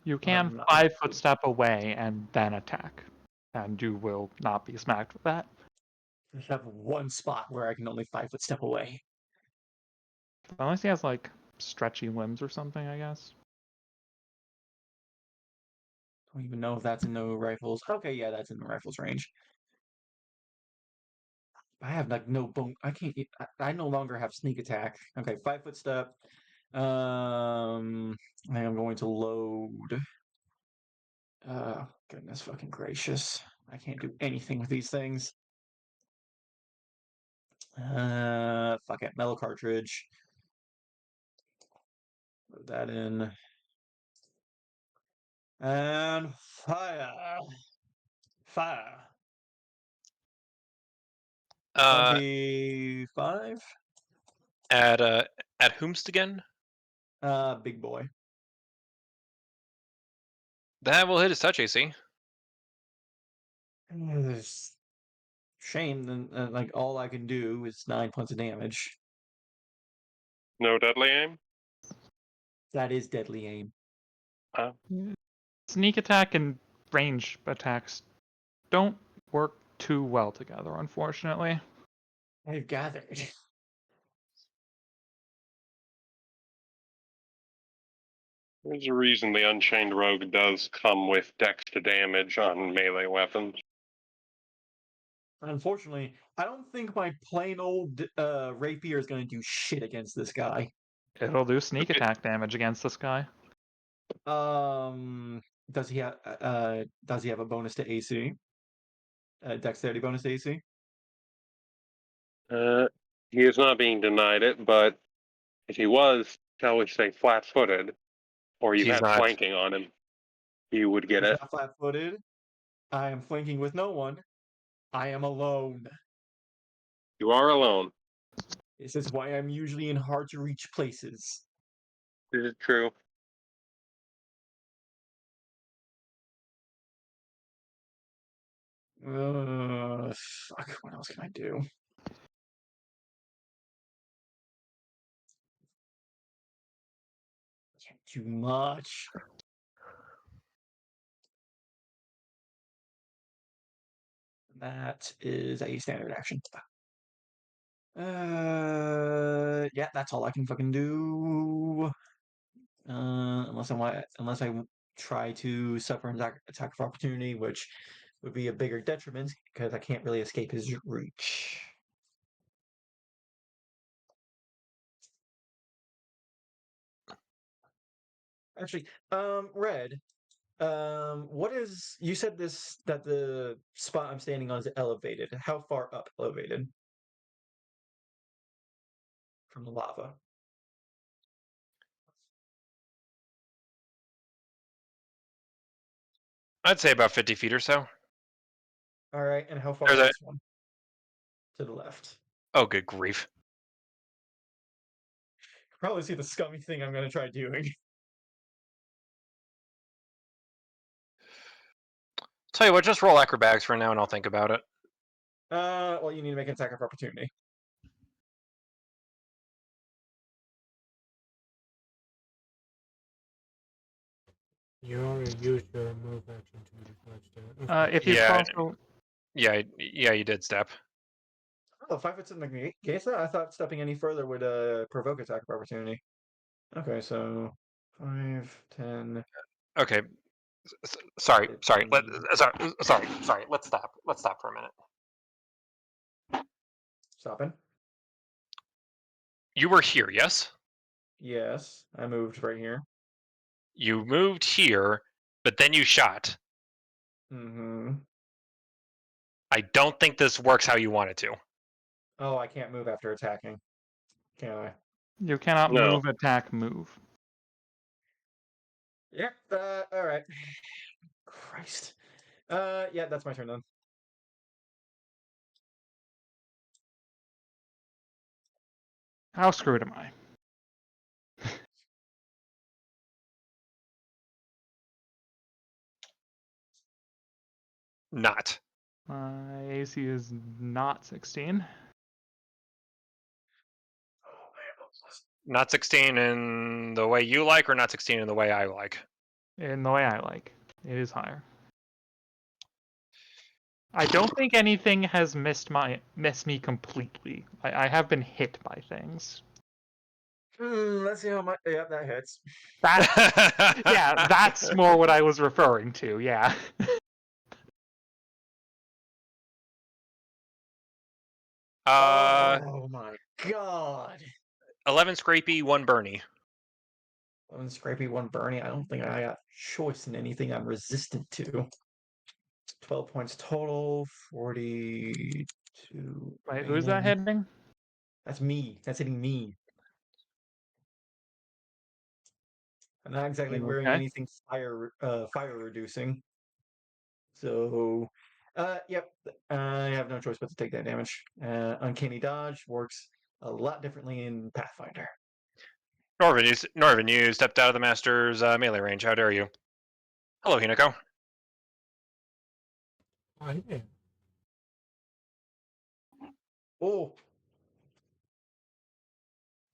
you I'll have can nothing 5-foot to- step away and then attack, and you will not be smacked with that. I have one spot where I can only 5-foot step away. Unless he has like stretchy limbs or something, I guess. Don't even know if that's in no rifles. Okay, yeah, that's in the rifles range. I have like no bone. I can't. I no longer have sneak attack. Okay, 5-foot step. I am going to load. Oh, goodness fucking gracious. I can't do anything with these things. Fuck it. Metal cartridge. Load that in. And fire. Fire. Uh, 25. at whomst again? Big boy. That will hit his touch AC. It's shame. Then, like all I can do is 9 points of damage. No deadly aim. That is deadly aim. Sneak attack and range attacks don't work too well together, unfortunately. I've gathered. There's a reason the Unchained Rogue does come with dex to damage on melee weapons. Unfortunately, I don't think my plain old rapier is going to do shit against this guy. It'll do sneak attack damage against this guy. Does he have a bonus to AC? Dexterity bonus to AC? He is not being denied it, but if he was, shall we say, flat-footed, or you He's had not. flanking on him, he would get He's it. not flat-footed. I am flanking with no one. I am alone. You are alone. This is why I'm usually in hard-to-reach places. Is it true? Fuck. What else can I do? Can't do much. That is a standard action. Yeah, that's all I can fucking do. Unless I try to suffer an attack of opportunity, which would be a bigger detriment because I can't really escape his reach. Actually, Red, what is you said this that the spot I'm standing on is elevated. How far up elevated from the lava? I'd say about 50 feet or so. All right, and how far There's is a. this one? To the left. Oh, good grief! Probably see the scummy thing I'm gonna try doing. Tell you what, just roll acrobatics for now, and I'll think about it. Well, you need to make an attack of opportunity. You already used your move action to refresh that. If you Yeah, cross, yeah, you did step. Oh, 5 foot's in the case. I thought stepping any further would provoke attack of opportunity. Okay, so 5, 10. Okay, sorry. 15. Sorry. Let's stop. Let's stop for a minute. Stopping. You were here, yes? Yes, I moved right here. You moved here, but then you shot. Mm-hmm. I don't think this works how you want it to. Oh, I can't move after attacking. Can I? you cannot No. move, attack, move. Yep. All right. Christ. Yeah, that's my turn then. How screwed am I? Not. My AC is not 16. Not 16 in the way you like, or not 16 in the way I like? In the way I like. It is higher. I don't think anything has missed me completely. I have been hit by things. Let's see how much. Yep, that hits. That yeah, that's more what I was referring to. Yeah. Oh my god. 11 Scrapey, 1 Bernie. One Scrapey, one Bernie. I don't think I got choice in anything I'm resistant to. 12 points total, 42. Wait, who's that remaining. hitting? That's me. That's hitting me. I'm not exactly wearing Okay. anything fire reducing. So, yep. I have no choice but to take that damage. Uncanny dodge works a lot differently in Pathfinder. Norvin, you stepped out of the master's melee range. How dare you? Hello, Hinako. Oh, yeah. Oh,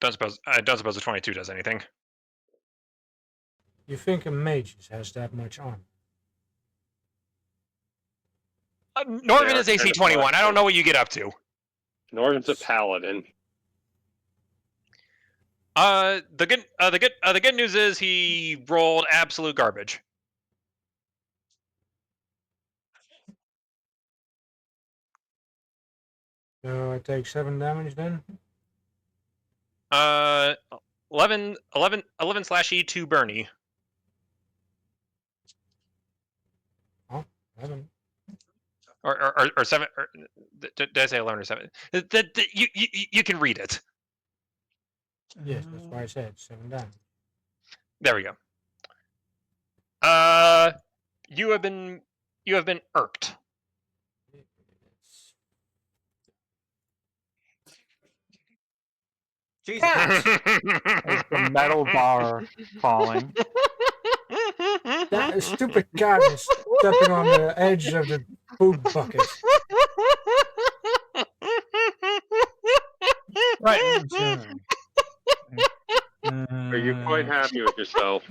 Don't suppose a 22 does anything. You think a mage has that much on? Norvin They is are AC kind of 21. I don't flexible. know what you get up to. Norton's a paladin. The good news is he rolled absolute garbage. So I take 7 damage then? 11 slash E to Bernie. Oh, 11. Or 7. Did I say 11 or 7? You can read it. Yes, that's why I said 7 damage. There we go. You have been irked. Jesus. Is the metal bar falling? That stupid cat is stepping on the edge of the food bucket. Right. Are you quite happy with yourself?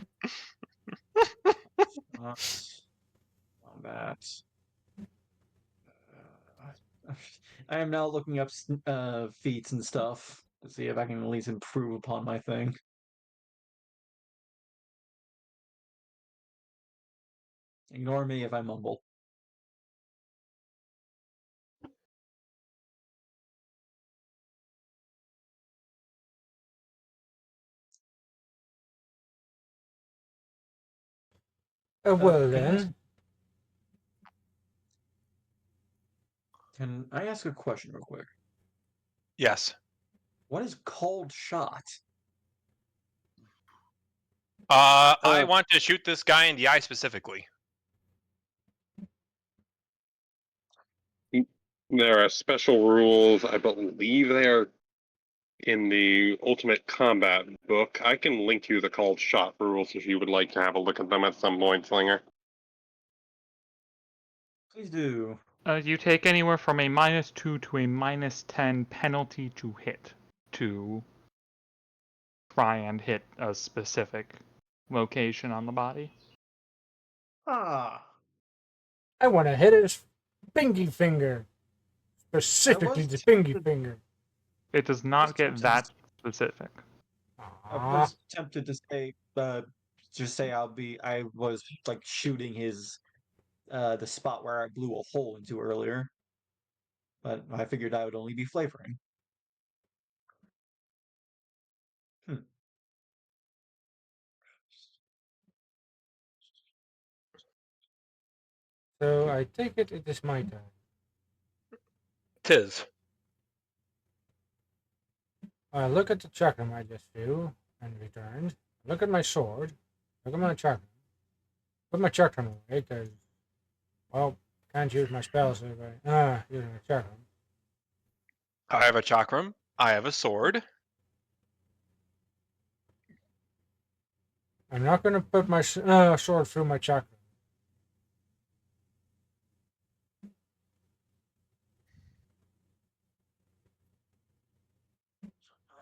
Combat. I am now looking up feats and stuff to see if I can at least improve upon my thing. Ignore me if I mumble. Well Can I ask- then, Can I ask a question real quick? Yes. What is cold shot? I want to shoot this guy in the eye specifically. There are special rules. I believe they are in the Ultimate Combat book. I can link you the called shot rules if you would like to have a look at them at some point, Slinger. Please do. You take anywhere from a -2 to a -10 penalty to hit to try and hit a specific location on the body. Ah, I want to hit his pinky finger. Specifically was the pinky tempted- finger. It does not get that specific. I was tempted to say, just say I was like shooting his, the spot where I blew a hole into earlier, but I figured I would only be flavoring. So I take it is my turn. Tis. I look at the chakram I just threw and returned. Look at my sword. Look at my chakram. Put my chakram away because, well, can't use my spells if I using a chakram. I have a chakram. I have a sword. I'm not gonna put my sword through my chakra.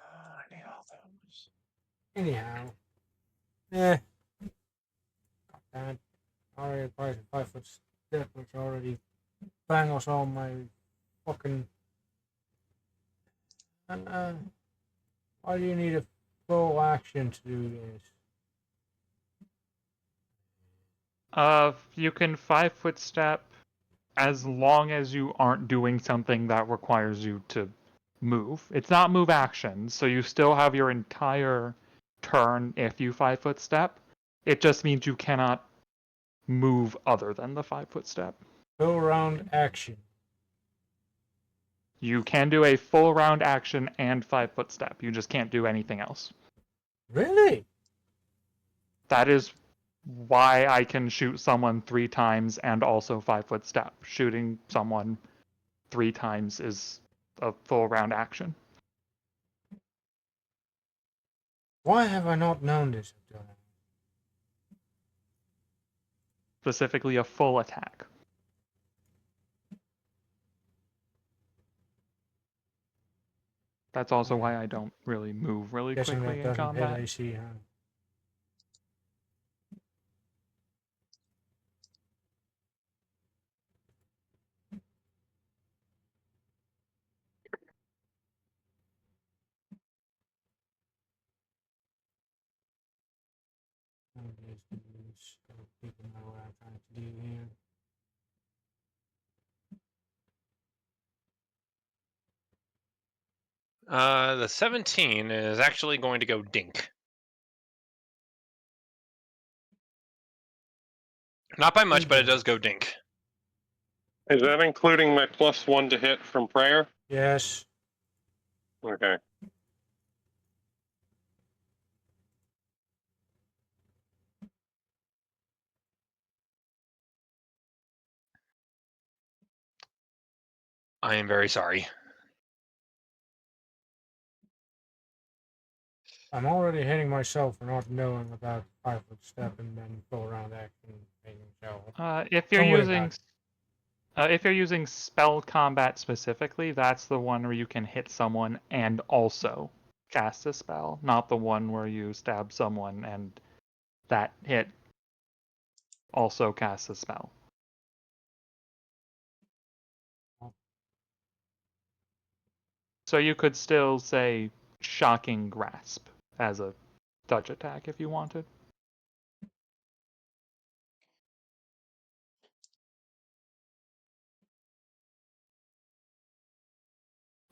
I need all those. Anyhow, God, already priced a 5 foot step, which already bangles all my fucking. Why do you need a full action to do this? You can 5-foot step as long as you aren't doing something that requires you to move. It's not move action, so you still have your entire turn if you 5-foot step. It just means you cannot move other than the 5-foot step. Full round action. You can do a full round action and 5-foot step. You just can't do anything else. Really? That is why I can shoot someone 3 times and also 5-foot step. Shooting someone 3 times is a full round action. Why have I not known this until now? Specifically a full attack. That's also why I don't really move really Guessing quickly that in doesn't hit combat. AC, huh? People know what I'm trying to do here. The 17 is actually going to go dink. Not by much, but it does go dink. Is that including my +1 to hit from prayer? Yes. Okay. I am very sorry. I'm already hitting myself for not knowing about 5 foot step and then full round action making shell. If you're Don't worry using if you're using spell combat specifically, that's the one where you can hit someone and also cast a spell, not the one where you stab someone and that hit also casts a spell. So you could still say Shocking Grasp as a touch attack if you wanted.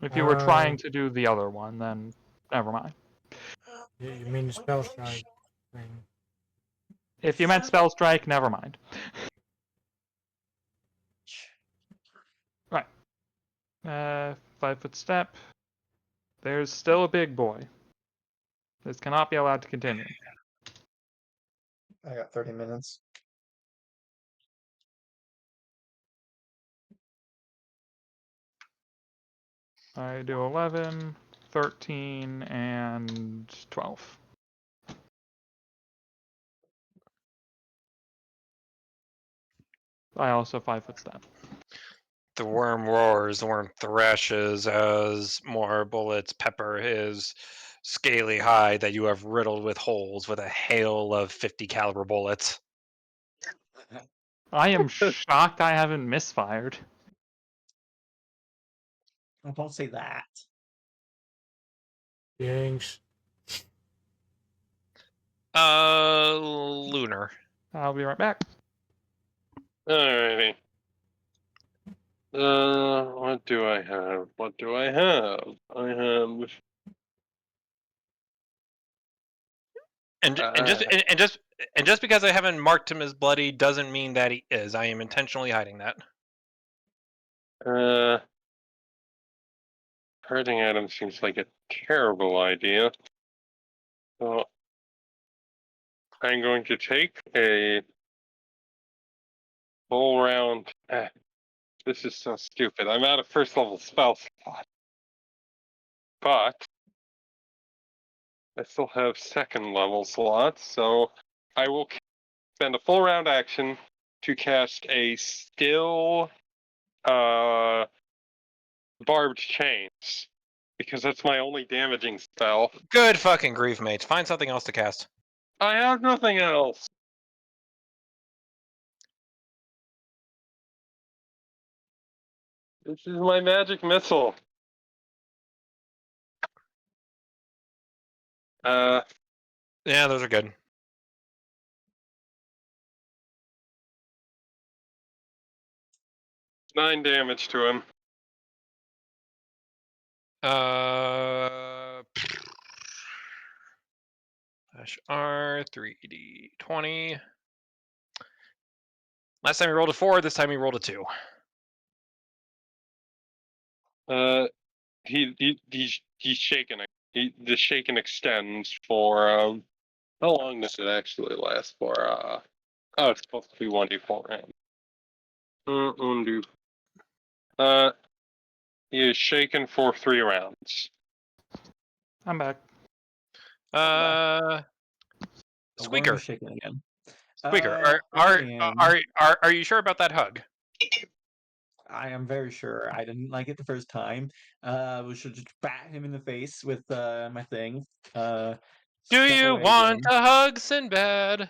If you were trying to do the other one, then never mind. You mean the spell strike thing? If you meant Spell Strike, never mind. Right. 5-foot step. There's still a big boy. This cannot be allowed to continue. I got 30 minutes. I do 11, 13, and 12. I also 5-foot step. The worm roars, the worm thrashes as more bullets pepper his scaly hide that you have riddled with holes with a hail of 50 caliber bullets. I am shocked I haven't misfired. Oh, don't say that. Jinx. Lunar. I'll be right back. Alrighty. What do I have? What do I have? I have. And just because I haven't marked him as bloody doesn't mean that he is. I am intentionally hiding that. Hurting Adam seems like a terrible idea. So I'm going to take a full round. This is so stupid. I'm out of first level spell slot. But I still have second level slots, so I will spend a full round action to cast a skill barbed chains, because that's my only damaging spell. Good fucking grief, mate. Find something else to cast. I have nothing else. This is my magic missile. Yeah, those are good. Nine damage to him. R 3d20. Last time he rolled a 4. This time he rolled a 2. He's shaken. The shaken extends for how long does it actually last for? Oh, it's supposed to be 1d4 rounds. Undo. He is shaken for 3 rounds. I'm back. Squeaker. Shaking again. Squeaker, are you sure about that hug? I am very sure. I didn't like it the first time. We should just bat him in the face with my thing. Do Step you away want again. a hug, Sinbad?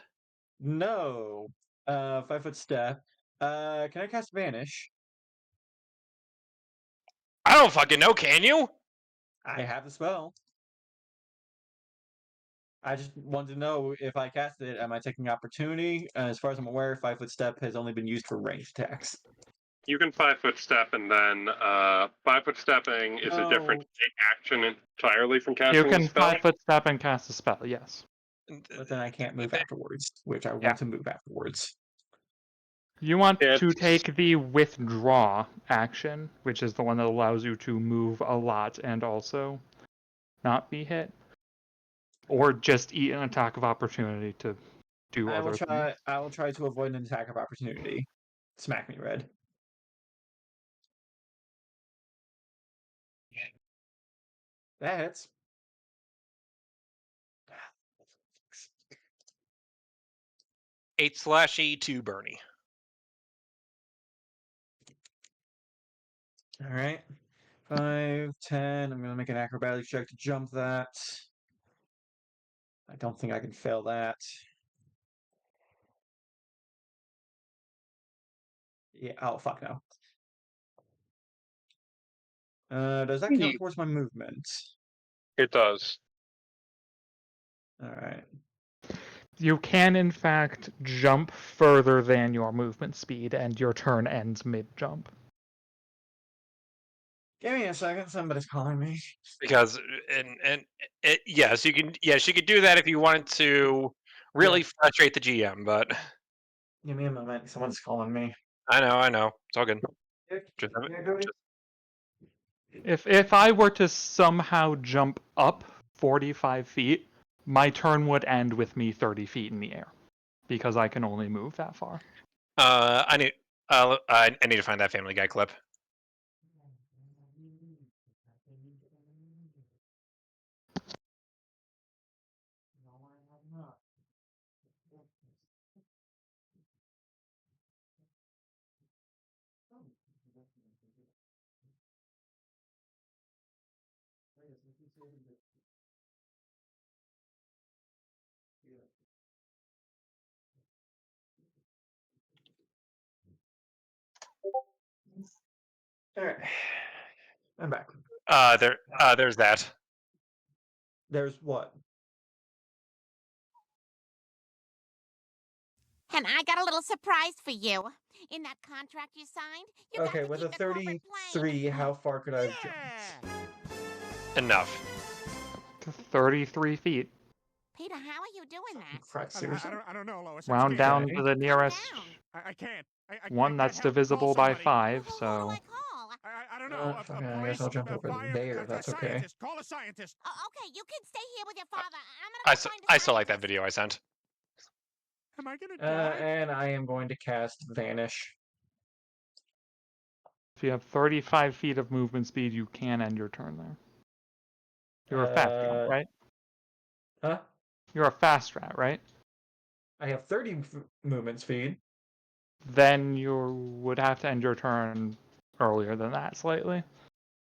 No. 5-foot step. Can I cast Vanish? I don't fucking know, can you? I have the spell. I just wanted to know if I cast it, am I taking opportunity? As far as I'm aware, 5-foot step has only been used for ranged attacks. You can 5-foot step, and then 5-foot stepping is a different action entirely from casting You can the spell. 5-foot step and cast a spell, yes. But then I can't move afterwards, which I want to move afterwards. You want Yeah, to take the withdraw action, which is the one that allows you to move a lot and also not be hit. Or just eat an attack of opportunity to do I will other try. things. I will try to avoid an attack of opportunity. Smack me red. That hits. 8/E to Bernie. All right. 5, 10. I'm gonna make an acrobatics check to jump that. I don't think I can fail that. Yeah. Oh fuck no. Does that count towards my movement? it does. All right. You can, in fact, jump further than your movement speed, and your turn ends mid-jump. Give me a second. Somebody's calling me. Because yes, you can. Yes, you could do that if you wanted to really frustrate the GM. But Give me a moment. Someone's calling me. I know. It's all good. Just, If I were to somehow jump up 45 feet, my turn would end with me 30 feet in the air, because I can only move that far. I need to find that Family Guy clip. All right. I'm back. There's that. There's what? And I got a little surprise for you. In that contract you signed, you got Okay, to with a keep the corporate 33, plane. how far could I have jumped? Enough. 33 feet. Peter, how are you doing that? Christ, seriously? I don't know, Lois. Wound down to the Calm nearest down. I can't. I one can't that's help. divisible Call by somebody. 5, Who do so... I call? I don't know. Okay, I guess I'll jump over there. That's okay. Scientist. Call a scientist. Oh, okay, you can stay here with your father. I'm I gonna go find a I still like that scientist. video I sent. Am I gonna die? And I am going to cast Vanish. If you have 35 feet of movement speed, you can end your turn there. You're a fast rat, right? Huh? You're a fast rat, right? I have 30 movement speed. Then you would have to end your turn earlier than that slightly.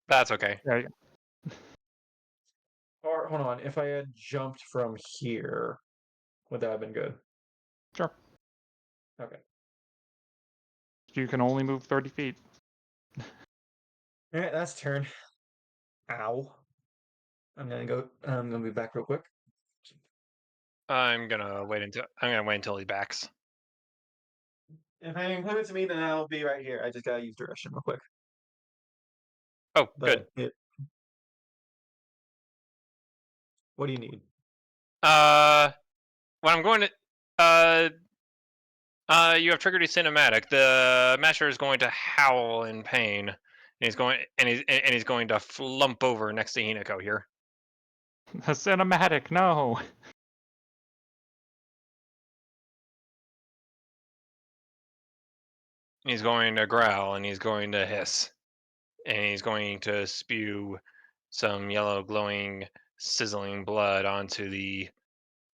That's okay. There you go. Or hold on, if I had jumped from here, would that have been good? Sure. Okay. You can only move 30 feet. Alright, that's turn. Ow. I'm gonna be back real quick. I'm gonna wait until he backs. If anything happens to me, then I'll be right here. I just gotta use direction real quick. Oh, good. What do you need? When I'm going to, you have triggered a cinematic. The master is going to howl in pain, and he's going to flump over next to Hinako here. A cinematic, no. He's going to growl and he's going to hiss, and he's going to spew some yellow, glowing, sizzling blood onto the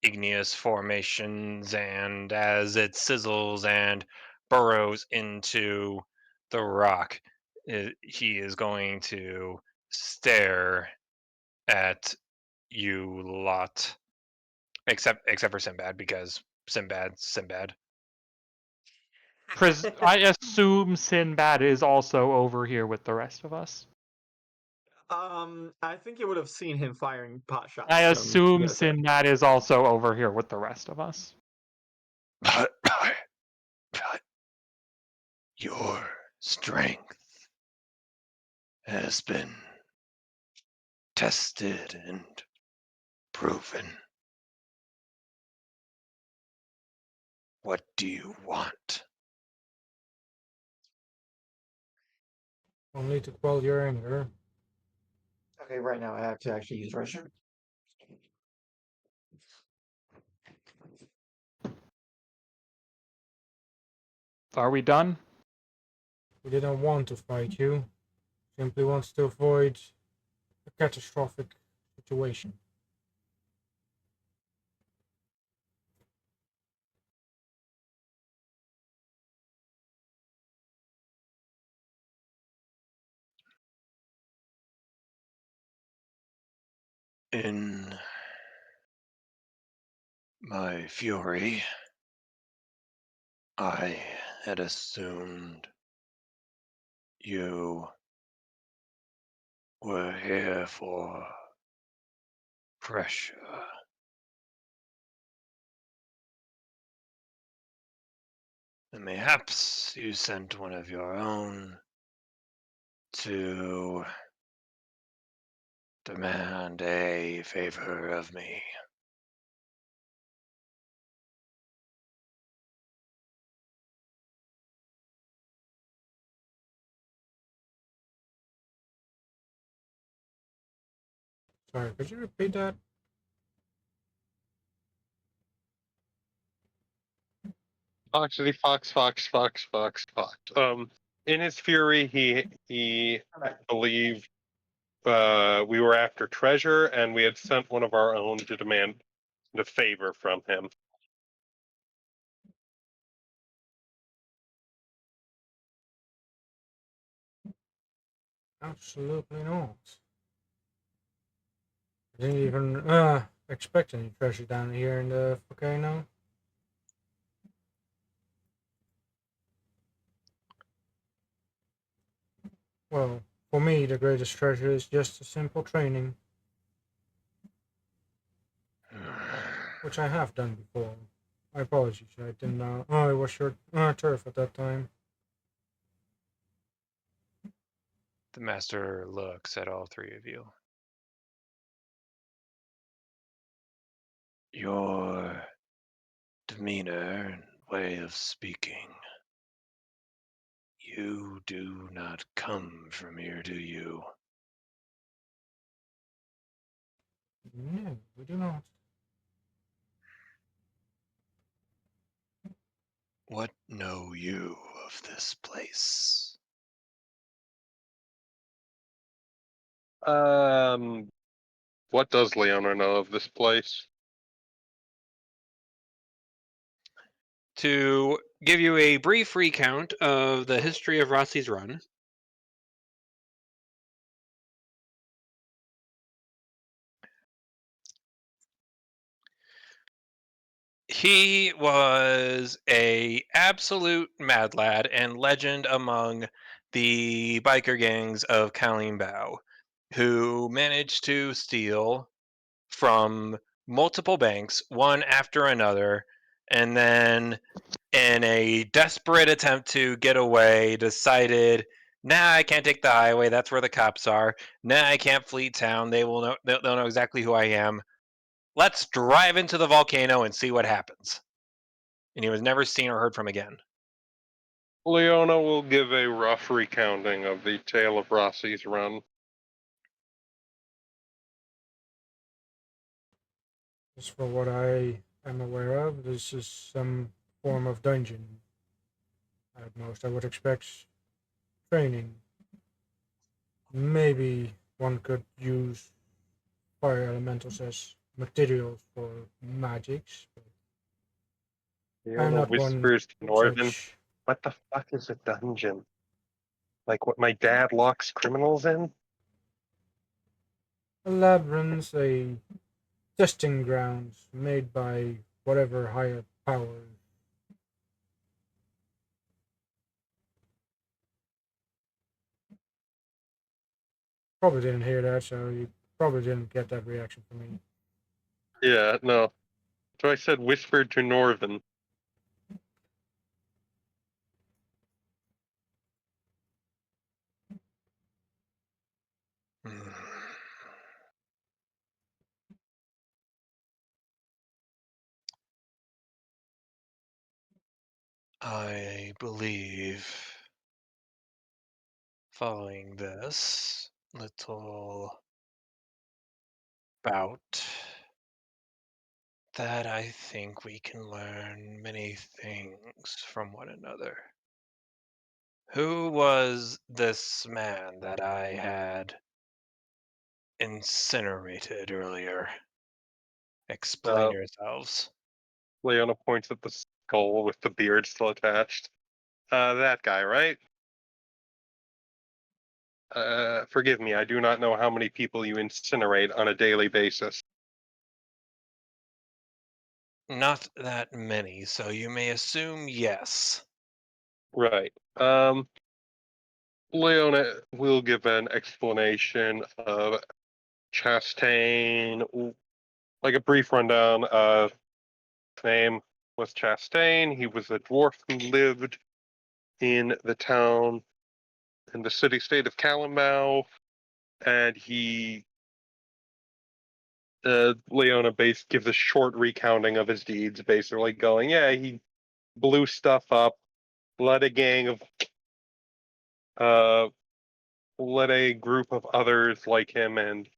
igneous formations, and as it sizzles and burrows into the rock, he is going to stare at you lot, except for Sinbad, because Sinbad. I assume Sinbad is also over here with the rest of us. I think you would have seen him firing pot shots. I from the assume other side. Sinbad is also over here with the rest of us. But your strength has been tested and proven. What do you want? Only to quell your anger. Okay, right now I have to actually use direction. Are we done? We didn't want to fight you. Simply wants to avoid a catastrophic situation. In my fury, I had assumed you were here for pressure. And mayhaps you sent one of your own to demand a favor of me. Sorry, could you repeat that? Foxity Fox. In his fury, he believed we were after treasure, and we had sent one of our own to demand a favor from him. Absolutely not. I didn't even expect any treasure down here in the volcano. Well, for me, the greatest treasure is just a simple training, which I have done before. I apologize, I didn't know. Oh, it was your turf at that time. The master looks at all three of you. Your demeanor and way of speaking. You do not come from here, do you? No, we do not. What know you of this place? What does Leona know of this place? to give you a brief recount of the history of Rossi's Run. He was a absolute mad lad and legend among the biker gangs of Kalimbao, who managed to steal from multiple banks, one after another, and then in a desperate attempt to get away, decided, nah, I can't take the highway, that's where the cops are. Nah, I can't flee town, they'll know exactly who I am. Let's drive into the volcano and see what happens. And he was never seen or heard from again. Leona will give a rough recounting of the tale of Rossi's Run. As for what I am aware of, this is some form of dungeon. At most, I would expect training. Maybe one could use fire elementals as materials for magics. But I'm Leona not one whispers to Northern, such. "What the fuck is a dungeon? Like what my dad locks criminals in?" A labyrinth, a testing grounds made by whatever higher power. Probably didn't hear that, so you probably didn't get that reaction from me. Yeah, no. So I said whispered to Northern. I believe following this little bout that I think we can learn many things from one another. Who was this man that I had incinerated earlier? Explain Uh, yourselves. Leona points at the skull with the beard still attached. That guy, right? Forgive me, I do not know how many people you incinerate on a daily basis. Not that many, so you may assume yes. Right. Leona will give an explanation of Chastain, like a brief rundown. His name was Chastain. He was a dwarf who lived in the town, in the city-state of Kalimbao, and Leona gives a short recounting of his deeds, basically going, yeah, he blew stuff up, led a gang of, led a group of others like him, and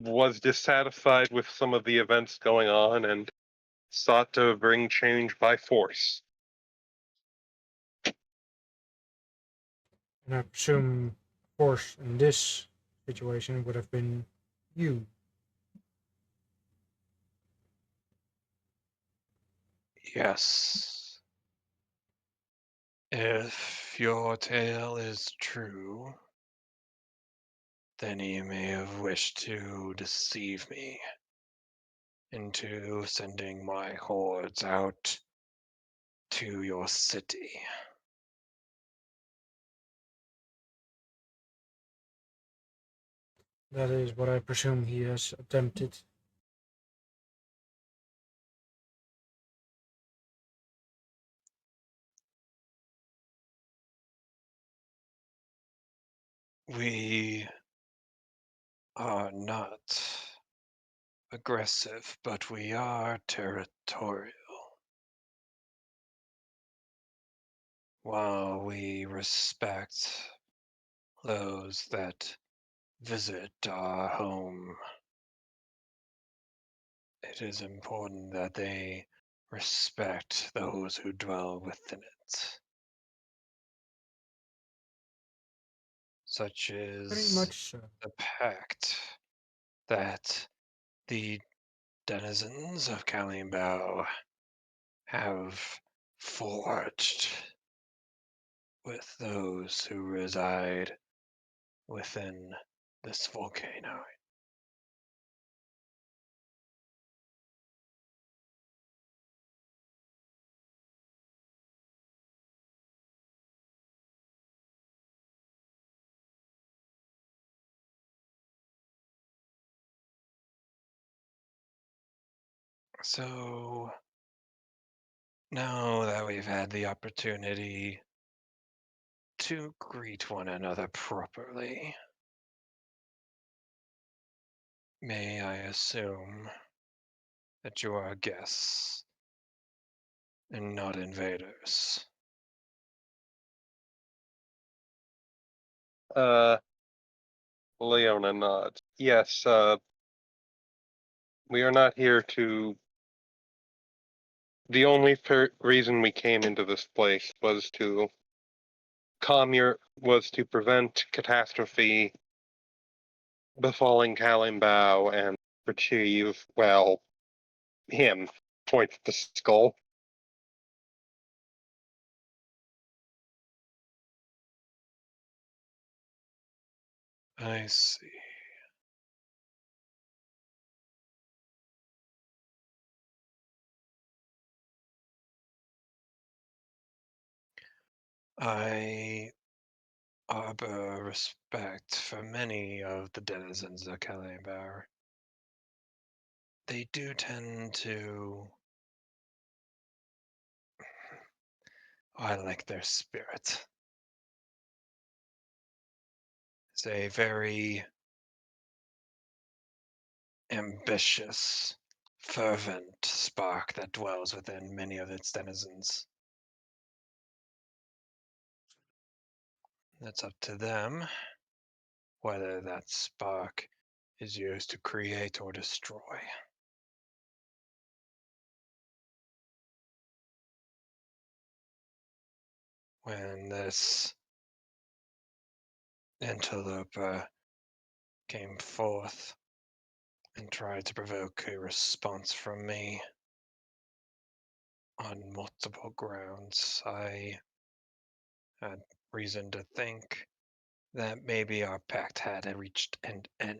was dissatisfied with some of the events going on, and sought to bring change by force. And I presume force in this situation would have been you. Yes. If your tale is true, then you may have wished to deceive me into sending my hordes out to your city. That is what I presume he has attempted. We are not aggressive, but we are territorial. While we respect those that visit our home, it is important that they respect those who dwell within it. Such Very is much so. the pact that the denizens of Kalimbao have forged with those who reside within this volcano. So now that we've had the opportunity to greet one another properly, may I assume that you are guests and not invaders? Leona nods. Yes, we are not here to. The only reason we came into this place was to prevent catastrophe befalling Kalimbao and retrieve, well, him. Points at the skull. I see. I harbor respect for many of the denizens of Kalimbar. They do tend to. I like their spirit. It's a very ambitious, fervent spark that dwells within many of its denizens. It's up to them whether that spark is used to create or destroy. When this interloper came forth and tried to provoke a response from me on multiple grounds, I had reason to think that maybe our pact had reached an end.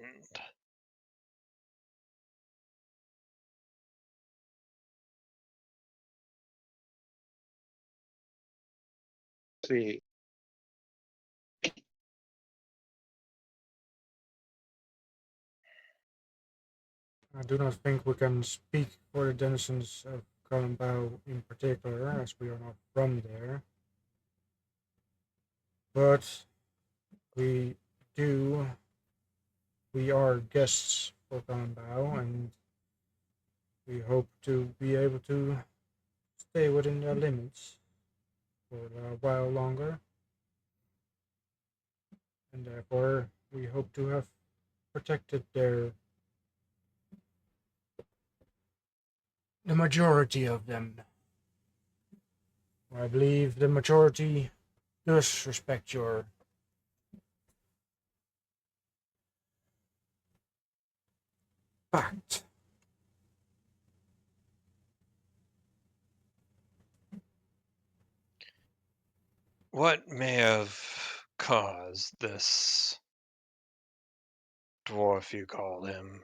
See, I do not think we can speak for the denizens of Kalimbao in particular, as we are not from there. But we do. We are guests for Kalimbao, and we hope to be able to stay within their limits for a while longer. And therefore, we hope to have protected the majority of them. I believe the majority does respect your pact. What may have caused this dwarf, you call him,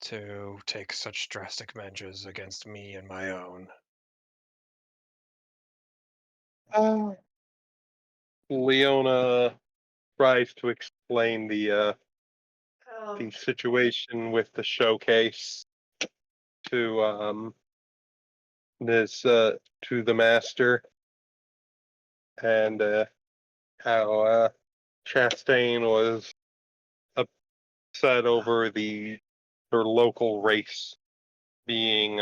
to take such drastic measures against me and my own? Leona tries to explain the situation with the showcase to this to the master, and how Chastain was upset over their local race being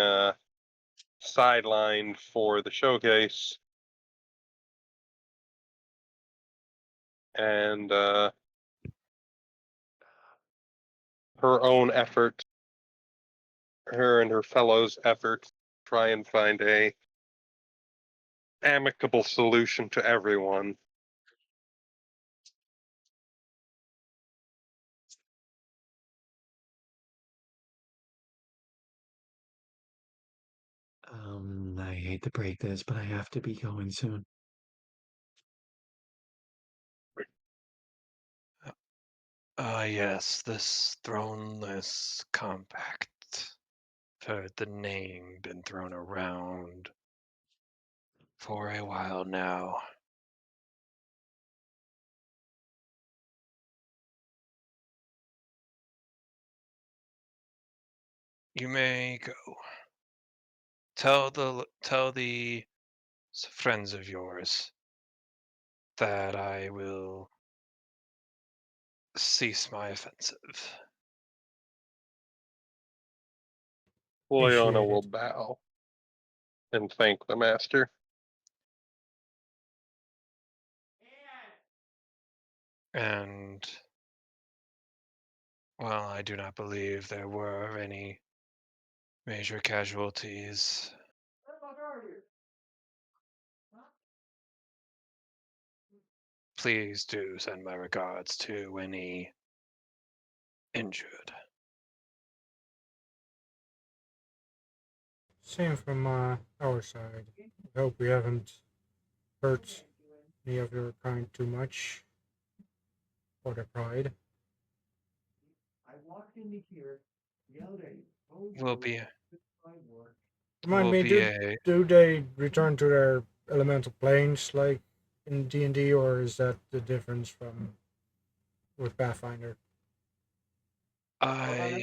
sidelined for the showcase, and her own effort, her and her fellows' efforts, try and find a amicable solution to everyone. I hate to break this, but I have to be going soon. Yes, this throneless compact. Heard the name been thrown around for a while now. You may go. Tell the friends of yours that I will cease my offensive. Leona Appreciate will it. bow and thank the master. And, well, I do not believe there were any major casualties. Please do send my regards to any injured. Same from our side. I hope we haven't hurt any of your kind too much for their pride. Will be Remind will me, be do a do they return to their elemental planes like in D&D, or is that the difference from with Pathfinder? I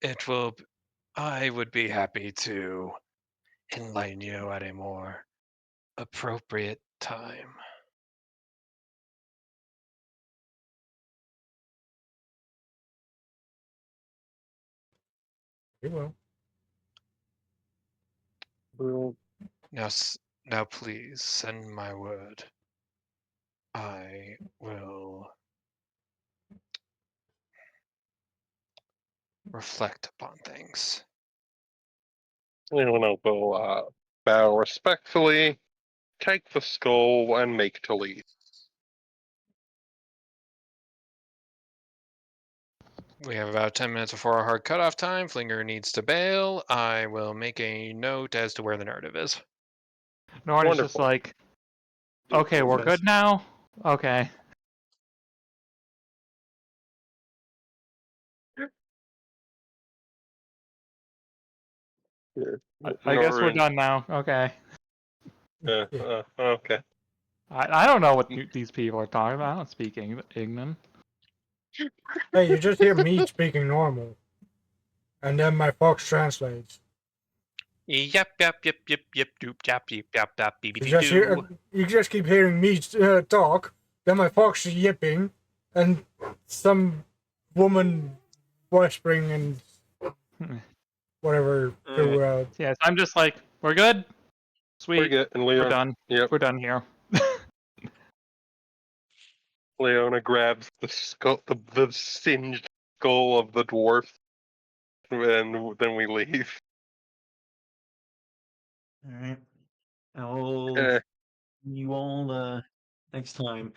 it will I would be happy to enlighten you at a more appropriate time. Very well. Well, Now please send my word. I will reflect upon things. Leona will bow respectfully, take the skull, and make to leave. We have about 10 minutes before our hard cutoff time. Flinger needs to bail. I will make a note as to where the narrative is. Norton's just Wonderful. like, okay, we're good now? Okay. I guess we're Norrin, done now. Okay. yeah, Yeah. okay. I don't know what these people are talking about. I don't speak Ignan. Hey, you just hear me speaking normal, and then my fox translates. Yep, doop, yap, You just hear, you just keep hearing me talk. Then my fox is yipping, and some woman whispering and whatever throughout. Yes, I'm just like, we're good? We're Sweet. good. And We're done. Yep. We're done here. Leona grabs the skull, the singed skull of the dwarf, and then we leave. All right. I'll Eh, see you all next time.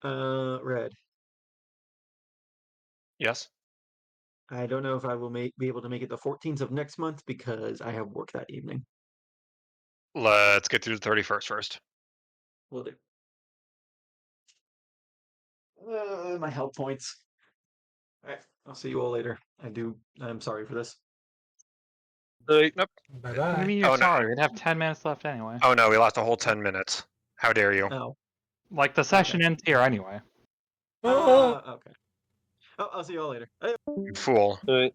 Red. Yes. I don't know if I will be able to make it the 14th of next month because I have work that evening. Let's get through the 31st first. Will do. My health points. All right. I'll see you all later. I'm sorry for this. Right. Nope. Bye What do you bye. mean you're Oh, no. sorry? We'd have 10 minutes left anyway. Oh, no, we lost a whole 10 minutes. How dare you? Oh. Like, the session Okay. ends here anyway. Oh. Okay. I'll see you all later. You fool. Right.